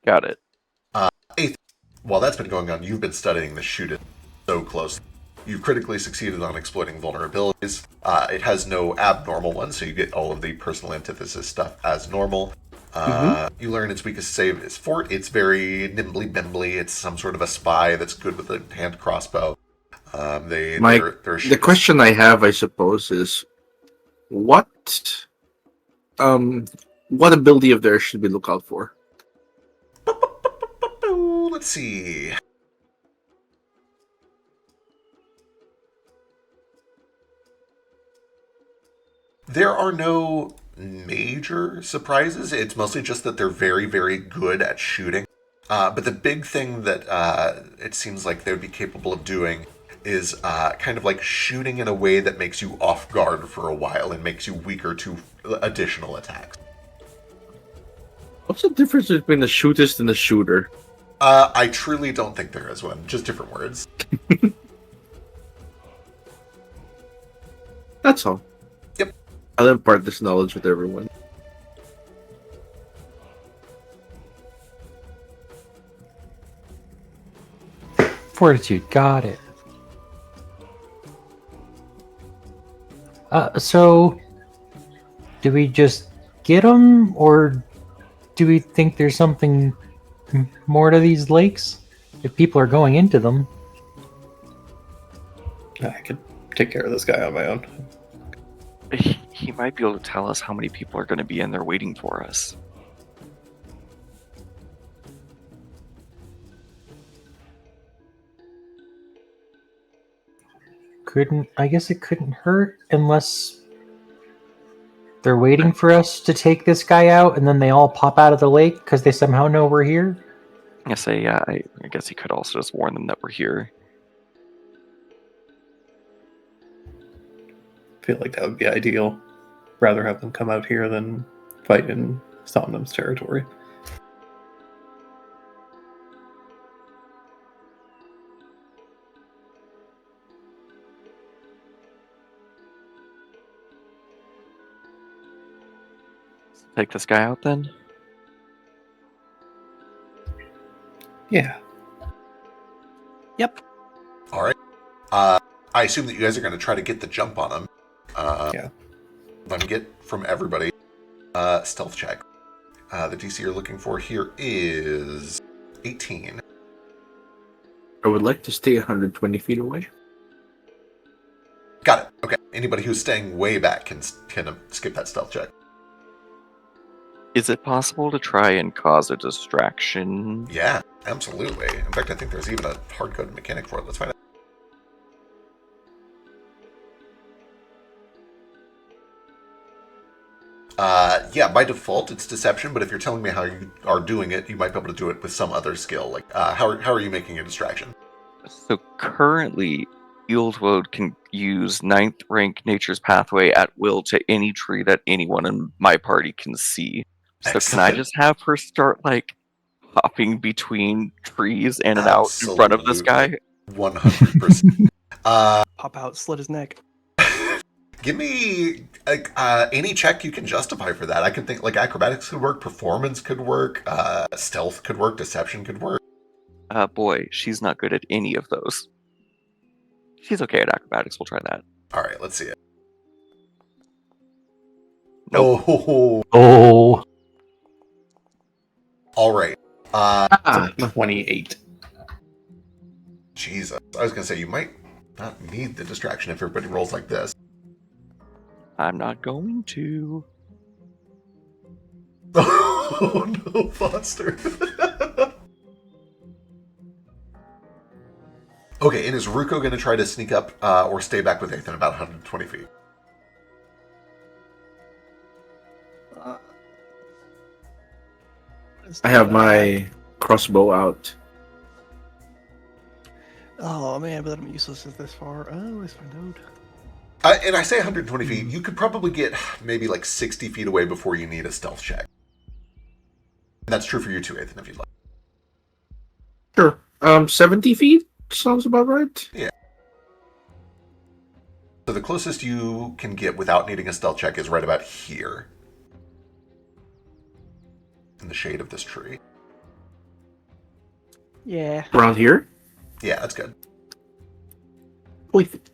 Got it. Eighth, while that's been going on, you've been studying the shoot so closely. You've critically succeeded on exploiting vulnerabilities. It has no abnormal ones, so you get all of the personal antithesis stuff as normal. You learn its weakest save is fort. It's very nimbly-bimbly. It's some sort of a spy that's good with a hand crossbow. The question I have, I suppose, is what ability of theirs should we look out for? Let's see. There are no major surprises. It's mostly just that they're very, very good at shooting. But the big thing that it seems like they would be capable of doing is kind of like shooting in a way that makes you off guard for a while and makes you weaker to additional attacks. What's the difference between a shootist and a shooter? I truly don't think there is one. Just different words. That's all. Yep. I'll impart this knowledge with everyone. Fortitude, got it. So, do we just get them, or do we think there's something more to these lakes? If people are going into them, I could take care of this guy on my own. He might be able to tell us how many people are going to be in there waiting for us. I guess it couldn't hurt unless they're waiting for us to take this guy out, and then they all pop out of the lake because they somehow know we're here. I guess he could also just warn them that we're here. I feel like that would be ideal. Rather have them come out here than fight in Somnum's territory. Take this guy out then? Yeah. Yep. All right. I assume that you guys are going to try to get the jump on him. Yeah. Let me get from everybody stealth check. The DC you're looking for here is 18. I would like to stay 120 feet away. Got it. Okay. Anybody who's staying way back can skip that stealth check. Is it possible to try and cause a distraction? Yeah, absolutely. In fact, I think there's even a hard-coded mechanic for it. Let's find out. Yeah, by default it's deception, but if you're telling me how you are doing it, you might be able to do it with some other skill. Like, how are you making a distraction? So currently, Wildfolk can use 9th rank Nature's Pathway at will to any tree that anyone in my party can see. So can I Excellent. just have her start, like, hopping between trees in and out in front of this guy? 100%. Pop out, slit his neck. Give me any check you can justify for that. I can think like acrobatics could work, performance could work, stealth could work, deception could work. Boy, she's not good at any of those. She's okay at acrobatics, we'll try that. All right, let's see it. Nope. Oh, Oh, all right. So 28. Jesus, I was gonna say you might not need the distraction if everybody rolls like this. I'm not going to. Oh no, Foster. Okay, and is Ruko going to try to sneak up or stay back with Ethan about 120 feet? I have my crossbow out. Oh man, but I'm useless at this far. Oh, let's find out. And I say 120 feet. You could probably get maybe like 60 feet away before you need a stealth check. And that's true for you too, Ethan, if you'd like. Sure. 70 feet sounds about right. Yeah. So the closest you can get without needing a stealth check is right about here. In the shade of this tree. Yeah. Around here? Yeah, that's good. Wait.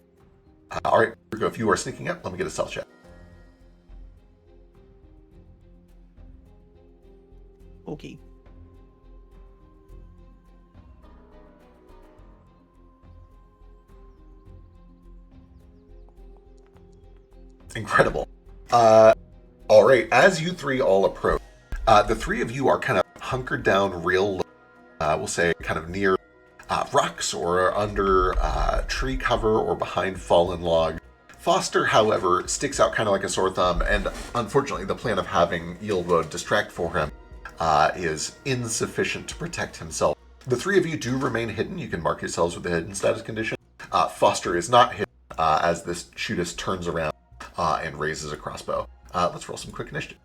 All right, Ruko, if you are sneaking up, let me get a stealth check. Okay. Incredible. All right, as you three all approach, the three of you are kind of hunkered down real low, we'll say kind of near rocks or under tree cover or behind fallen log. Foster, however, sticks out kind of like a sore thumb, and unfortunately the plan of having Yilvo distract for him is insufficient to protect himself. The three of you do remain hidden. You can mark yourselves with the hidden status condition. Foster is not hidden as this shootist turns around and raises a crossbow. Let's roll some quick initiative.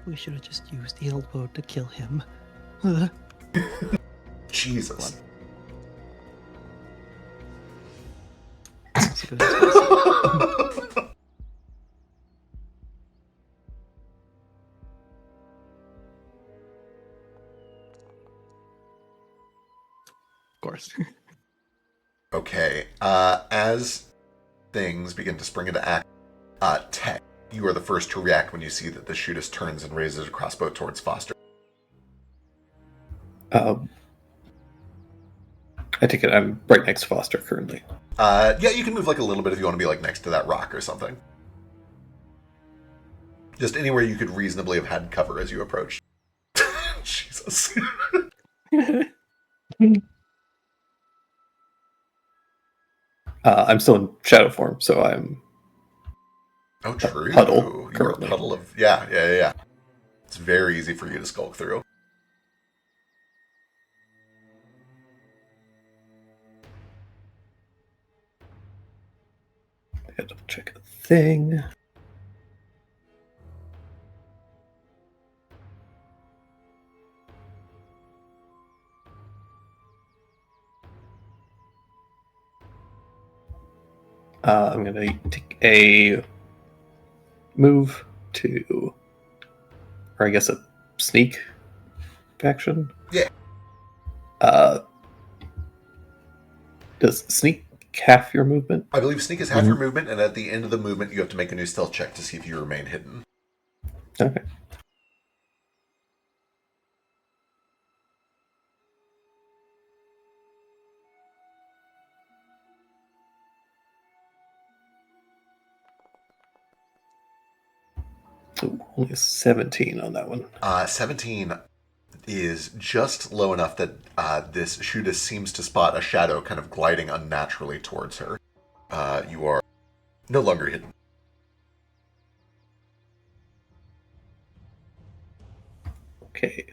We should have just used the elbow to kill him. Jesus. That's a good excuse. Of course. Okay. As things begin to spring into act, Tech, you are the first to react when you see that the shootist turns and raises a crossbow towards Foster. I take it I'm right next to Foster currently. Yeah, you can move like a little bit if you want to be like next to that rock or something. Just anywhere you could reasonably have had cover as you approached. Jesus. I'm still in shadow form, so I'm Oh, true. Huddle, You are a currently. puddle of... Yeah. It's very easy for you to skulk through. I gotta double check a thing. I'm going to take a move to, or I guess a sneak action. Yeah. Does sneak half your movement? I believe sneak is half your movement, and at the end of the movement, you have to make a new stealth check to see if you remain hidden. Okay. Ooh, only a 17 on that one. 17 is just low enough that this Shuda seems to spot a shadow kind of gliding unnaturally towards her. You are no longer hidden. Okay.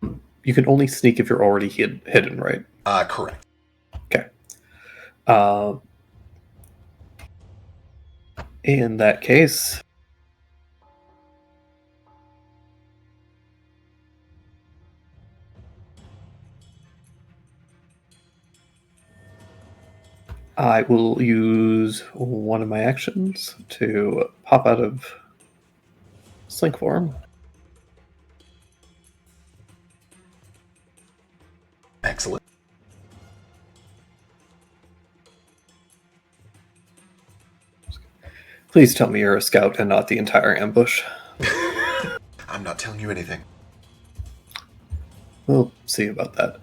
You can only sneak if you're already hidden, right? Correct. Okay. In that case, I will use one of my actions to pop out of slink form. Excellent. Please tell me you're a scout and not the entire ambush. I'm not telling you anything. We'll see about that.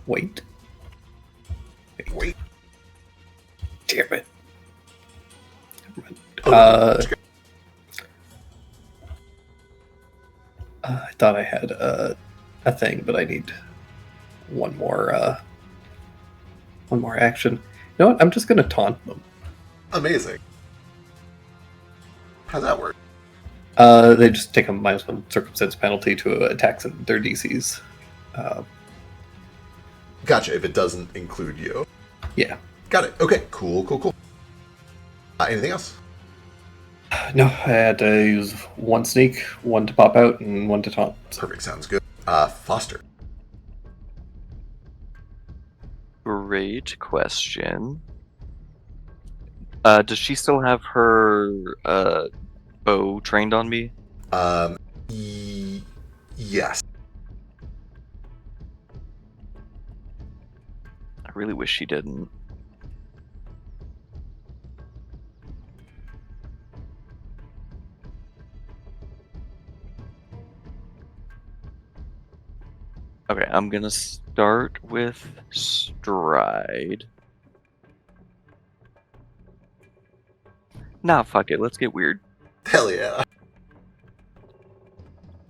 Wait. Wait. Damn it. Oh, I thought I had a thing, but I need one more action. You know what? I'm just gonna taunt them. amazing. How's that work? They just take a -1 circumstance penalty to attacks in their DCs. Gotcha, if it doesn't include you. Yeah. Got it. Okay, cool. Anything else? No, I had to use one sneak, one to pop out, and one to taunt. Perfect, sounds good. Foster. Great question. Does she still have her bow trained on me? Yes. I really wish she didn't. Okay, I'm gonna start with stride. Nah, fuck it. Let's get weird. Hell yeah.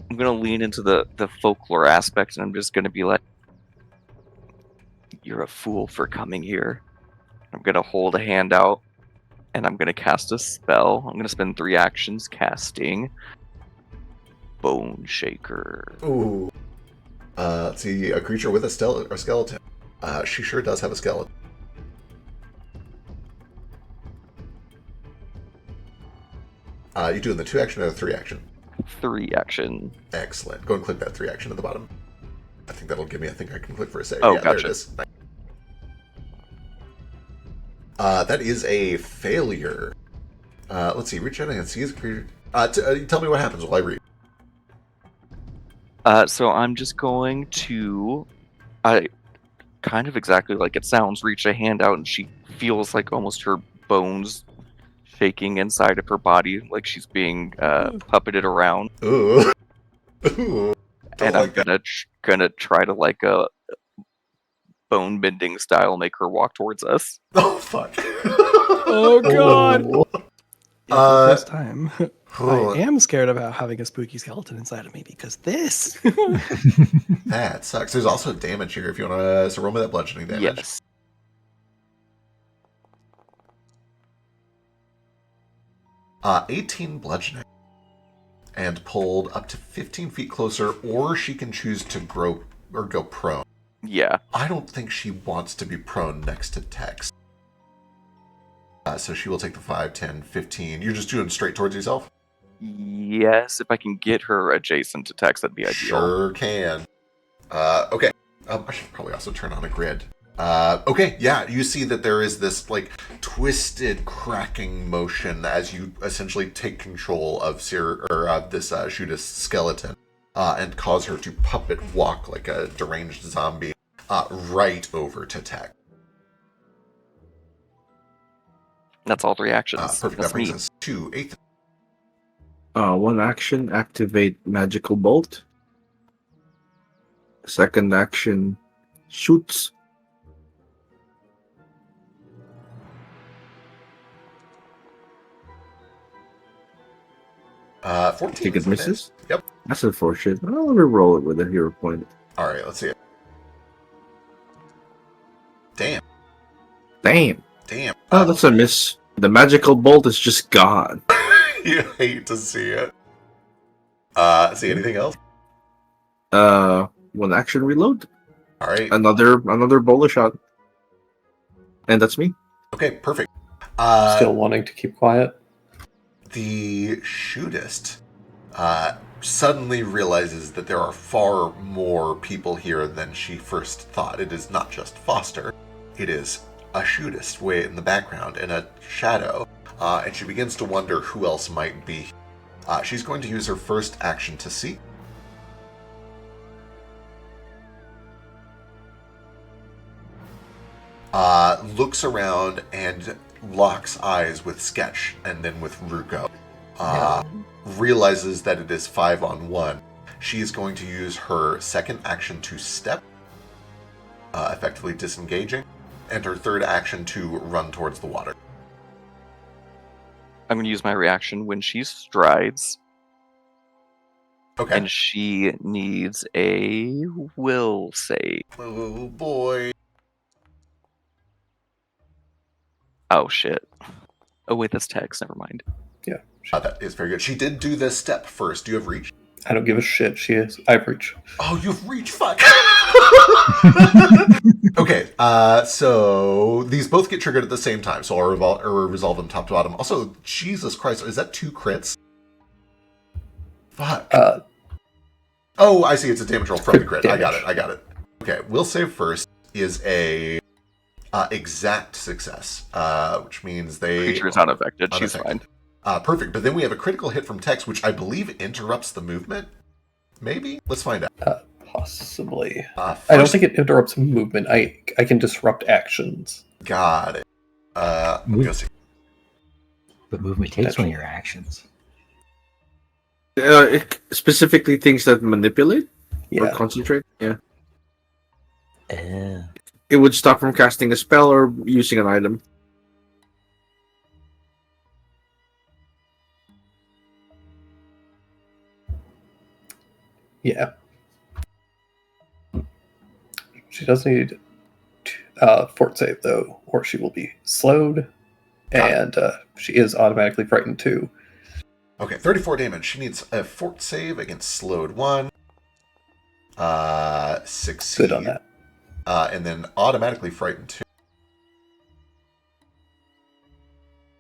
I'm gonna lean into the folklore aspect, and I'm just gonna be like, "You're a fool for coming here." I'm gonna hold a hand out, and I'm gonna cast a spell. I'm gonna spend 3 actions casting Bone Shaker. Ooh. Let's see, a creature with a skeleton. She sure does have a skeleton. You doing the 2 action or the 3 action? 3 action. Excellent. Go and click that 3 action at the bottom. I think that'll give me a thing I can click for a save. Oh, yeah, there gotcha. it is. Nice. That is a failure. Let's see, reach out and seize a creature. Tell me what happens while I read. So I'm just going to, kind of exactly like it sounds, reach a hand out, and she feels like almost her bones shaking inside of her body, like she's being puppeted around. Ooh. Ooh. And like I'm gonna try to, like, a bone bending style, make her walk towards us. Oh, fuck. Oh god! Oh. Yeah, for the first time. Oh, I am scared about having a spooky skeleton inside of me because this. that sucks. There's also damage here if you want to roll me that bludgeoning damage. Yes. Uh, 18 bludgeoning. And pulled up to 15 feet closer, or she can choose to grow or go prone. Yeah. I don't think she wants to be prone next to Tex. So she will take the 5, 10, 15. You're just doing straight towards yourself? Yes, if I can get her adjacent to Tex, that'd be ideal. Sure can. Okay. I should probably also turn on a grid. Okay, yeah, you see that there is this like twisted cracking motion as you essentially take control of this Shoota's skeleton and cause her to puppet walk like a deranged zombie right over to Tech. That's all 3 actions. Perfect. That's That brings me. us to 8th. One action, activate magical bolt. Second action, shoots. Uh, 14. Think it misses? Yep. That's unfortunate. I'll re-roll it with a hero point. All right, let's see it. Damn. Damn. Damn. Oh, that's a miss. The magical bolt is just gone. You hate to see it. See anything else? One action reload. All right. Another bowler shot. And that's me. Okay, perfect. Still wanting to keep quiet. The shootist suddenly realizes that there are far more people here than she first thought. It is not just Foster. It is a shootist way in the background and a shadow. And she begins to wonder who else might be. She's going to use her first action to see. Looks around and locks eyes with Sketch and then with Ruko. Realizes that it is 5-on-1. She is going to use her second action to step, effectively disengaging, and her third action to run towards the water. I'm going to use my reaction when she strides, Okay. and she needs a will save. Oh boy. Oh shit. Oh wait, that's Tex. Never mind. Yeah. That is very good. She did do this step first. Do you have reach? I don't give a shit. She is. I've reached. Oh, you've reached. Fuck. Okay. So these both get triggered at the same time. So I'll resolve them top to bottom. Also, Jesus Christ, is that 2 crits? Fuck. Oh, I see. It's a damage roll from the crit. I got it. Okay. Will save first is a exact success, which means Creature is unaffected. She's fine. Perfect. But then we have a critical hit from Tex, which I believe interrupts the movement. Maybe? Let's find out. Possibly. First, I don't think it interrupts movement. I can disrupt actions. Got it. Let me go see. But movement takes one of your actions. It specifically things that manipulate or Yeah. concentrate. Yeah. Uh, It would stop from casting a spell or using an item. Yeah. She does need fort save though, or she will be slowed, and she is automatically frightened too. Okay, 34 damage. She needs a fort save against slowed 1. Succeed. Good on that. And then automatically frightened 2.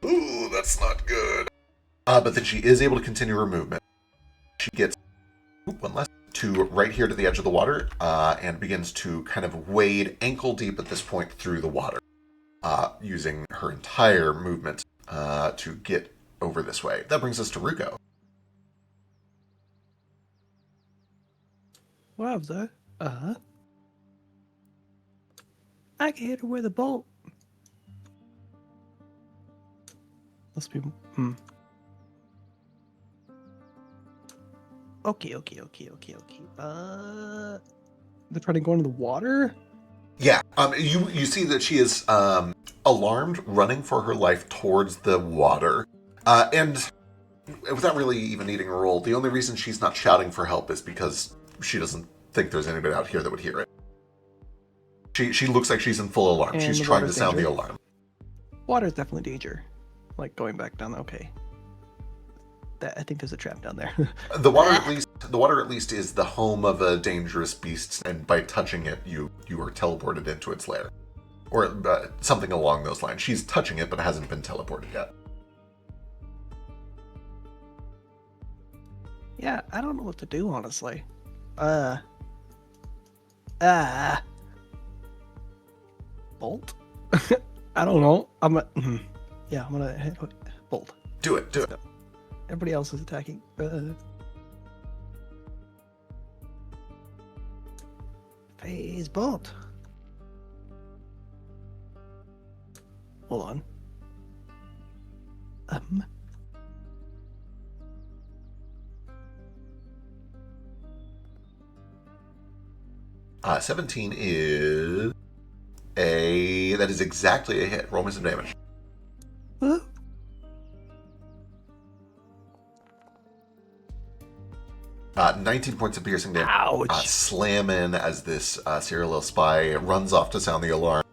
Ooh, that's not good. But then she is able to continue her movement. She gets one less to right here to the edge of the water and begins to kind of wade ankle deep at this point through the water, using her entire movement to get over this way. That brings us to Ruko. Wow, though. I can hit her with a bolt. Must be. Okay. They're trying to go into the water? Yeah, you see that she is alarmed, running for her life towards the water. And without really even needing a roll, the only reason she's not shouting for help is because she doesn't think there's anybody out here that would hear it. She looks like she's in full alarm. And She's the trying to water's sound the danger? alarm. Water's definitely danger. Like going back down. Okay. I think there's a trap down there. The water at least is the home of a dangerous beast, and by touching it, you are teleported into its lair. Or something along those lines. She's touching it, but hasn't been teleported yet. Yeah, I don't know what to do, honestly. Bolt? I don't know. I'm gonna hit bolt. Do it. Let's go. Everybody else is attacking. Phase bolt. Hold on. 17 is that is exactly a hit. Roll me some damage. Huh? 19 points of piercing damage. Ouch. Slamming as this serial spy runs off to sound the alarm.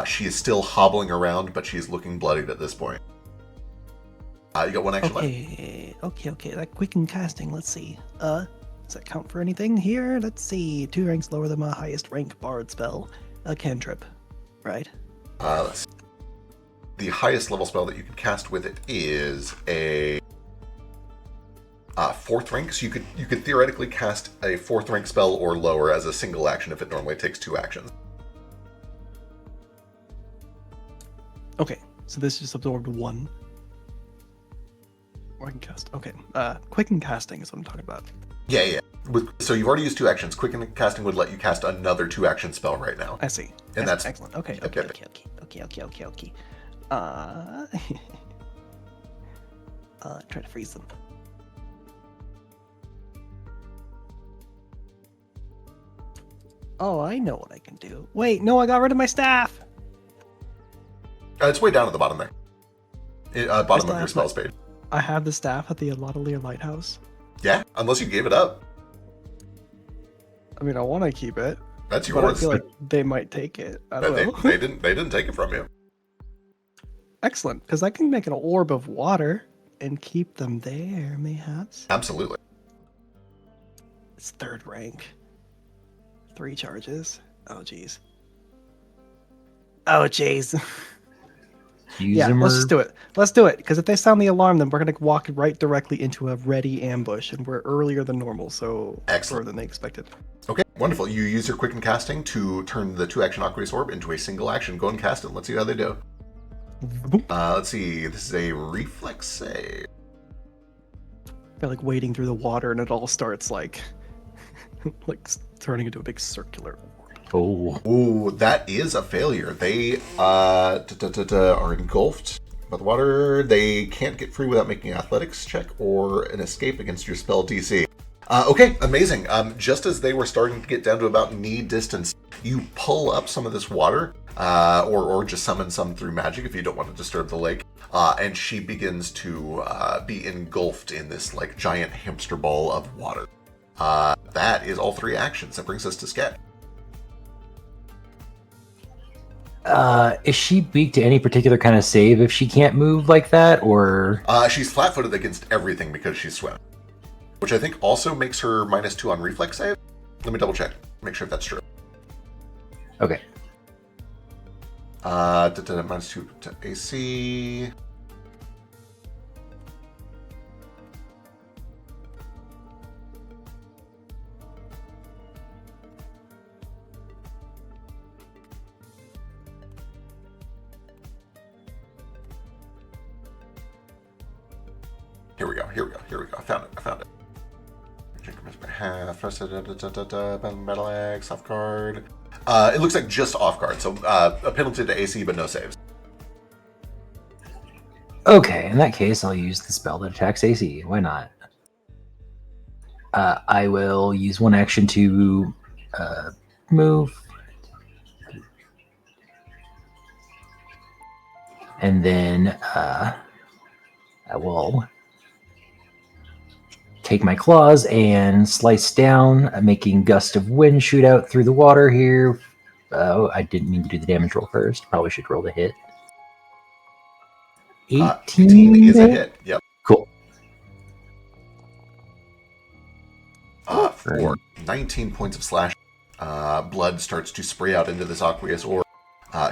She is still hobbling around, but she's looking bloodied at this point. You got one action left. Okay. That quicken casting, let's see. Does that count for anything here? Let's see. 2 ranks lower than my highest rank bard spell. A cantrip. Right? Let's see. The highest level spell that you can cast with it is a 4th rank. So you could theoretically cast a 4th rank spell or lower as a single action if it normally takes 2 actions. Okay, so this just absorbed 1. Or I can cast. Okay. Quicken casting is what I'm talking about. Yeah. So you've already used 2 actions. Quicken casting would let you cast another 2 action spell right now. I see. And that's excellent. Okay. Try to freeze them. Oh, I know what I can do. Wait, no, I got rid of my staff. It's way down at the bottom there. Bottom of your spells page. I have the staff at the Alotalier Lighthouse. Yeah, unless you gave it up. I mean, I want to keep it. That's But I yours. feel like they might take it. I don't know. They didn't take it from you. Excellent, because I can make an orb of water and keep them there, mayhaps. Absolutely. It's 3rd rank. 3 charges. Oh, jeez. Use Yeah, them let's or- just do it. Let's do it, because if they sound the alarm, then we're going to walk right directly into a ready ambush, and we're earlier than normal, so Excellent. earlier than they expected. Okay, wonderful. You use your quicken casting to turn the 2 action Aqueous Orb into a single action. Go and cast it. Let's see how they do. Let's see. This is a reflex save. They're like wading through the water, and it all starts like, turning into a big circular orb. Oh. Ooh, that is a failure. They are engulfed by the water. They can't get free without making an athletics check or an escape against your spell DC. Okay, amazing. Just as they were starting to get down to about knee distance, you pull up some of this water, or just summon some through magic if you don't want to disturb the lake, and she begins to be engulfed in this like giant hamster ball of water. That is all 3 actions. That brings us to Sket. Is she weak to any particular kind of save if she can't move like that, or? She's flat-footed against everything because she's swim, which I think also makes her -2 on reflex save. Let me double check, make sure if that's true. Okay. -2 to AC. Here we go. I found it. Check by half. Battle axe, off guard. It looks like just off guard, so a penalty to AC, but no saves. Okay, in that case, I'll use the spell that attacks AC. Why not? I will use 1 action to move. And then I will take my claws and slice down, making gust of wind shoot out through the water here. Oh, I didn't mean to do the damage roll first. Probably should roll the hit. 18 is a hit. Yep. Cool. For 19 points of slash, blood starts to spray out into this aqueous orb.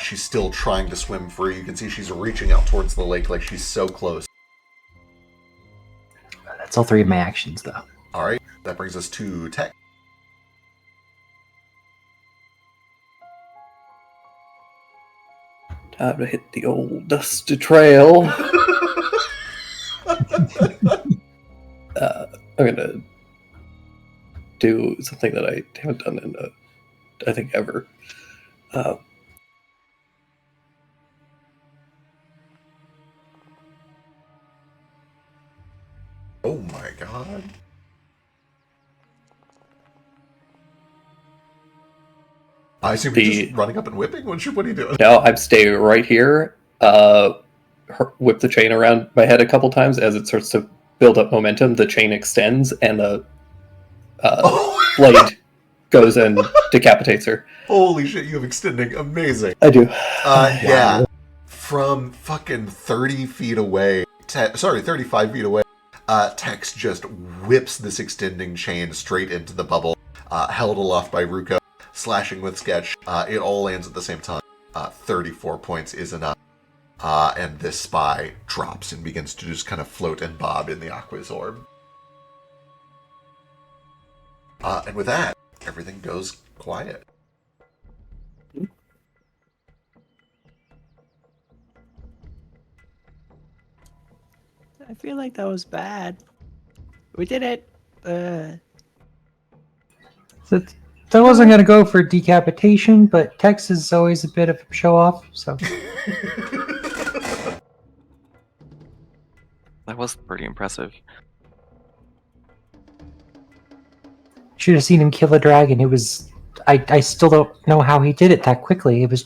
She's still trying to swim free. You can see she's reaching out towards the lake like she's so close. That's all 3 of my actions, though. All right, that brings us to Tech. Time to hit the old dusty trail. I'm gonna do something that I haven't done in, I think, ever. Oh my god. I assume you're just running up and whipping? What are you doing? No, I'm staying right here. Whip the chain around my head a couple times as it starts to build up momentum. The chain extends and the blade goes and decapitates her. Holy shit, you have extending. Amazing. I do. Yeah. From fucking 30 feet away, 35 feet away, Tex just whips this extending chain straight into the bubble, held aloft by Ruko, slashing with Sketch. It all lands at the same time. 34 points is enough. And this spy drops and begins to just kind of float and bob in the Aqua's orb. And with that, everything goes quiet. I feel like that was bad. We did it. That wasn't going to go for decapitation, but Tex is always a bit of a show-off, so... That was pretty impressive. Should have seen him kill a dragon. It was... I still don't know how he did it that quickly. It was...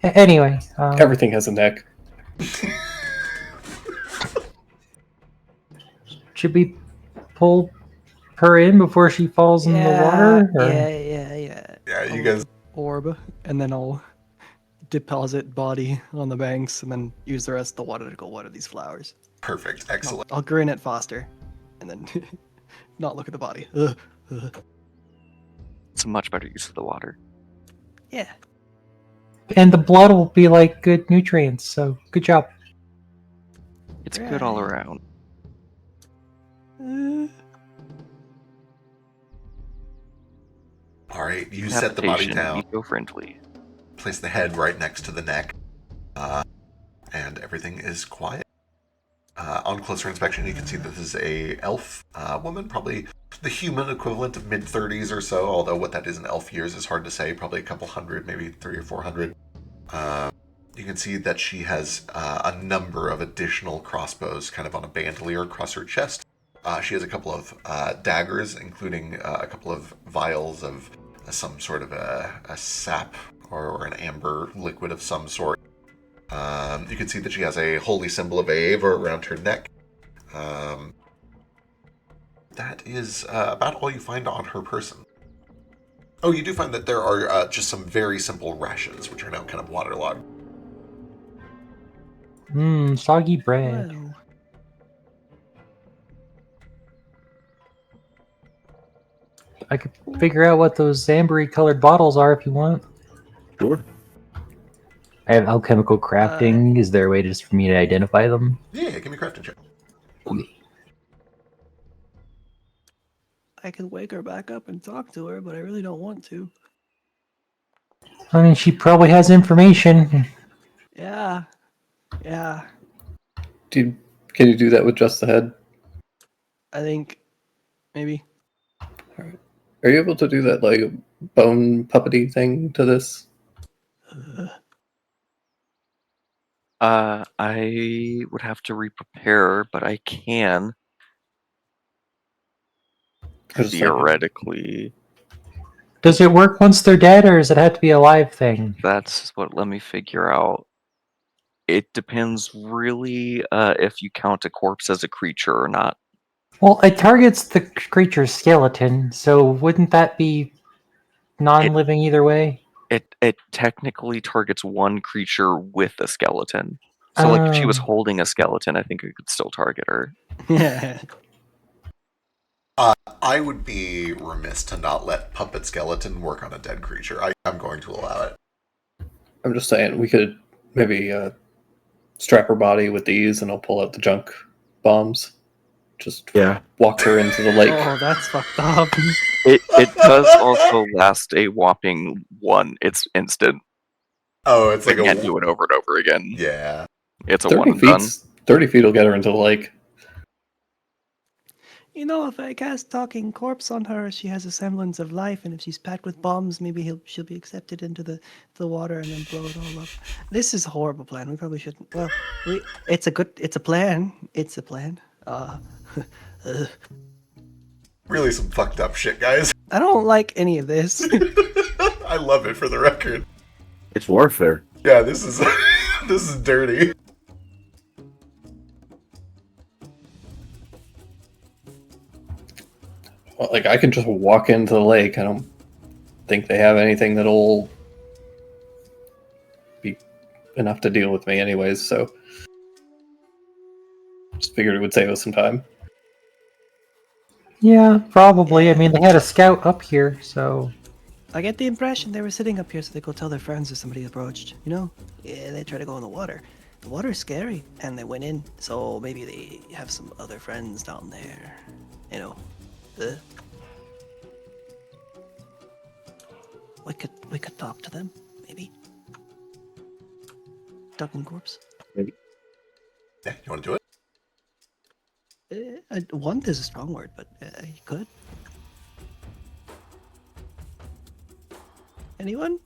Anyway. Everything has a neck. Should we pull her in before she falls in the water? Or? Yeah, you guys... Orb, and then I'll deposit body on the banks, and then use the rest of the water to go water these flowers. Perfect. Excellent. I'll grin at Foster, and then not look at the body. It's a much better use of the water. Yeah. And the blood will be like good nutrients, so good job. It's good all around. All right, you set the body down. Eco-friendly. Place the head right next to the neck, and everything is quiet. On closer inspection, you can see that this is a elf woman, probably the human equivalent of mid-30s or so, although what that is in elf years is hard to say, probably a couple hundred, maybe 300 or 400. You can see that she has a number of additional crossbows kind of on a bandolier across her chest. She has a couple of daggers, including a couple of vials of some sort of a sap or an amber liquid of some sort. You can see that she has a holy symbol of Aeva around her neck. That is about all you find on her person. Oh, you do find that there are just some very simple rations, which are now kind of waterlogged. Soggy bread. Well, I could figure out what those ambery colored bottles are if you want. Sure. I have alchemical crafting. Is there a way just for me to identify them? Yeah, give me a crafting check. I could wake her back up and talk to her, but I really don't want to. I mean, she probably has information. Yeah. Can you do that with just the head? I think maybe. Are you able to do that like bone puppety thing to this? I would have to re-prepare, but I can. Theoretically. Does it work once they're dead, or does it have to be a live thing? That's what let me figure out. It depends really if you count a corpse as a creature or not. Well, it targets the creature's skeleton, so wouldn't that be non-living either way? It technically targets one creature with a skeleton. So like if she was holding a skeleton, I think it could still target her. Yeah. I would be remiss to not let Puppet Skeleton work on a dead creature. I'm going to allow it. I'm just saying we could maybe strap her body with these, and I'll pull out the junk bombs. Just Yeah. walk her into the lake. Oh, that's fucked up. It does also last a whopping one. It's instant. Oh, it's We like can't do it over and over again. Yeah. It's a one 30 and done. feet. 30 feet will get her into the lake. You know, if I cast talking corpse on her, she has a semblance of life, and if she's packed with bombs, maybe she'll be accepted into the water and then blow it all up. This is a horrible plan. We probably shouldn't. Well, it's a plan. It's a plan. Really some fucked up shit, guys. I don't like any of this. I love it for the record. It's warfare. Yeah, this is this is dirty. Well, like, I can just walk into the lake. I don't think they have anything that'll be enough to deal with me anyways, so just figured it would save us some time. Yeah, probably. I mean, they had a scout up here, so I get the impression they were sitting up here so they could tell their friends if somebody approached. You know? Yeah, they try to go in the water. The water's scary, and they went in, so maybe they have some other friends down there. You know? We could talk to them, maybe. Talking corpse. Yeah, you want to do it? Want is a strong word, but you could. Anyone?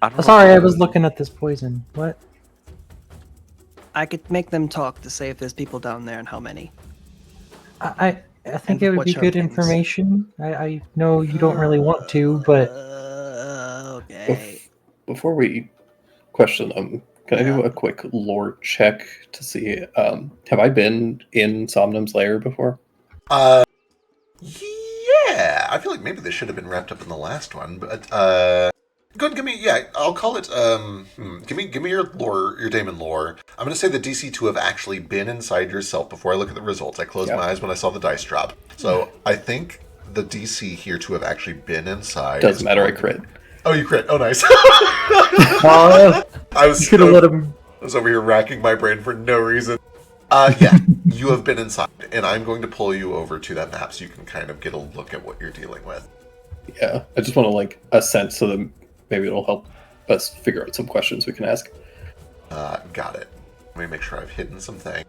I don't know sorry, if I was looking at this poison. What? I could make them talk to say if there's people down there and how many. I think And it would what be sharp good things? information. I know you don't really want to, but Okay. Before we question them, can I do Yeah. a quick lore check to see, have I been in Somnum's lair before? Yeah. I feel like maybe this should have been wrapped up in the last one, but go ahead, give me. Yeah, I'll call it. Give me your lore, your Daemon lore. I'm gonna say the DC to have actually been inside yourself before I look at the results. I closed Yeah. my eyes when I saw the dice drop, so I think the DC here to have actually been inside. Doesn't matter, I crit. Oh, you crit. Oh, nice. oh, I was you could have let him. I was over here racking my brain for no reason. Yeah, you have been inside, and I'm going to pull you over to that map so you can kind of get a look at what you're dealing with. Yeah, I just want to, like, assent so that maybe it'll help us figure out some questions we can ask. Got it. Let me make sure I've hidden some things.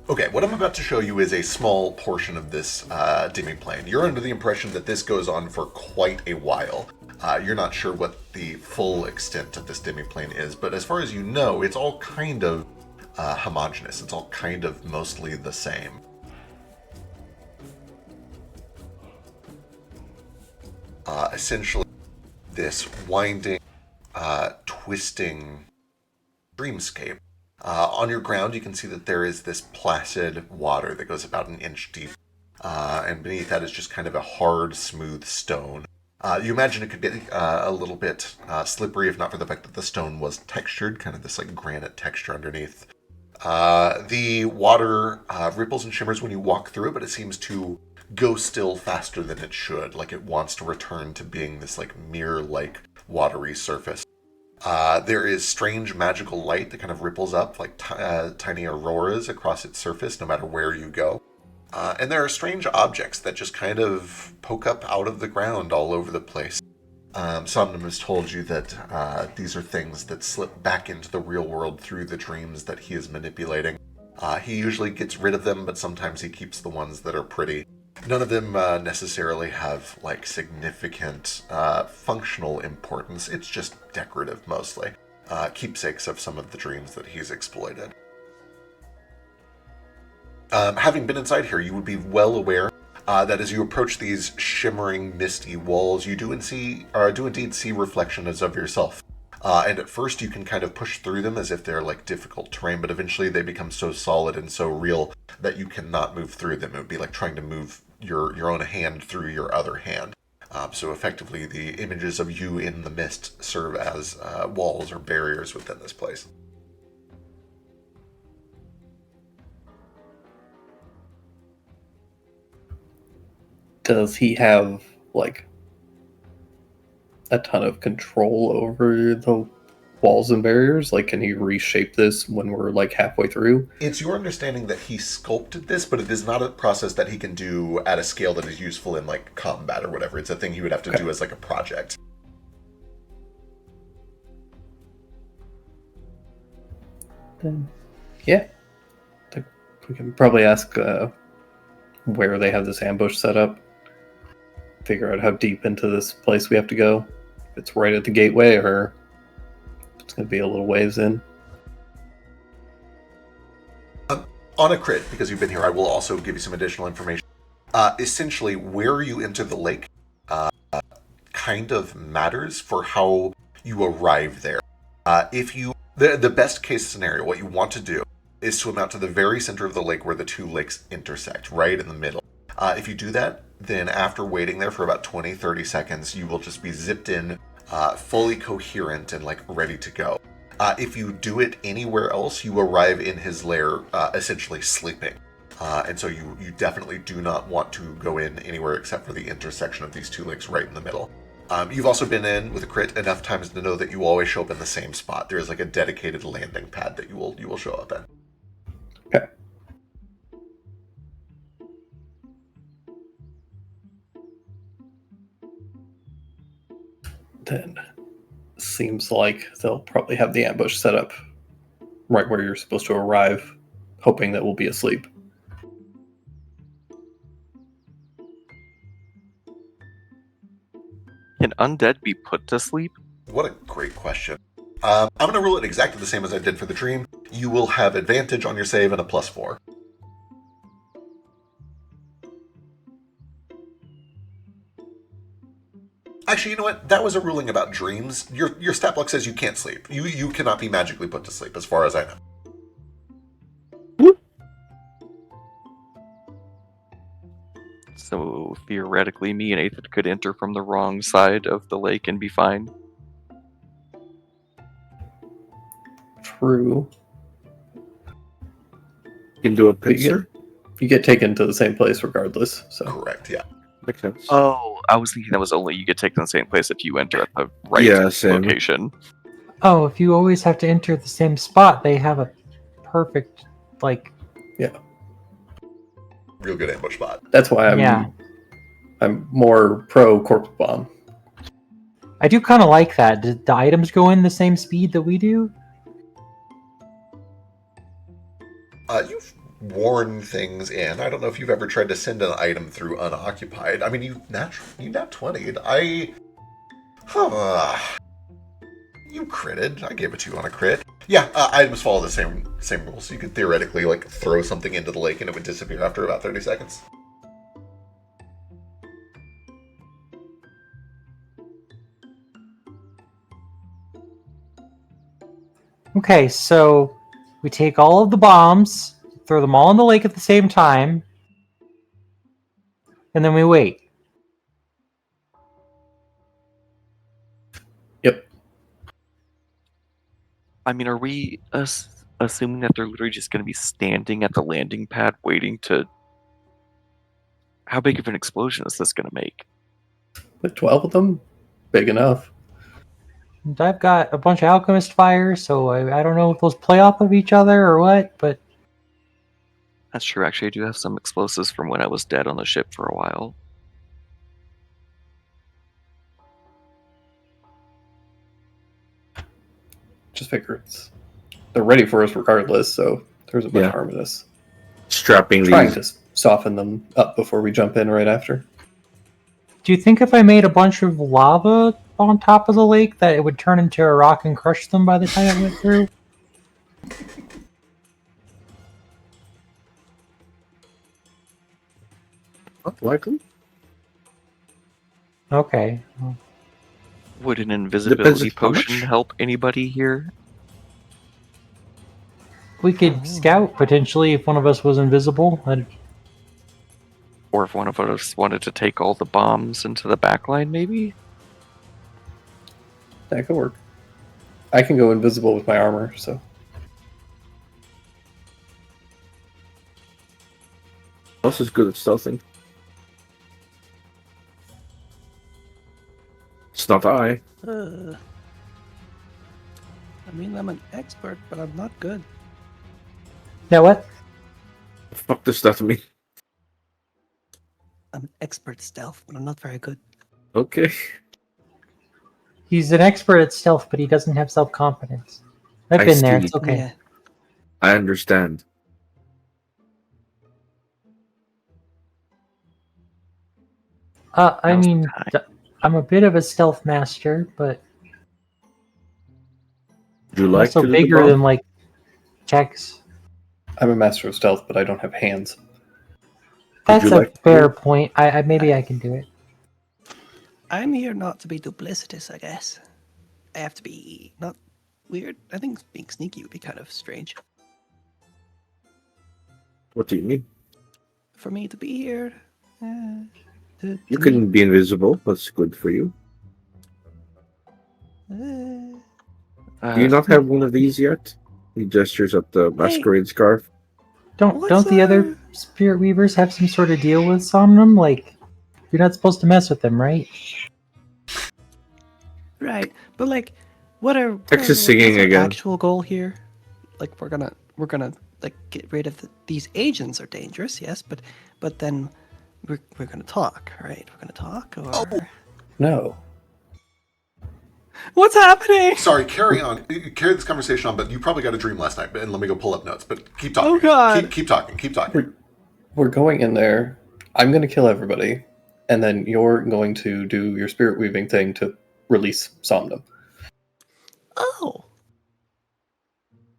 Okay, what I'm about to show you is a small portion of this dimming plane. You're under the impression that this goes on for quite a while. You're not sure what the full extent of this dimming plane is, but as far as you know, it's all kind of homogeneous. It's all kind of mostly the same. Essentially, this winding, twisting dreamscape. On your ground, you can see that there is this placid water that goes about an inch deep, and beneath that is just kind of a hard, smooth stone. You imagine it could get a little bit slippery if not for the fact that the stone was textured, kind of this like granite texture underneath. The water ripples and shimmers when you walk through it, but it seems to go still faster than it should, like it wants to return to being this like mirror-like watery surface. There is strange magical light that kind of ripples up like tiny auroras across its surface no matter where you go. And there are strange objects that just kind of poke up out of the ground all over the place. Somnum has told you that these are things that slip back into the real world through the dreams that he is manipulating. He usually gets rid of them, but sometimes he keeps the ones that are pretty. None of them necessarily have like significant functional importance. It's just decorative mostly. Keepsakes of some of the dreams that he's exploited. Having been inside here, you would be well aware that as you approach these shimmering, misty walls, you do indeed see reflections of yourself. And at first you can kind of push through them as if they're like difficult terrain, but eventually they become so solid and so real that you cannot move through them. It would be like trying to move your own hand through your other hand. So effectively, the images of you in the mist serve as walls or barriers within this place. Does he have like a ton of control over the walls and barriers? Like, can he reshape this when we're like halfway through? It's your understanding that he sculpted this, but it is not a process that he can do at a scale that is useful in like combat or whatever. It's a thing he would have to do as like a project. Then, yeah, we can probably ask where they have this ambush set up. Figure out how deep into this place we have to go. If it's right at the gateway, or it's going to be a little ways in. On a crit, because you've been here, I will also give you some additional information. Essentially, where you enter the lake kind of matters for how you arrive there. If you the best case scenario, what you want to do is swim out to the very center of the lake where the two lakes intersect, right in the middle. If you do that, then after waiting there for about 20-30 seconds, you will just be zipped in, fully coherent and like ready to go. If you do it anywhere else, you arrive in his lair essentially sleeping. And so you definitely do not want to go in anywhere except for the intersection of these two lakes right in the middle. You've also been in with a crit enough times to know that you always show up in the same spot. There is like a dedicated landing pad that you will show up in. Okay. Then seems like they'll probably have the ambush set up right where you're supposed to arrive, hoping that we'll be asleep. Can undead be put to sleep? What a great question. I'm going to rule it exactly the same as I did for the dream. You will have advantage on your save and a +4. Actually, you know what? That was a ruling about dreams. Your stat block says you can't sleep. You cannot be magically put to sleep, as far as I know. So theoretically, me and Ethan could enter from the wrong side of the lake and be fine. True. You can do a But pincer. you get taken to the same place regardless. So Correct, yeah. Makes sense. Oh, I was thinking that was only you get taken to the same place if you enter at the right Yeah, same. location. Oh, if you always have to enter the same spot, they have a perfect, like, Real good ambush spot. that's why I'm more pro corpse bomb. I do kind of like that. Do the items go in the same speed that we do? You've worn things in. I don't know if you've ever tried to send an item through unoccupied. I mean, you nat 20'd. You critted. I gave it to you on a crit. Yeah, items follow the same rules. So you could theoretically like throw something into the lake and it would disappear after about 30 seconds. Okay, so we take all of the bombs, throw them all in the lake at the same time, and then we wait. Yep. I mean, are we assuming that they're literally just going to be standing at the landing pad waiting to... How big of an explosion is this going to make? With 12 of them, big enough. And I've got a bunch of alchemist fires, so I don't know if those play off of each other or what, but That's true. Actually, I do have some explosives from when I was dead on the ship for a while. Just figure they're ready for us regardless, so there's a bunch of harm in us. Strapping Trying these. to soften them up before we jump in right after. do you think if I made a bunch of lava on top of the lake that it would turn into a rock and crush them by the time it went through? Not likely. Okay. Well, Would an invisibility how much. potion help anybody here? we could scout potentially if one of us was invisible. Or if one of us wanted to take all the bombs into the back line, maybe? That could work. I can go invisible with my armor, so. Else is good at stealthing. It's not I. I mean, I'm an expert, but I'm not good. Now what? Fuck does that mean? I'm an expert stealth, but I'm not very good. Okay. He's an expert at stealth, but he doesn't have self-confidence. I've I been there. see. It's okay. Yeah. I understand. I Now's the mean, time. I'm a bit of a stealth master, but Would you I'm like also to do the bigger than bomb? like Tex. I'm a master of stealth, but I don't have hands. Would That's you a like to do fair it? point. I maybe I can do it. I'm here not to be duplicitous, I guess. I have to be not weird. I think being sneaky would be kind of strange. What do you mean? For me to be here, to You meet, can be invisible. That's good for you. uh, Do you not have one of these yet? He gestures at the masquerade scarf. Don't What's the other spirit weavers have some sort of deal with Somnum? Like, you're not supposed to mess with them, right? right, but like, what are Tex is what's singing our again. actual goal here? Like, we're gonna like get rid of these agents are dangerous, yes, but then we're gonna talk, right? We're gonna talk, or No. what's happening? Sorry, carry on. Carry this conversation on, but you probably got a dream last night, and let me go pull up notes. But keep talking. Oh, God. Keep talking. Keep talking. We're going in there. I'm going to kill everybody, and then you're going to do your spirit weaving thing to release Somnum. Oh,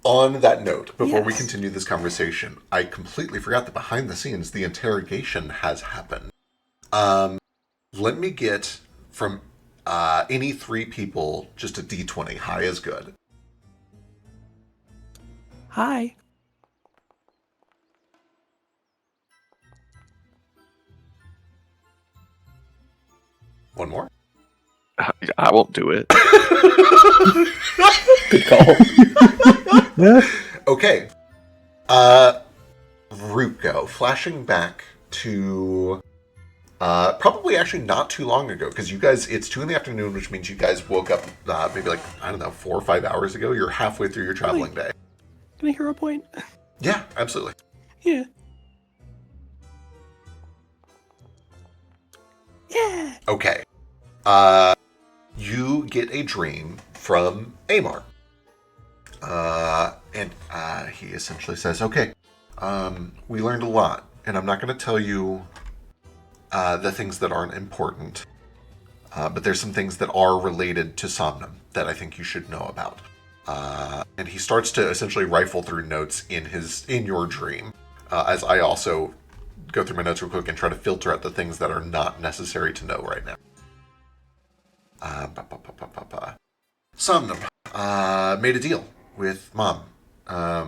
On that note, before we Yes. continue this conversation, I completely forgot that behind the scenes, the interrogation has happened. Let me get from any three people just a d20. High is good. hi. One more. I won't do it. Good call. Okay. Ruko, flashing back to probably actually not too long ago, because you guys, it's 2 p.m, which means you guys woke up maybe like, I don't know, 4 or 5 hours ago. You're halfway through your traveling day. Can I hear a point? Yeah, absolutely. Yeah. Yeah. Okay. You get a dream from Amar. And he essentially says, okay, we learned a lot, and I'm not going to tell you the things that aren't important, but there's some things that are related to Somnum that I think you should know about. And he starts to essentially rifle through notes in your dream, as I also go through my notes real quick and try to filter out the things that are not necessary to know right now. Somnum made a deal with Mom a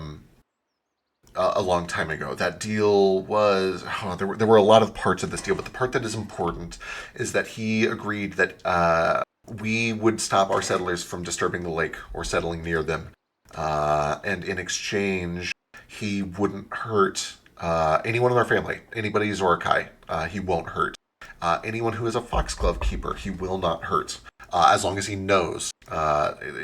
long time ago. That deal was... there were a lot of parts of this deal, but the part that is important is that he agreed that we would stop our settlers from disturbing the lake or settling near them. And in exchange, he wouldn't hurt anyone in our family. Anybody Zorakai, he won't hurt. Anyone who is a foxglove keeper, he will not hurt. As long as he knows.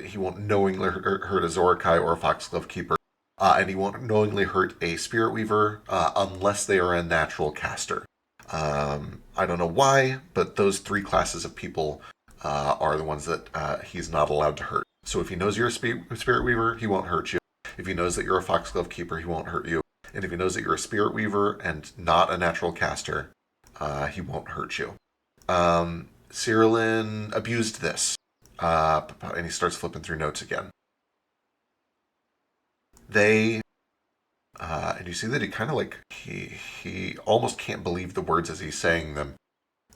He won't knowingly hurt a Zorakai or a foxglove keeper. And he won't knowingly hurt a spirit weaver unless they are a natural caster. I don't know why, but those 3 classes of people are the ones that he's not allowed to hurt. So if he knows you're a spirit weaver, he won't hurt you. If he knows that you're a foxglove keeper, he won't hurt you. And if he knows that you're a spirit weaver and not a natural caster, he won't hurt you. Cyrillin abused this. And he starts flipping through notes again. They, and you see that he kind of like, he almost can't believe the words as he's saying them.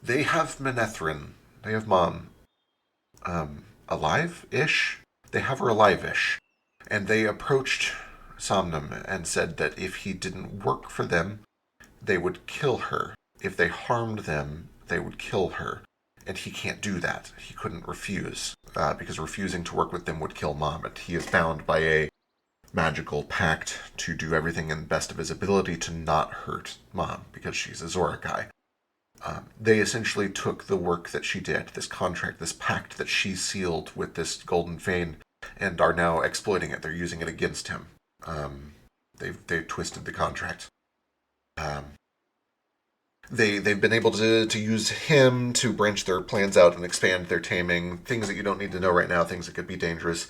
They have Menethrin. They have Mom. Alive-ish? They have her alive-ish. And they approached Somnum and said that if he didn't work for them, they would kill her if they harmed them, they would kill her. And he can't do that. He couldn't refuse, because refusing to work with them would kill Mom. And he is bound by a magical pact to do everything in the best of his ability to not hurt Mom, because she's a Zorakai. They essentially took the work that she did, this contract, this pact that she sealed with this Golden Fane, and are now exploiting it. They're using it against him. They've twisted the contract. They've been able to use him to branch their plans out and expand their taming, things that you don't need to know right now, things that could be dangerous.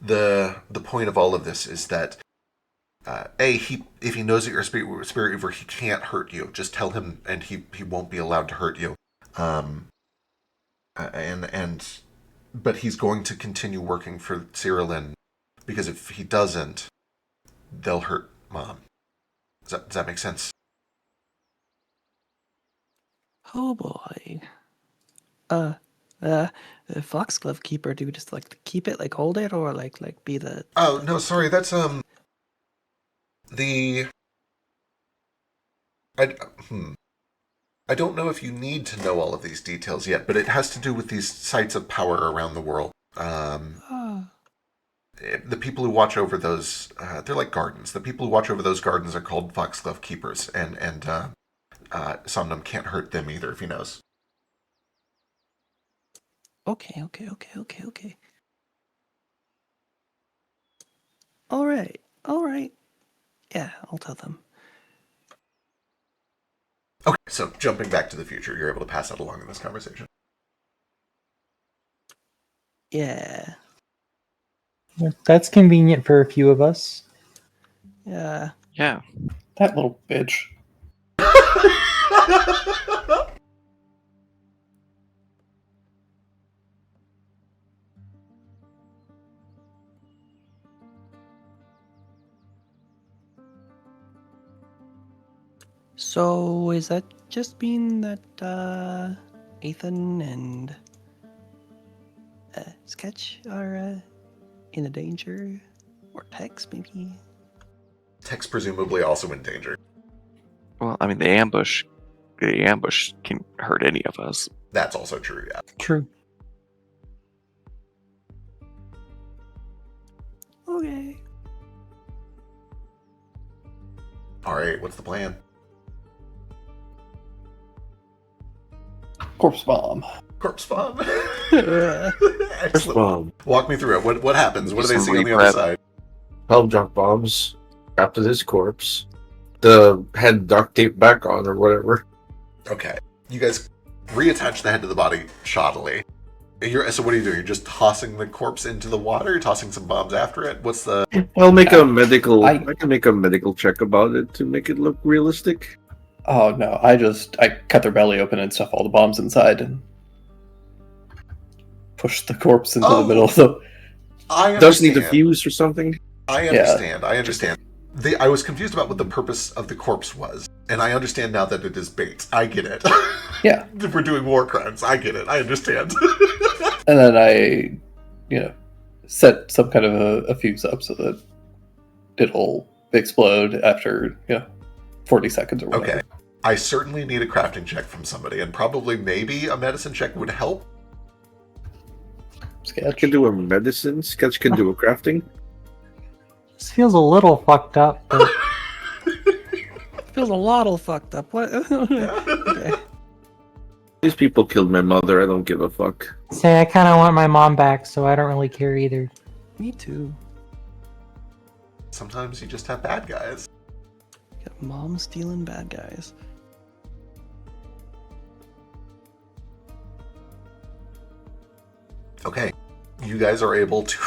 The point of all of this is that if he knows that you're a spirit weaver, he can't hurt you. Just tell him, and he won't be allowed to hurt you. But he's going to continue working for Cyrillin, because if he doesn't, they'll hurt Mom. Does that make sense? Oh boy. Foxglove keeper, do we just like keep it, like hold it, or like be the? Oh no, sorry. That's I don't know if you need to know all of these details yet, but it has to do with these sites of power around the world. The people who watch over those, they're like gardens. The people who watch over those gardens are called Foxglove keepers, and Somnum can't hurt them either if he knows. Okay. All right. Yeah, I'll tell them. Okay, so jumping back to the future, you're able to pass that along in this conversation. Yeah. That's convenient for a few of us. Yeah. Yeah. That little bitch. So is that just mean that Ethan and Sketch are in a danger, or Tex maybe? Tex presumably also in danger. Well, I mean, the ambush can hurt any of us. That's also true, yeah. True. Okay. Alright, what's the plan? Corpse bomb. Corpse bomb. First Excellent. bomb. Walk me through it. What happens? What do they Some see on the reprep. other side? 12 drop bombs after this corpse. The head duct tape back on or whatever. Okay. You guys reattach the head to the body shoddily. So what are you doing? You're just tossing the corpse into the water? You're tossing some bombs after it? What's the... I'll make a medical. I can make a medical check about it to make it look realistic. Oh no, I cut their belly open and stuff all the bombs inside and push the corpse into the middle of the... I understand. Does need a fuse or something. I understand. I understand. I was confused about what the purpose of the corpse was, and I understand now that it is bait. I get it. Yeah. If we're doing war crimes, I get it. I understand. And then I, set some kind of a fuse up so that it'll explode after, 40 seconds or whatever. Okay. I certainly need a crafting check from somebody, and probably maybe a medicine check would help. I Sketch. can do a medicine. Sketch can do a crafting. This feels a little fucked up, but Feels a lot fucked up. What? Okay. These people killed my mother. I don't give a fuck. say I kind of want my mom back, so I don't really care either. Me too. Sometimes you just have bad guys. Got mom stealing bad guys. Okay. You guys are able to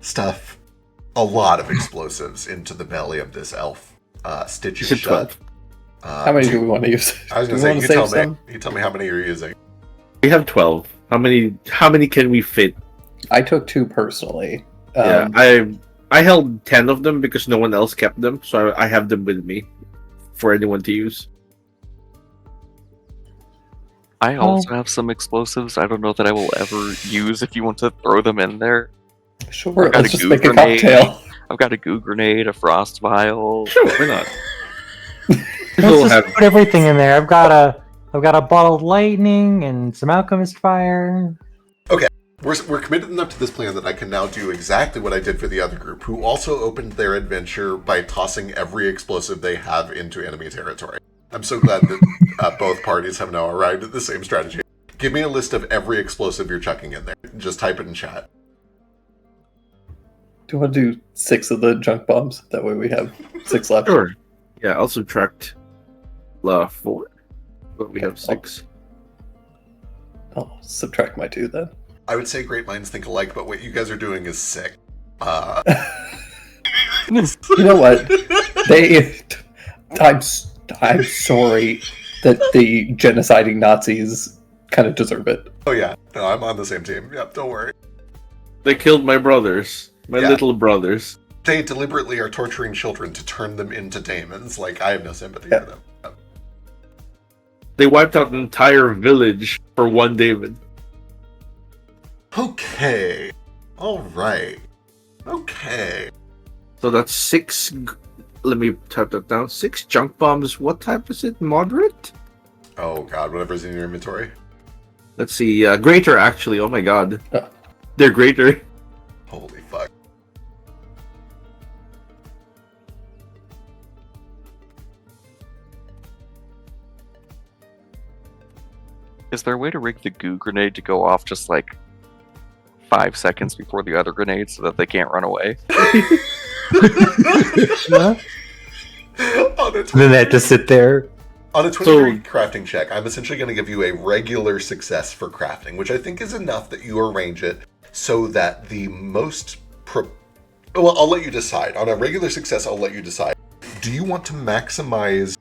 stuff a lot of explosives into the belly of this elf. Stitch it Is it shut. 12? How many do we want to use? I was Do going we to say, want to save some? you tell me how many you're using. We have 12. How many can we fit? I took 2 personally. Yeah, I held 10 of them because no one else kept them, so I have them with me for anyone to use. I also have some explosives. I don't know that I will ever use if you want to throw them in there. Sure, I've got let's a just goo make a grenade. cocktail. I've got a goo grenade, a frost vial. Sure, why not? We'll Let's just have put everything in there. I've got a bottled lightning and some alchemist fire. We're committed enough to this plan that I can now do exactly what I did for the other group, who also opened their adventure by tossing every explosive they have into enemy territory. I'm so glad that both parties have now arrived at the same strategy. Give me a list of every explosive you're chucking in there. Just type it in chat. Do you want to do 6 of the junk bombs? That way we have 6 left. sure. Yeah, I'll subtract 4, but we have 6. I'll subtract my 2 then. I would say great minds think alike, but what you guys are doing is sick. You know what? I'm sorry that the genociding Nazis kind of deserve it. Oh yeah, no, I'm on the same team. Yep, don't worry. They killed my brothers, my Yeah. little brothers. They deliberately are torturing children to turn them into demons. Like, I have no sympathy Yeah. for them. Yep. They wiped out an entire village for one David. Okay. Alright. Okay. So that's 6. Let me type that down. 6 junk bombs. What type is it? Moderate? Oh god, whatever's in your inventory. Let's see. Greater, actually. Oh my god. Oh. They're greater. Holy fuck. Is there a way to rig the goo grenade to go off just like 5 seconds before the other grenade so that they can't run away? On a And then they have to sit there. On a 20 crafting check, I'm essentially going to give you a regular success for crafting, which I think is enough that you arrange it so that the most... Well, I'll let you decide. On a regular success, I'll let you decide. Do you want to maximize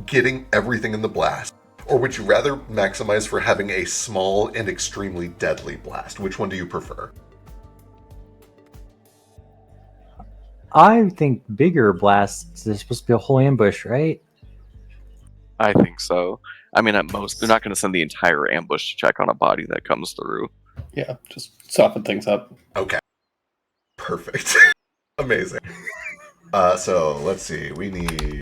getting everything in the blast? Or would you rather maximize for having a small and extremely deadly blast? Which one do you prefer? I think bigger blasts. There's supposed to be a whole ambush, right? I think so. I mean, at most, they're not going to send the entire ambush to check on a body that comes through. Yeah, just soften things up. Okay. Perfect. Amazing. So, let's see. We need...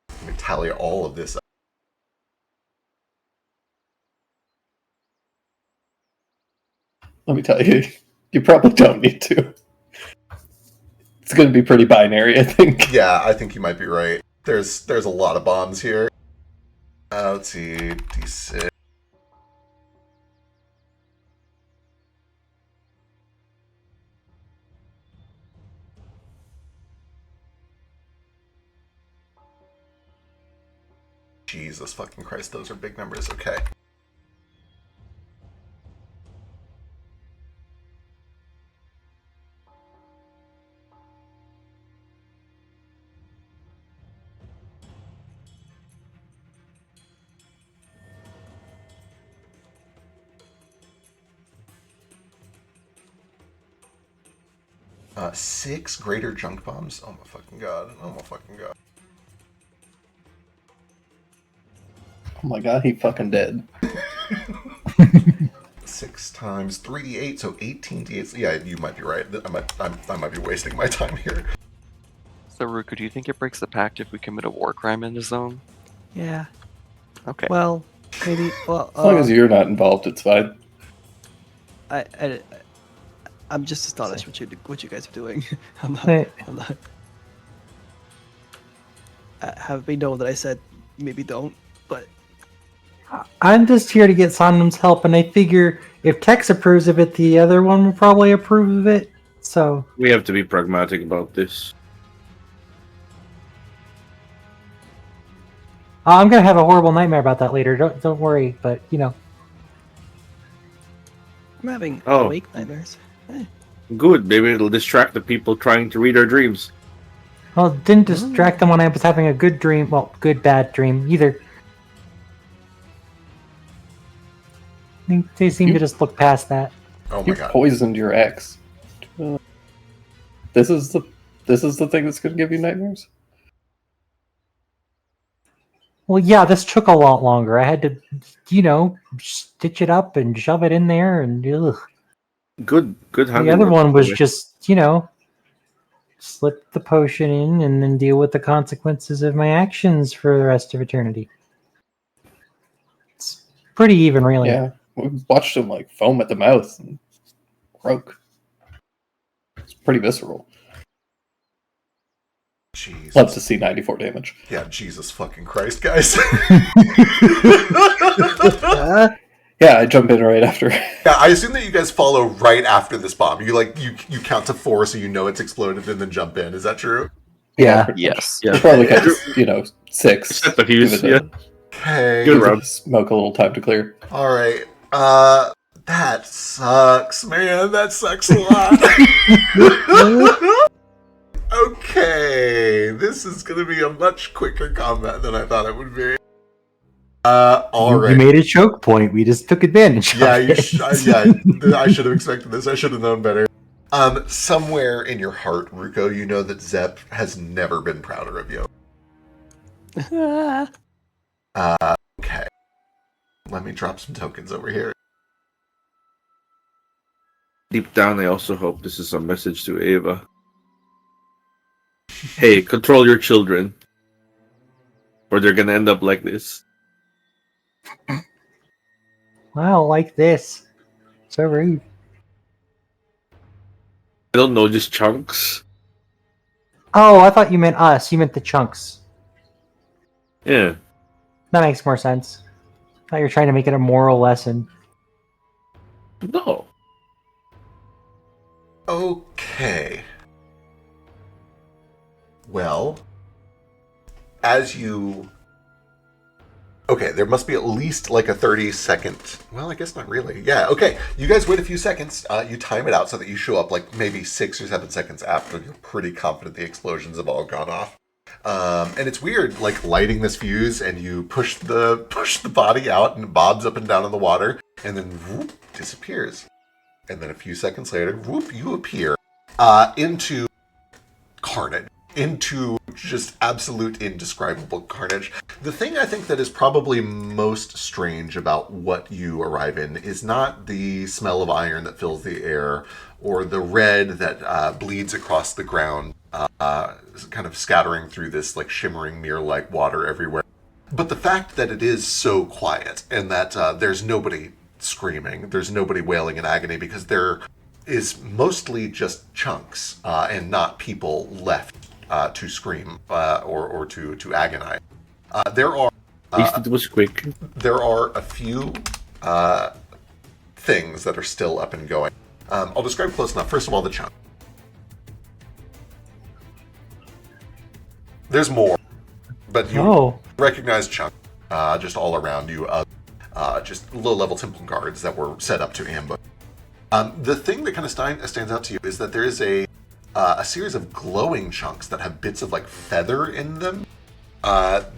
Let me tally all of this up. Let me tell you, you probably don't need to. It's going to be pretty binary, I think. Yeah, I think you might be right. There's a lot of bombs here. Let's see. D6. Jesus fucking Christ, those are big numbers. Okay. Six greater junk bombs? Oh my fucking god. Oh my fucking god. Oh my god, he fucking dead. 6 times 3d8, so 18d8. Yeah, you might be right. I might be wasting my time here. So, Ruku, do you think it breaks the pact if we commit a war crime in the zone? Yeah. Okay. Well, maybe. Well, As long as you're not involved, it's fine. I'm just astonished what you guys are doing. I'm not. Hey. I'm not. Have me know that I said maybe don't, but I'm just here to get Sonam's help, and I figure if Tex approves of it, the other one will probably approve of it. So We have to be pragmatic about this. I'm gonna have a horrible nightmare about that later. Don't worry, but you know. I'm having Oh. awake nightmares. Good. Maybe it'll distract the people trying to read our dreams. Well, it didn't distract them when I was having a good dream. Well, good, bad dream, either. They seem to just look past that. Oh my You god. poisoned your ex. This is the thing that's going to give you nightmares? Well, yeah, this took a lot longer. I had to, stitch it up and shove it in there, and ugh. Good The handling. other one was by the way. just, slip the potion in and then deal with the consequences of my actions for the rest of eternity. It's pretty even, really. Yeah, we watched him like foam at the mouth and croak. It's pretty visceral. Jesus. Love to see 94 damage. Yeah, Jesus fucking Christ, guys. Yeah, I jump in right after. Yeah, I assume that you guys follow right after this bomb. You count to 4 so you know it's exploded and then jump in. Is that true? Yeah, Yes. yes. Yeah. Probably catch 6. Set the fuse, Give it Okay. Good give rub. the smoke a little time to clear. All right. That sucks, man. That sucks a lot. Okay, this is going to be a much quicker combat than I thought it would be. All right. You made a choke point. We just took advantage Yeah, of you it. I should have expected this. I should have known better. Somewhere in your heart, Ruko, you know that Zep has never been prouder of you. Okay. Let me drop some tokens over here. Deep down, I also hope this is a message to Ava. Hey, control your children, or they're gonna end up like this. Wow, like this. So rude. I don't know, just chunks. Oh, I thought you meant us. You meant the chunks. Yeah. That makes more sense. I thought you were trying to make it a moral lesson. No. Okay. Well, as you... Okay, there must be at least like a 30-second... Well, I guess not really. Yeah, okay. You guys wait a few seconds. You time it out so that you show up like maybe 6 or 7 seconds after you're pretty confident the explosions have all gone off. And it's weird, like lighting this fuse, and you push the body out, and it bobs up and down in the water, and then whoop, disappears. And then a few seconds later, whoop, you appear into carnage, into just absolute indescribable carnage. The thing I think that is probably most strange about what you arrive in is not the smell of iron that fills the air, or the red that bleeds across the ground, kind of scattering through this like shimmering mirror-like water everywhere. But the fact that it is so quiet, and that there's nobody screaming, there's nobody wailing in agony, because there is mostly just chunks and not people left to scream or to agonize. There are At least it was quick. there are a few things that are still up and going. I'll describe close enough. First of all, the chunk. There's more, but you recognize chunk just all around you. Just low-level temple guards that were set up to ambush. The thing that kind of stands out to you is that there is a series of glowing chunks that have bits of like feather in them.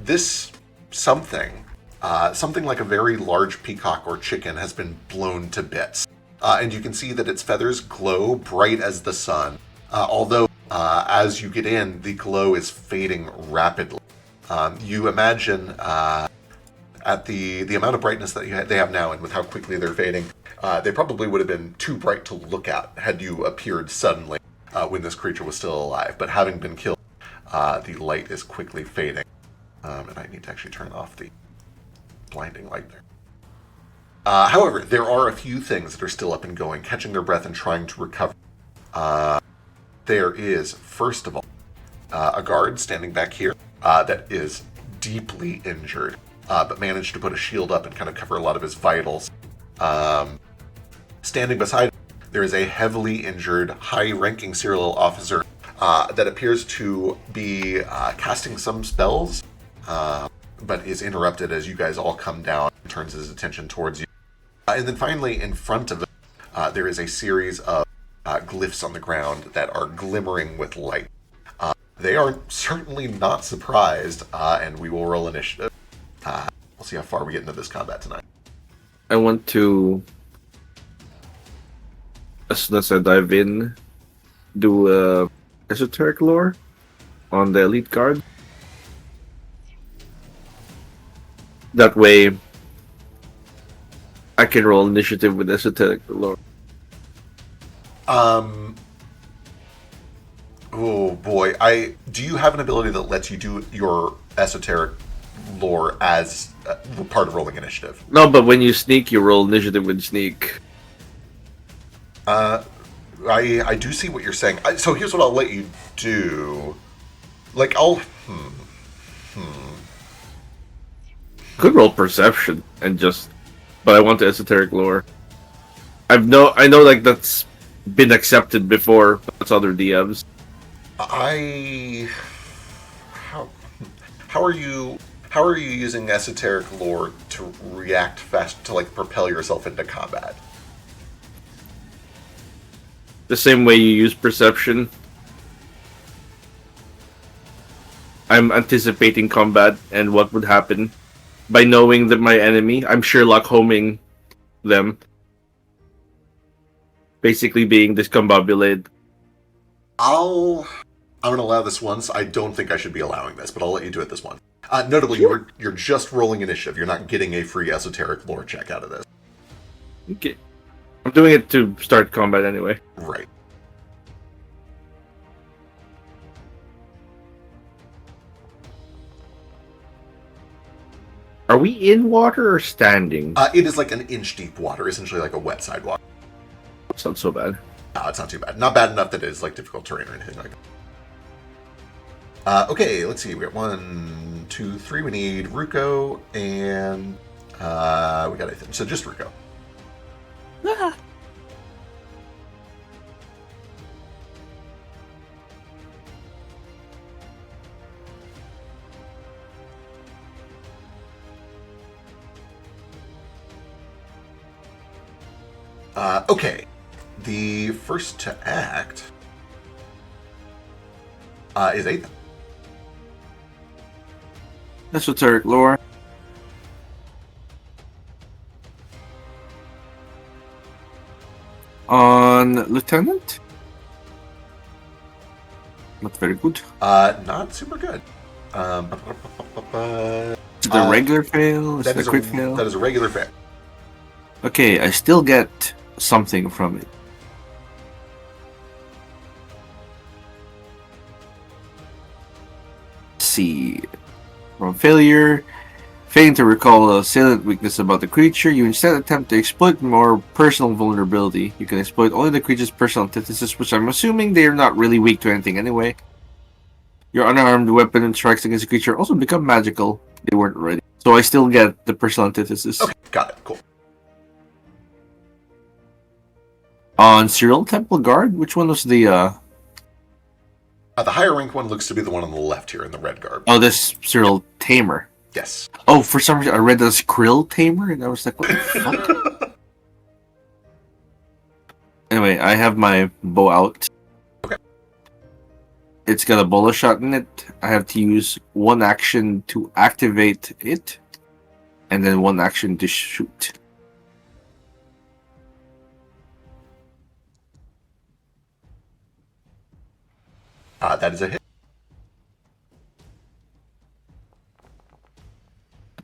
This something like a very large peacock or chicken has been blown to bits. And you can see that its feathers glow bright as the sun. Although, as you get in, the glow is fading rapidly. You imagine at the amount of brightness that they have now, and with how quickly they're fading, they probably would have been too bright to look at had you appeared suddenly when this creature was still alive. But having been killed, the light is quickly fading. And I need to actually turn off the blinding light there. However, there are a few things that are still up and going, catching their breath and trying to recover. There is, first of all, a guard standing back here that is deeply injured, but managed to put a shield up and kind of cover a lot of his vitals. Standing beside him, there is a heavily injured, high-ranking serial officer that appears to be casting some spells, but is interrupted as you guys all come down and turns his attention towards you. And then finally, in front of him, there is a series of glyphs on the ground that are glimmering with light. They are certainly not surprised, and we will roll initiative. We'll see how far we get into this combat tonight. I want to, as soon as I dive in, do esoteric lore on the elite guard. That way, I can roll initiative with esoteric lore. Oh boy, do you have an ability that lets you do your esoteric lore as part of rolling initiative? No, but when you sneak, you roll initiative with sneak. I do see what you're saying. So here's what I'll let you do. Like Could roll perception and just, but I want the esoteric lore. I know like that's been accepted before. That's other DMs. How are you using esoteric lore to react fast to like propel yourself into combat? The same way you use perception. I'm anticipating combat and what would happen by knowing that my enemy. I'm Sherlock Holming them, basically being discombobulated. I'm going to allow this once. I don't think I should be allowing this, but I'll let you do it this one. Notably, you're just rolling initiative. You're not getting a free esoteric lore check out of this. Okay, I'm doing it to start combat anyway. Right. Are we in water or standing? It is like an inch deep water, essentially like a wet sidewalk. It's not so bad. No, it's not too bad. Not bad enough that it is like difficult terrain or anything like that. Okay, let's see. We got 1, 2, 3. We need Ruko and we got Ethan. So just Ruko. Okay. The first to act is Ethan. Esoteric lore. On Lieutenant? Not very good. Not super good. Is it a regular fail? Is it a crit fail? That is a regular fail. Okay, I still get something from it. Let's see. From failure, failing to recall a salient weakness about the creature, you instead attempt to exploit more personal vulnerability. You can exploit only the creature's personal antithesis, which I'm assuming they are not really weak to anything anyway. Your unarmed weapon and strikes against the creature also become magical. They weren't ready. So I still get the personal antithesis. Okay, got it. Cool. On Cyril Temple Guard, which one was the The higher rank one looks to be the one on the left here in the red garb. Oh, this Cyril Tamer. Yes. Oh, for some reason I read this Krill Tamer, and I was like, what the fuck? Anyway, I have my bow out. Okay. It's got a bola shot in it. I have to use one action to activate it, and then one action to shoot. That is a hit.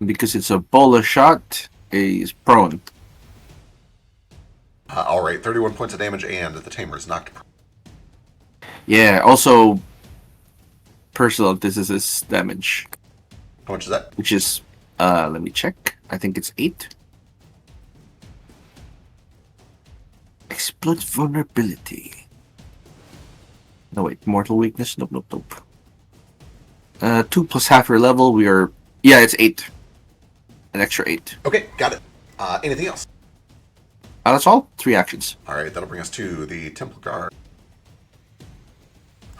Because it's a bola shot, he's prone. All right, 31 points of damage, and the tamer is knocked prone. Yeah, also, personal, this is his damage. How much is that? Which is, let me check. I think it's 8. Exploit vulnerability. No, wait, mortal weakness? Nope. 2 plus half your level, we are... Yeah, it's 8. An extra 8. Okay, got it. Anything else? That's all? 3 actions. All right, that'll bring us to the Temple Guard.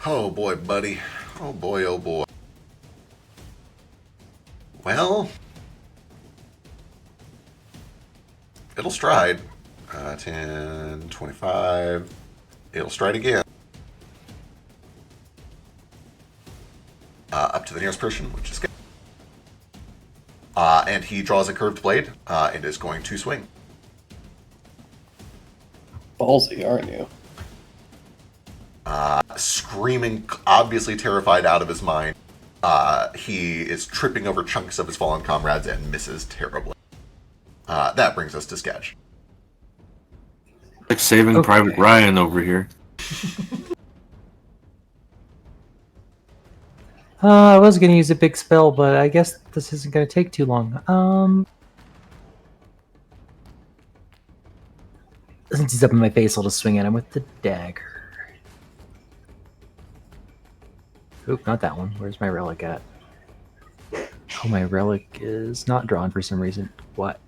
Oh boy, buddy. Oh boy, oh boy. Well, it'll stride. 10, 25. It'll stride again. Up to the nearest person, which is good. And he draws a curved blade and is going to swing. Ballsy, aren't you? Screaming, obviously terrified out of his mind. He is tripping over chunks of his fallen comrades and misses terribly. That brings us to Sketch. Like saving Private Ryan over here. I was going to use a big spell, but I guess this isn't going to take too long. Since he's up in my face, I'll just swing at him with the dagger. Oop, not that one. Where's my relic at? Oh, my relic is not drawn for some reason. What?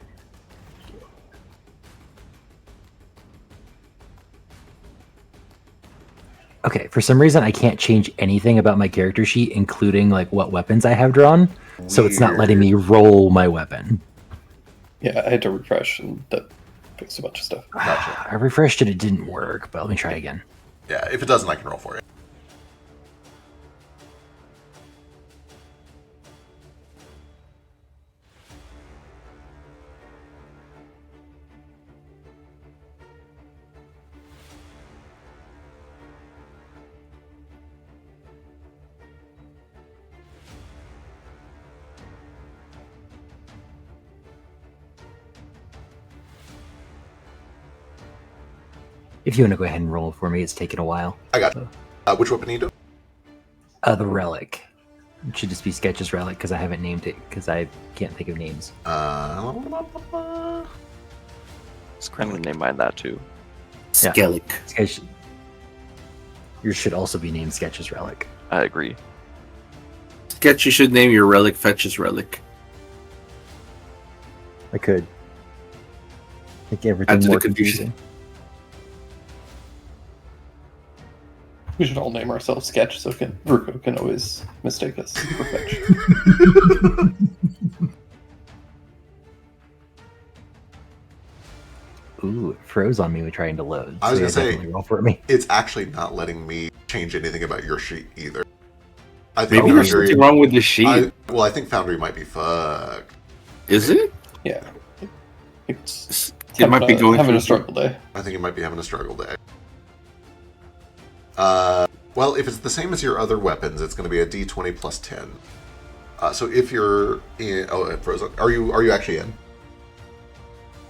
Okay, for some reason I can't change anything about my character sheet, including like what weapons I have drawn. So it's not letting me roll my weapon. Yeah, I had to refresh, and that fixed a bunch of stuff. Gotcha. I refreshed it, it didn't work, but let me try again. Yeah, if it doesn't, I can roll for you. If you want to go ahead and roll for me, it's taken a while. I got you. Which weapon are you doing? The relic. It should just be Sketch's relic because I haven't named it because I can't think of names. I'm gonna name mine that too. Yeah. Skellig. Sketch. Yours should also be named Sketch's relic. I agree. Sketch, you should name your relic Fetch's relic. I could. Make everything Add to the more confusion. confusing. We should all name ourselves Sketch, so Ruko can always mistake us for Fetch. Ooh, it froze on me when trying to load. I was gonna say- definitely roll for me. It's actually not letting me change anything about your sheet either. I think Maybe there's something wrong with the sheet. I think Foundry might be fucked. Is it? Yeah. It's It might be going having through a struggle day. I think it might be having a struggle day. Well, if it's the same as your other weapons, it's going to be a D20 plus 10. So if you're in, oh, it froze. Are you actually in?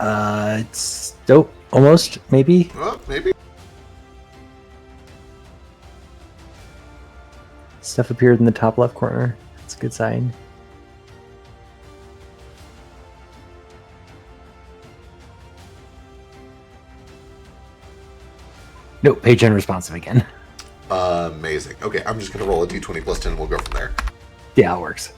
It's dope. Almost, maybe. Well, maybe. Stuff appeared in the top left corner. That's a good sign. Nope, page unresponsive again. Amazing. Okay, I'm just going to roll a D20 plus 10 and we'll go from there. Yeah, it works.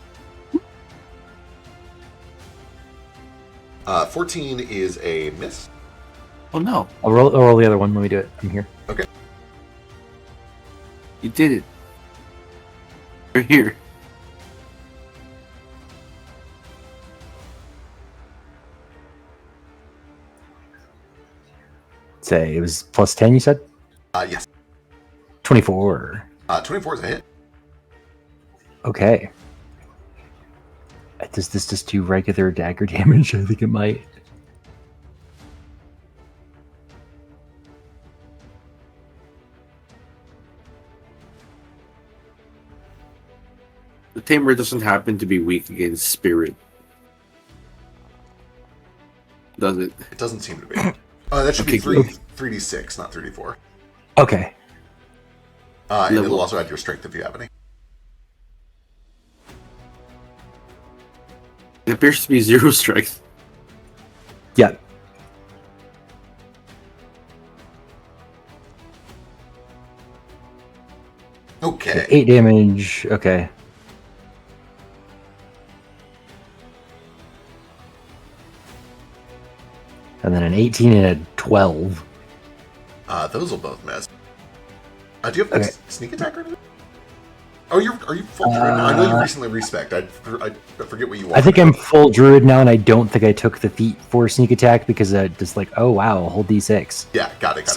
14 is a miss. Oh no, I'll roll the other one when we do it. I'm here. Okay. you did it. You're here. Say it was plus 10, you said? Yes. 24. 24 is a hit. Okay. Does this just do regular dagger damage? I think it might. The tamer doesn't happen to be weak against spirit, does it? It doesn't seem to be. That should be Okay, 3d6, not 3d4. Okay. And Level. it'll also add your strength if you have any. It appears to be 0 strength. Yeah. Okay. 8 damage. Okay. And then an 18 and a 12. Those will both miss. Do you have like, Okay. sneak attack or anything? Oh, are you full druid now? I know you recently respec. I forget what you are. I think I'm full druid now, and I don't think I took the feat for sneak attack because I just like, oh wow, hold D6. Yeah, got it.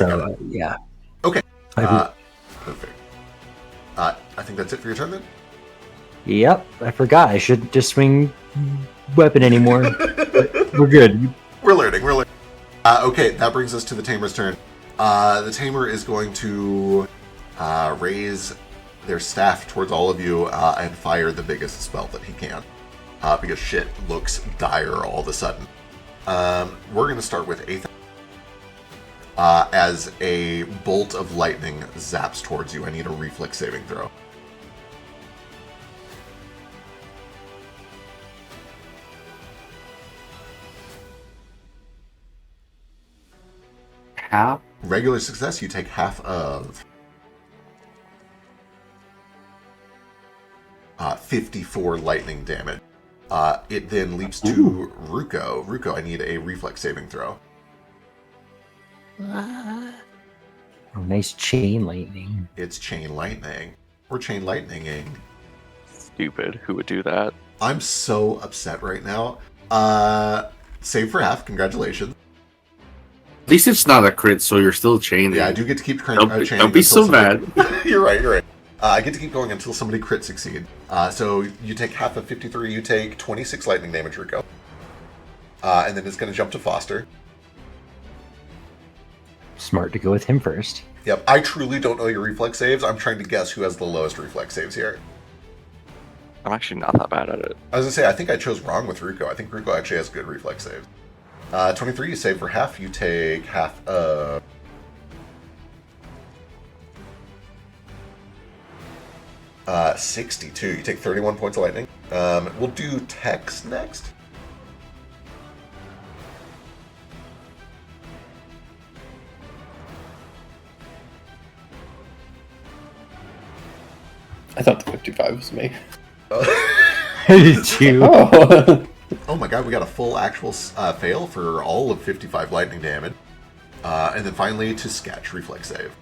Yeah. Okay. I Perfect. I think that's it for your turn then? Yep, I forgot. I shouldn't just swing weapon anymore. But we're good. We're learning. Okay, that brings us to the Tamer's turn. The Tamer is going to raise their staff towards all of you and fire the biggest spell that he can. Because shit looks dire all of a sudden. We're going to start with Aether. As a bolt of lightning zaps towards you, I need a reflex saving throw. half. Regular success, you take half of 54 lightning damage. It then leaps to Ruko. Ruko, I need a reflex saving throw. Oh, nice chain lightning. It's chain lightning. We're chain lightninging. Stupid. Who would do that? I'm so upset right now. Save for half. Congratulations. At least it's not a crit, so you're still chaining. Yeah, I do get to keep Don't chaining. be so somebody... bad. You're right. I get to keep going until somebody crit succeed. So you take half of 53. You take 26 lightning damage, Ruko. And then it's going to jump to Foster. Smart to go with him first. Yep, I truly don't know your reflex saves. I'm trying to guess who has the lowest reflex saves here. I'm actually not that bad at it. I was going to say, I think I chose wrong with Ruko. I think Ruko actually has good reflex saves. 23, you save for half. You take half of... 62. You take 31 points of lightning. We'll do Tex next. I thought the 55 was me. Did you? Oh. Oh my god, we got a full actual fail for all of 55 lightning damage. And then finally to Sketch, reflex save.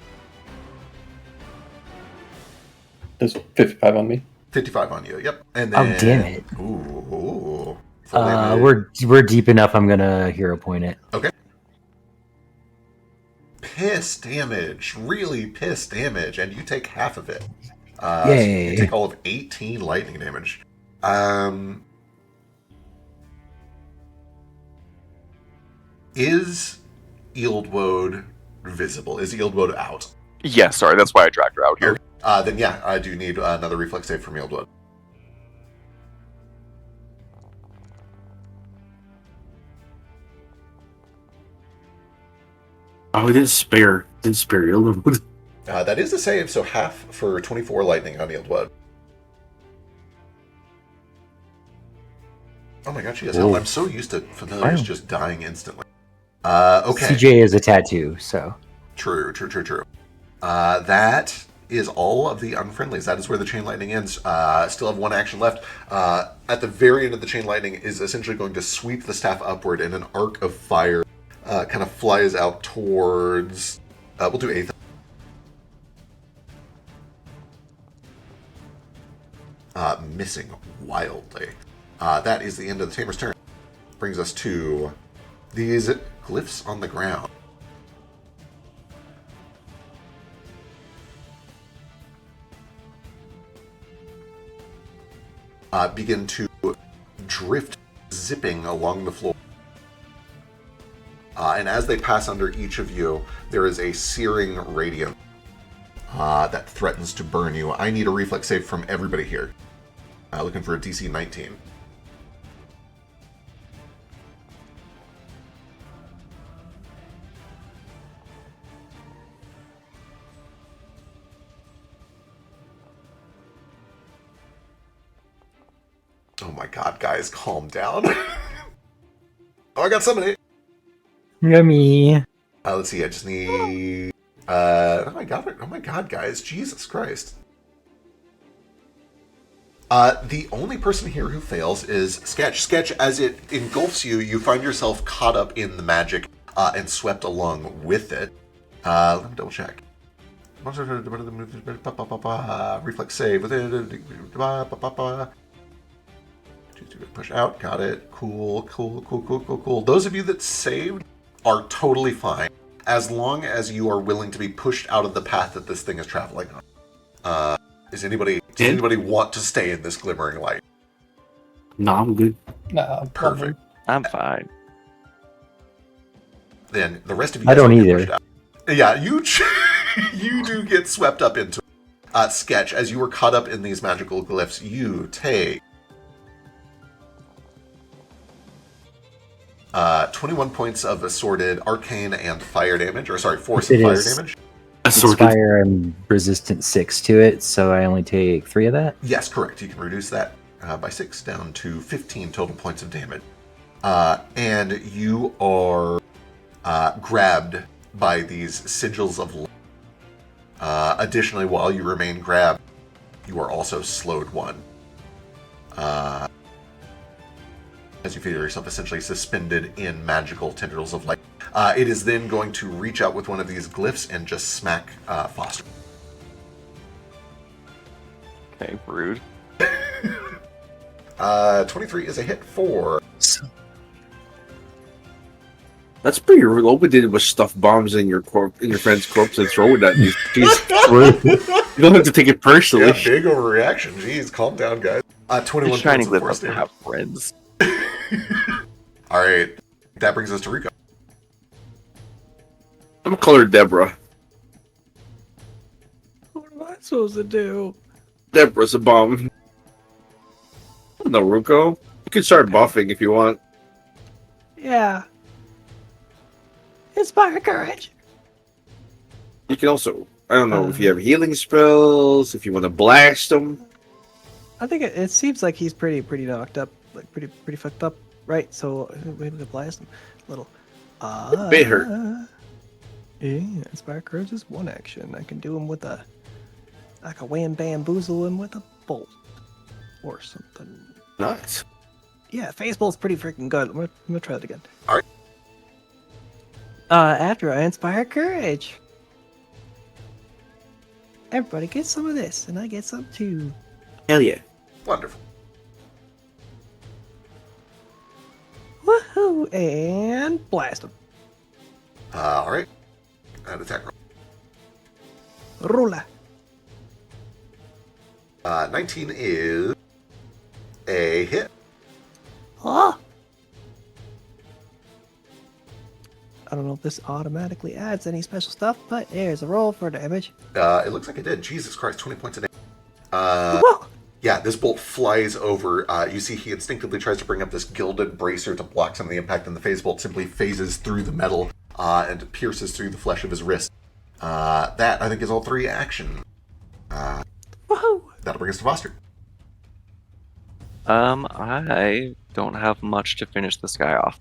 There's 55 on me. 55 on you, yep. And then, Oh, damn it. Ooh. Full damage. We're deep enough. I'm gonna hero point it. Okay. Piss damage. Really piss damage. And you take half of it. So Yay. you take all of 18 lightning damage. Is Eildwoad visible? Is Eildwoad out? Yeah, sorry, that's why I dragged her out here. Then yeah, I do need another reflex save from Eildwoad. Oh, it is spare. It's spare. That is a save, so half for 24 lightning on Eildwood. Oh my god, she has health. I'm so used to familiars just dying instantly. Okay. CJ is a tattoo, so. True. That is all of the unfriendlies. That is where the chain lightning ends. Still have one action left. At the very end of the chain lightning is essentially going to sweep the staff upward, and an arc of fire kind of flies out towards... we'll do 8th. Missing wildly. That is the end of the Tamer's turn. Brings us to these glyphs on the ground. Begin to drift, zipping along the floor. And as they pass under each of you, there is a searing radiance that threatens to burn you. I need a reflex save from everybody here. Looking for a DC 19. Oh my god, guys, calm down. Oh, I got somebody. Yummy. Let's see, I just need... oh my god, guys, Jesus Christ. The only person here who fails is Sketch. Sketch, as it engulfs you, you find yourself caught up in the magic and swept along with it. Let me double check. Reflex save. Push out. Got it. Cool. Those of you that saved are totally fine, as long as you are willing to be pushed out of the path that this thing is traveling on. Does anybody want to stay in this glimmering light? No, I'm good. Nah, Perfect. I'm fine. Then the rest of you I guys don't get either. pushed out. Yeah, you you do get swept up into it. Sketch, as you were caught up in these magical glyphs, you take 21 points of assorted arcane and fire damage, or sorry, force and It fire is. damage. It's Assorted. fire and resistant 6 to it, so I only take 3 of that. Yes, correct. You can reduce that by 6 down to 15 total points of damage. And you are grabbed by these sigils of light. Additionally, while you remain grabbed, you are also slowed 1. As you feel yourself essentially suspended in magical tendrils of light. It is then going to reach out with one of these glyphs and just smack Foster. Okay, rude. 23 is a hit for. That's pretty rude. All we did was stuff bombs in your friend's corpse and throw it at you. Jeez. You don't have to take it personally. Yeah, big overreaction. Jeez, calm down, guys. 21 Just trying points to of live force up to damage. have friends. All right, that brings us to Rico. I'm gonna call her Deborah. What am I supposed to do? Deborah's a bomb. No, Ruko. You can start buffing if you want. Yeah. Inspire courage. You can also, I don't know if you have healing spells, if you want to blast them. I think it seems like he's pretty knocked up, like pretty fucked up, right? So maybe the blast him a little. Bit hurt. Yeah, inspire courage is one action. I can do him with I can wham bamboozle him with a bolt or something. Nice. Yeah, phase bolt's pretty freaking good. I'm gonna try that again. All right. After I inspire courage, everybody get some of this, and I get some too. Hell yeah. Wonderful. Woohoo! And blast him. All right. And attack roll. Rolla. 19 is a hit. Oh! I don't know if this automatically adds any special stuff, but there's a roll for damage. It looks like it did. Jesus Christ, 20 points of damage. Whoa! Yeah, this bolt flies over. You see he instinctively tries to bring up this gilded bracer to block some of the impact, and the phase bolt simply phases through the metal and pierces through the flesh of his wrist. That, I think, is all 3 action. Woohoo! That'll bring us to Foster. I don't have much to finish this guy off.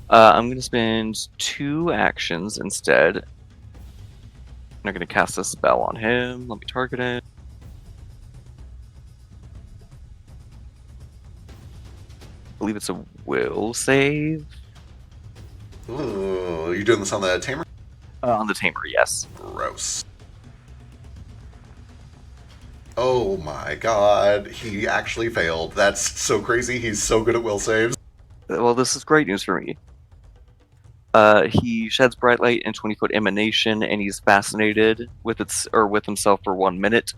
I'm going to spend 2 actions instead. I'm going to cast a spell on him. Let me target it. I believe it's a will save. Ooh, you doing this on the tamer? On the tamer, yes. Gross. Oh my god, he actually failed. That's so crazy. He's so good at will saves. Well, this is great news for me. He sheds bright light and 20-foot emanation, and he's fascinated with with himself for 1 minute.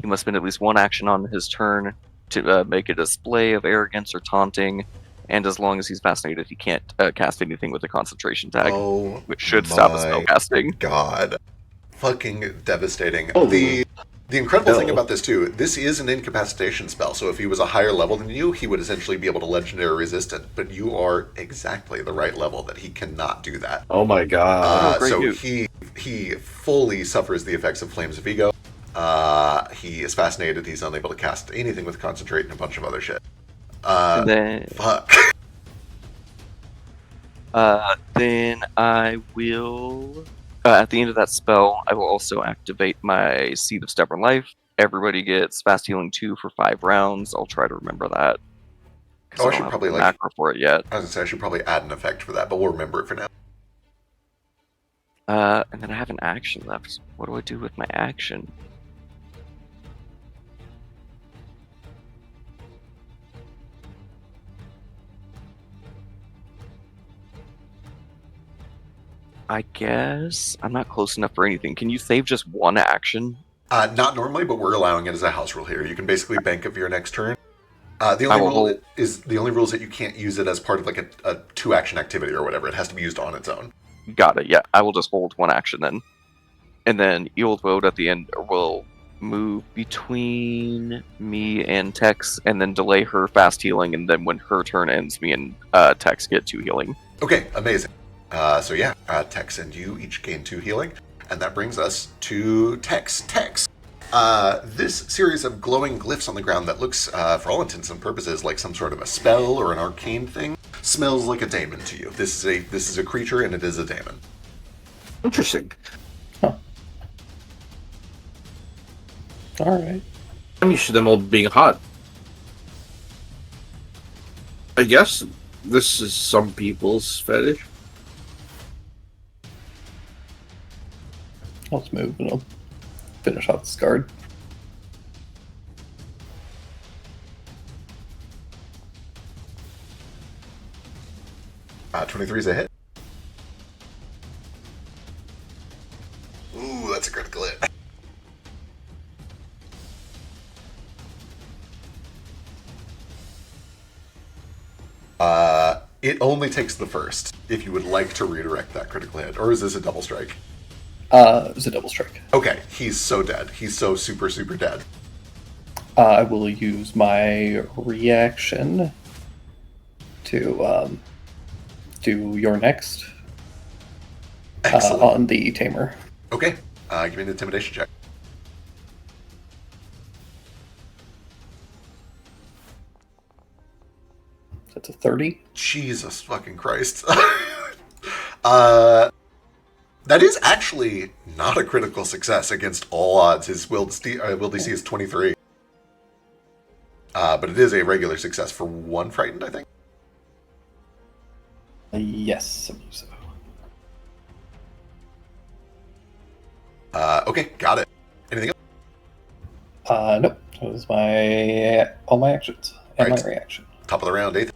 He must spend at least 1 action on his turn to make a display of arrogance or taunting. And as long as he's fascinated, he can't cast anything with a concentration tag, Oh, which should stop his spell casting. God, fucking devastating. Oh. The incredible thing No. about this too, this is an incapacitation spell. So if he was a higher level than you, he would essentially be able to legendary resist it. But you are exactly the right level that he cannot do that. Oh my god. great So news. he fully suffers the effects of Flames of Ego. He is fascinated. He's unable to cast anything with concentrate and a bunch of other shit. And then, Fuck. then I will. At the end of that spell, I will also activate my Seed of Stubborn Life. Everybody gets fast healing 2 for 5 rounds. I'll try to remember that. 'Cause Oh, I don't should have probably, the like- macro for it yet. I was gonna say I should probably add an effect for that, but we'll remember it for now. And then I have an action left. What do I do with my action? I guess I'm not close enough for anything. Can you save just 1 action? Not normally, but we're allowing it as a house rule here. You can basically bank it for your next turn. The I only will- rule is that you can't use it as part of like a 2-action activity or whatever. It has to be used on its own. Got it. Yeah, I will just hold 1 action then. And then Eildwoad at the end will move between me and Tex and then delay her fast healing. And then when her turn ends, me and Tex get 2 healing. Okay, amazing. So yeah, Tex and you each gain 2 healing, and that brings us to Tex. Tex. This series of glowing glyphs on the ground that looks, for all intents and purposes, like some sort of a spell or an arcane thing, smells like a daemon to you. This is a creature, and it is a daemon. Interesting. All right. I'm used to them all being hot. I guess this is some people's fetish. Let's move and I'll finish off this guard. Uh, 23 is a hit. Ooh, that's a critical hit. It only takes the first, if you would like to redirect that critical hit. Or is this a double strike? It's a double strike. Okay, he's so dead. He's so super, super dead. I will use my reaction to do your next Excellent. on the tamer. Okay, give me an intimidation check. That's a 30. Jesus fucking Christ. That is actually not a critical success against all odds. His will DC is 23. But it is a regular success for one frightened, I think. Yes, I believe so. Okay, got it. Anything else? Nope. That was all my actions and Right. my reaction. Top of the round, 8th.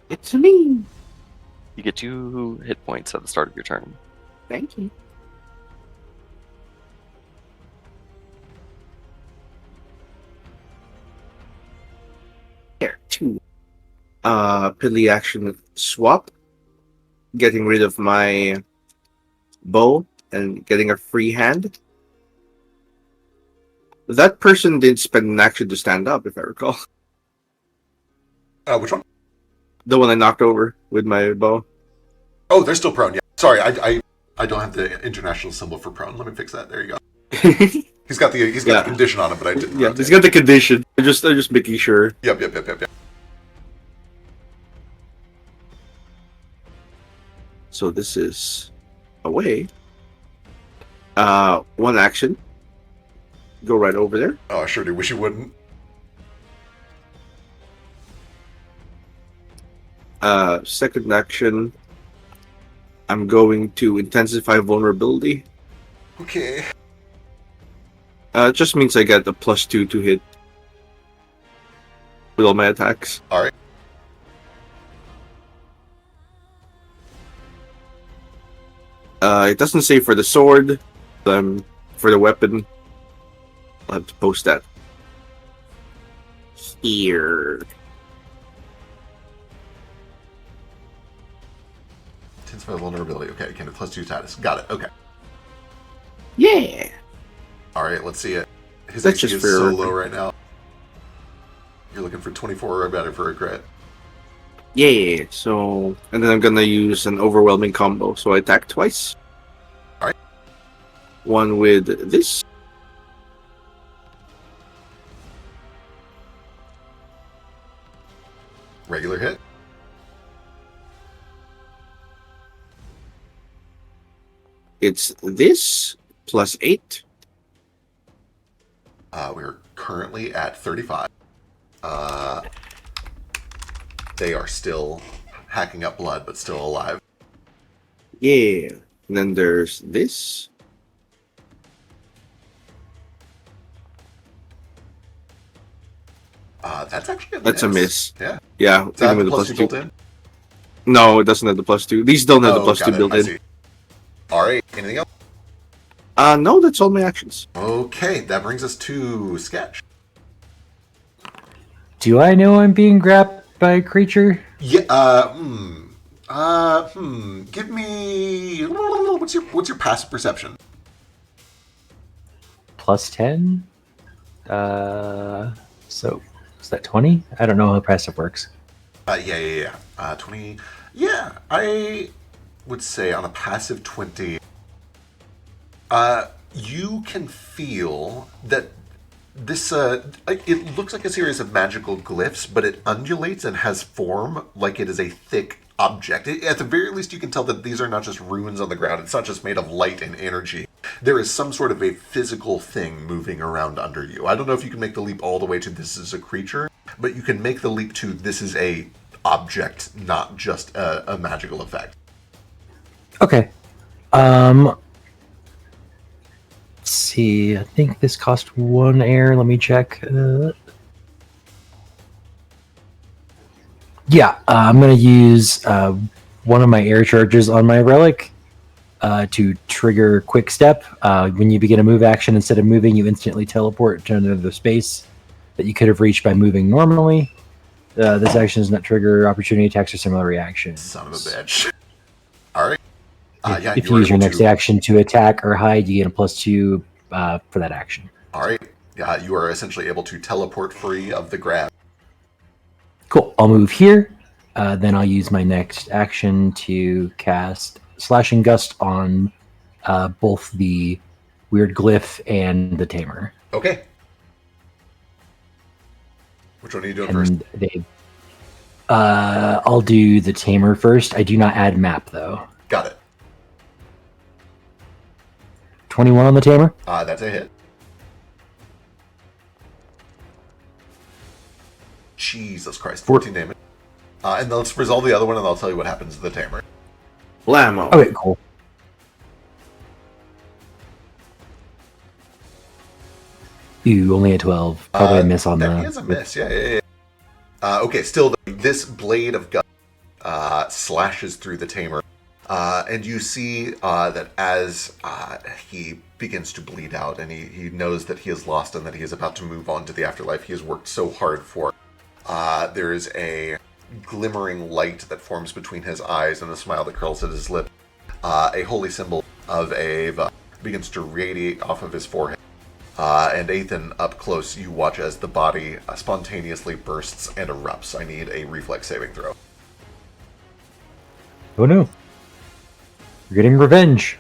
It's me. You get 2 hit points at the start of your turn. Thank you. There, 2. Piddly action swap. Getting rid of my bow and getting a free hand. That person did spend an action to stand up, if I recall. Which one? The one I knocked over with my bow. Oh, they're still prone, yeah. Sorry, I don't have the international symbol for prone. Let me fix that. There you go. He's got the Yeah. condition on him, but I didn't Yeah, rotate. he's got the condition. I'm just making sure. Yep. So this is away. One action. Go right over there. Oh, I sure do wish you wouldn't. Second action. I'm going to intensify vulnerability. Okay. It just means I get a +2 to hit with all my attacks. Alright. It doesn't say for the sword. For the weapon, I'll have to post that here. Intensify vulnerability. Okay, can it +2 status. Got it. Okay. Yeah. Alright, let's see it. His That's AC just is for so your- low right now. You're looking for 24 or better for a crit. Yeah. So, and then I'm gonna use an overwhelming combo. So I attack twice. Alright. One with this. Regular hit. It's this +8. We're currently at 35. They are still hacking up blood, but still alive. Yeah. And then there's this. That's actually That's a miss. Yeah. Yeah. Does that have even the with the +2 built +2. in? No, it doesn't have the +2. These don't have the got +2 it. built I in. see. Alright, anything else? No, that's all my actions. Okay, that brings us to Sketch. Do I know I'm being grabbed by a creature? Yeah, give me... What's your passive perception? +10? So, is that 20? I don't know how passive works. Yeah. 20... Yeah, I would say on a passive 20... you can feel that this, it looks like a series of magical glyphs, but it undulates and has form like it is a thick object. At the very least, you can tell that these are not just runes on the ground. It's not just made of light and energy. There is some sort of a physical thing moving around under you. I don't know if you can make the leap all the way to this is a creature, but you can make the leap to this is a object, not just a magical effect. Okay. Let's see. I think this cost 1 air. Let me check. Yeah, I'm going to use one of my air charges on my relic to trigger quick step. When you begin a move action, instead of moving, you instantly teleport to another space that you could have reached by moving normally. This action does not trigger opportunity attacks or similar reactions. Son of a bitch. All right. If you use your next action to attack or hide, you get a +2 for that action. All right. You are essentially able to teleport free of the grab. Cool. I'll move here. Then I'll use my next action to cast Slashing Gust on both the Weird Glyph and the Tamer. Okay. Which one are you doing first? I'll do the Tamer first. I do not add map, though. Got it. 21 on the Tamer? That's a hit. Jesus Christ. 14 damage. And let's resolve the other one, and I'll tell you what happens to the Tamer. Blammo. Okay, cool. Ooh, only a 12. Probably a miss on that is a miss, yeah. Okay, still, this blade of gun slashes through the Tamer. And you see that as he begins to bleed out and he knows that he is lost and that he is about to move on to the afterlife he has worked so hard for, there is a glimmering light that forms between his eyes and a smile that curls at his lip. A holy symbol of Ava begins to radiate off of his forehead. And Ethan, up close, you watch as the body spontaneously bursts and erupts. I need a reflex saving throw. Oh no. You're getting revenge.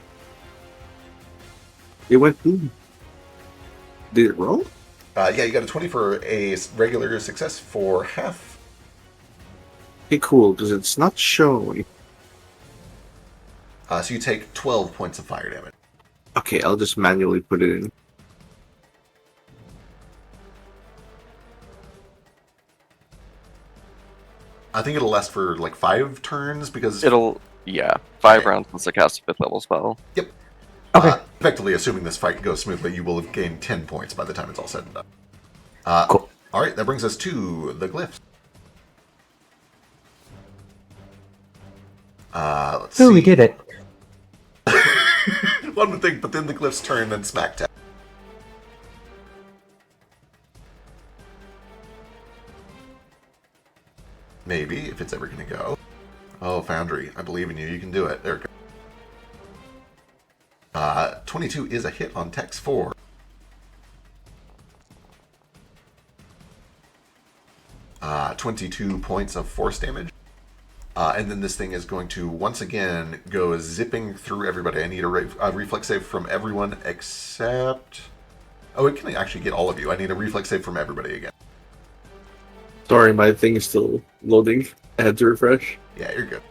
It went boom. Did it roll? Yeah, you got a 20 for a regular success for half. Okay, cool, because it's not showing. So you take 12 points of fire damage. Okay, I'll just manually put it in. I think it'll last for like 5 turns because... Yeah, 5 rounds once I cast a 5th level spell. Yep. Okay. Effectively, assuming this fight goes smoothly, you will have gained 10 points by the time it's all said and done. Cool. All right, that brings us to the glyphs. Let's see. Oh, we did it. One would think, but then the glyphs turn and smack tap. Maybe, if it's ever going to go. Oh, Foundry, I believe in you. You can do it. There we go. 22 is a hit on Tex 4. Uh, 22 points of force damage. And then this thing is going to, once again, go zipping through everybody. I need a reflex save from everyone except... Oh, it can actually get all of you. I need a reflex save from everybody again. Sorry, my thing is still loading. I had to refresh. Yeah, you're good.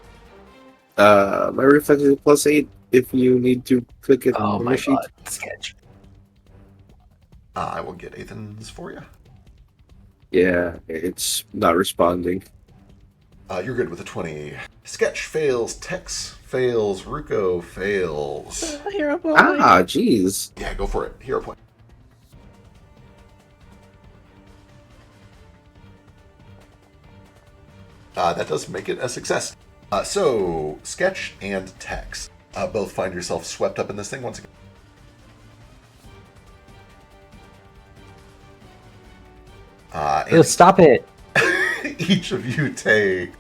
My reflex is +8 if you need to click it Oh on my the sheet. god. Sketch. I will get Ethan's for you. Yeah, it's not responding. You're good with a 20. Sketch fails, Tex fails, Ruko fails. Hero boy. Ah, jeez. Yeah, go for it. Hero point. That does make it a success. So, Sketch and Tex both find yourself swept up in this thing once again. Yo, stop it. Each of you take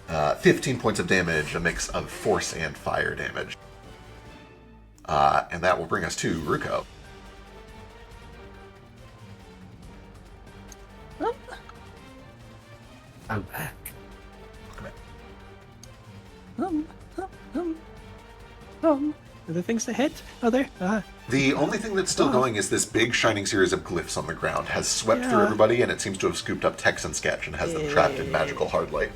15 points of damage, a mix of force and fire damage. And that will bring us to Ruko. I'm back. Are there things to hit? Are there? The only thing that's still going is this big shining series of glyphs on the ground has swept through Yeah. everybody, and it seems to have scooped up Tex and Sketch and has them trapped in magical hard light.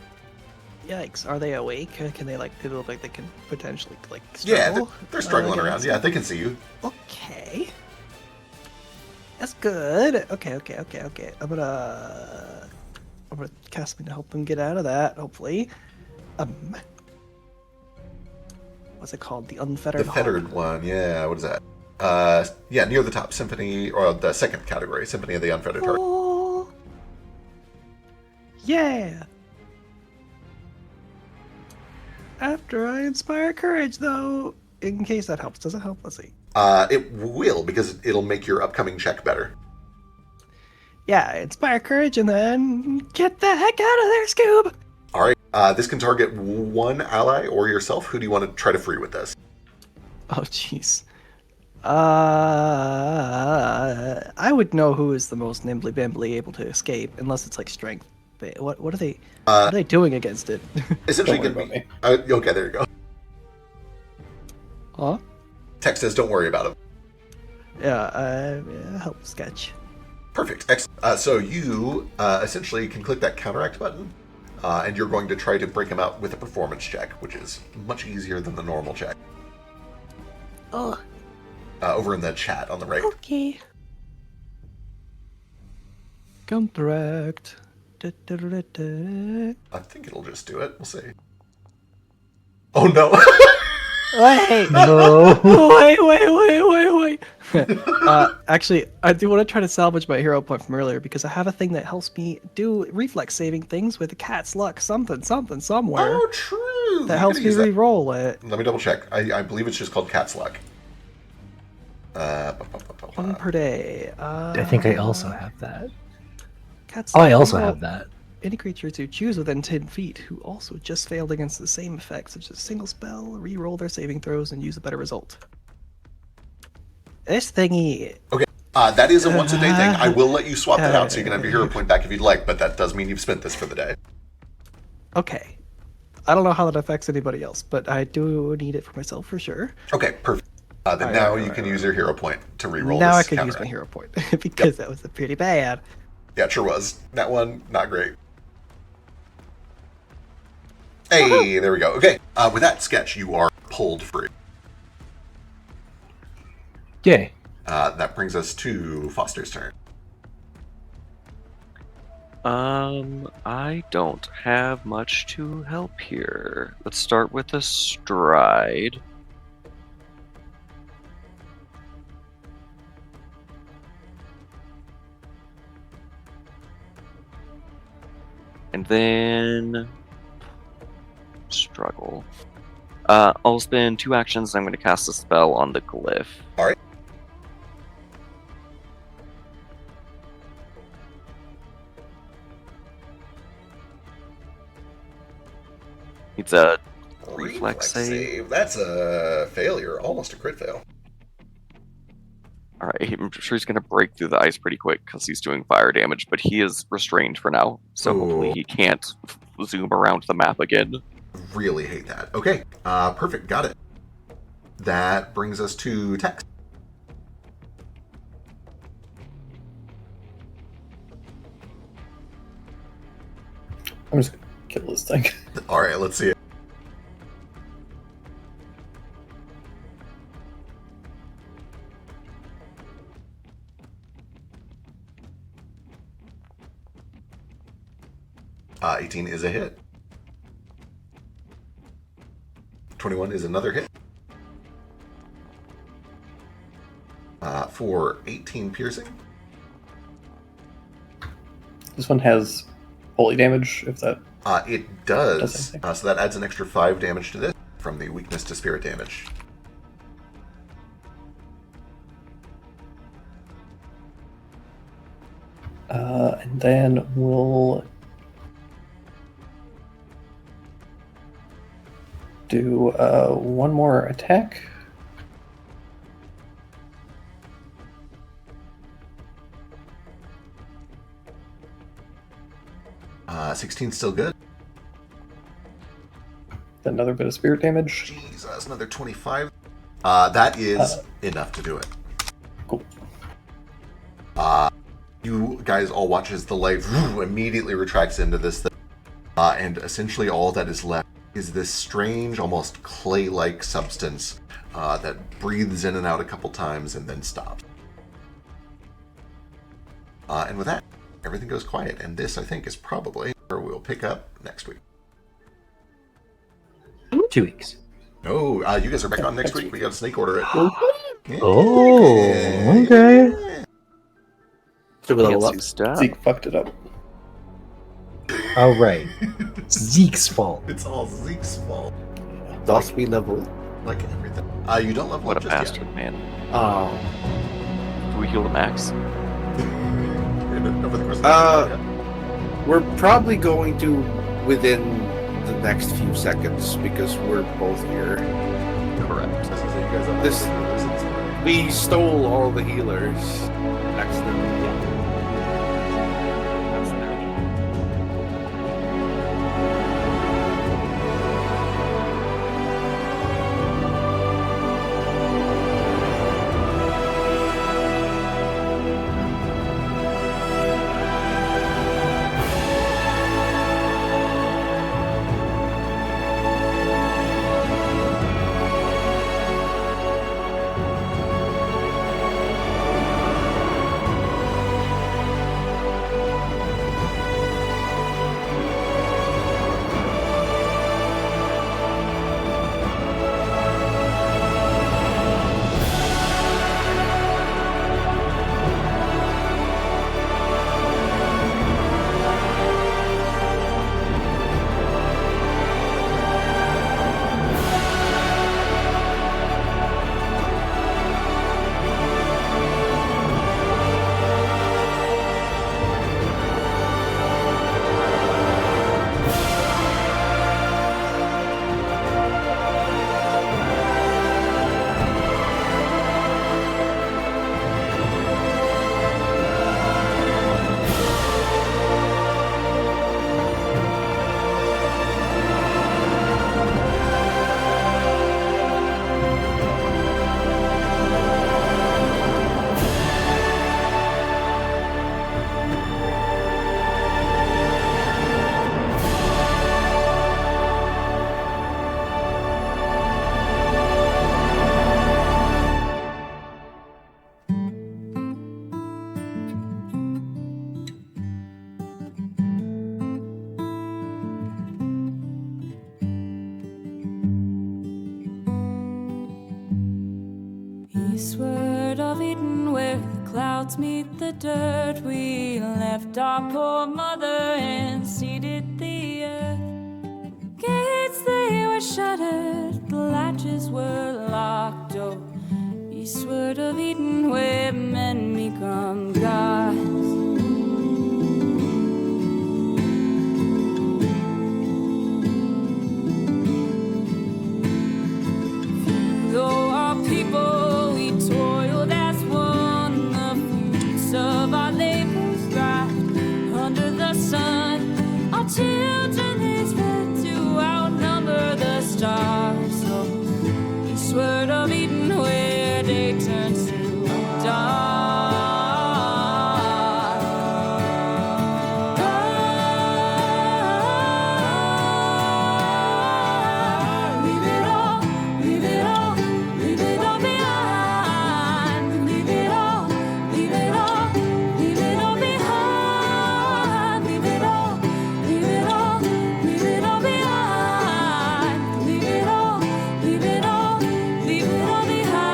Yikes! Are they awake? Can they like? They look like they can potentially like Yeah, struggle. they're struggling around. against Yeah, it? they can see you. Okay. That's good. Okay. I'm gonna cast something to help them get out of that. Hopefully. What's it called? The unfettered. The fettered Hawk. one, yeah. What is that? Yeah, near the top, Symphony, or the second category, Symphony of the Unfettered Target. Oh. Yeah. After I inspire courage, though, in case that helps. Does it help? Let's see. It will, because it'll make your upcoming check better. Yeah, inspire courage, and then get the heck out of there, Scoob. All right. This can target one ally or yourself. Who do you want to try to free with this? Oh, jeez. I would know who is the most nimbly bimbly able to escape, unless it's like strength. What are they? What are they doing against it? Essentially, Don't gonna worry be. Okay, there you go. Huh? Text says, "Don't worry about it." Yeah, help sketch. Perfect. Excellent. So you essentially can click that counteract button, and you're going to try to break him out with a performance check, which is much easier than the normal check. Oh, Over in the chat on the right. okay. Counteract. Da-da-da-da. I think it'll just do it. We'll see. Oh no! Wait! No. Wait! Actually, I do want to try to salvage my hero point from earlier because I have a thing that helps me do reflex saving things with the cat's luck somewhere. Oh, true. That You helps could me use that. re-roll it. Let me double check. I believe it's just called Cat's Luck. One per day. I think I also have that. Cat's Oh, I luck. also Re-roll have that. Any creatures who choose within 10 feet who also just failed against the same effect, such as a single spell, re-roll their saving throws and use a better result. This thingy. Okay. That is a once a day thing. I will let you swap that out so you can have your hero point back if you'd like, but that does mean you've spent this for the day. Okay. I don't know how that affects anybody else, but I do need it for myself for sure. Okay, perfect. Then now you can use your hero point to re-roll Now I this can use counteract. my hero point because that was pretty bad. Yeah, it sure was. That one, not great. Hey, there we go. Okay, with that sketch, you are pulled free. Yay. That brings us to Foster's turn. I don't have much to help here. Let's start with a stride. And then struggle. I'll spend 2 actions. I'm going to cast a spell on the glyph. All right. It's a reflex save. That's a failure, almost a crit fail. Alright, I'm sure he's going to break through the ice pretty quick because he's doing fire damage, but he is restrained for now, so hopefully Ooh. he can't zoom around the map again. Really hate that. Okay, perfect, got it. That brings us to text. I'm just gonna kill this thing. All right, let's see it. Uh, 18 is a hit. 21 is another hit. For 18 piercing. This one has holy damage, if that... It does. Does anything. So that adds an extra 5 damage to this from the weakness to spirit damage. And then we'll do one more attack. Uh, 16 still good. Another bit of spirit damage. Jesus, another 25. That is enough to do it. Cool. You guys all watch as the light immediately retracts into this thing. and essentially all that is left is this strange, almost clay-like substance that breathes in and out a couple times and then stops. And with that, everything goes quiet, and this, I think, is probably where we'll pick up next week. 2 weeks. Oh, you guys are back on next week. We got to snake order it. Yeah. Oh, okay. Should we level up? Fancy stuff. Zeke fucked it up. All right. Zeke's fault. It's all Zeke's fault. Thus we level. Like everything. You don't level What a up just bastard, man. Oh. Do we heal the max? yet. Over the course of the We're probably going to within the next few seconds because we're both here. Correct. This- We stole all the healers accidentally. That's there. Eastward of Eden, where the clouds meet the dirt, we left our poor mother and seeded the earth. Gates they were shuttered, the latches were locked. Oh, eastward of Eden, where men become gods. Though our people we toiled as one, the fruits of our labors thrived under the sun. Our children they fed to outnumber the stars. So eastward of Eden, where day turns to dawn. Leave it all, leave it all, leave it all behind. Leave it all, leave it all, leave it all behind. Leave it all, leave it all, leave it all behind. Leave it all, leave it all, leave it all behind.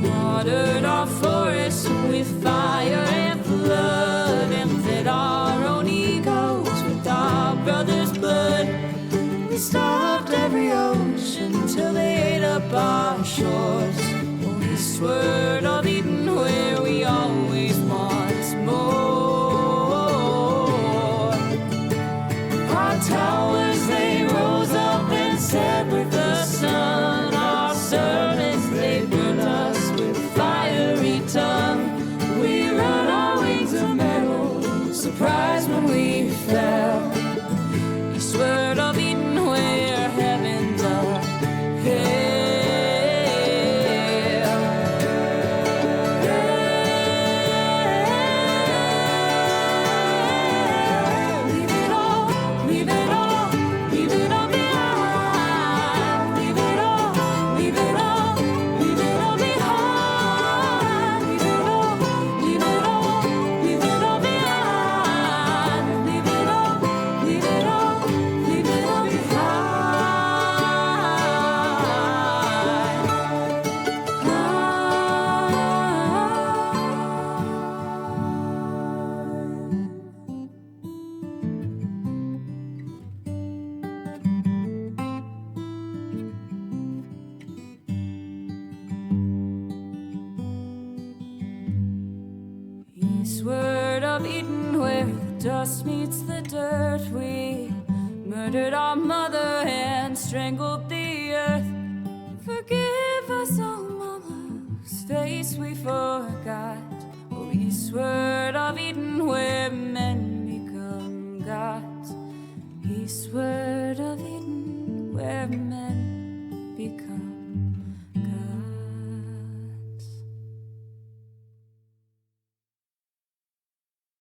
Watered our forests with fire and flood, and fed our own egos with our brother's blood. We starved every ocean till they ate up our shores. Oh, eastward of Eden, where we always want more. Our towers they rose up and set with the sun. Our servants they burnt us with fiery this word of Eden where the dust meets the dirt. We murdered our mother and strangled the earth. Forgive us, oh mama, whose face we forgot.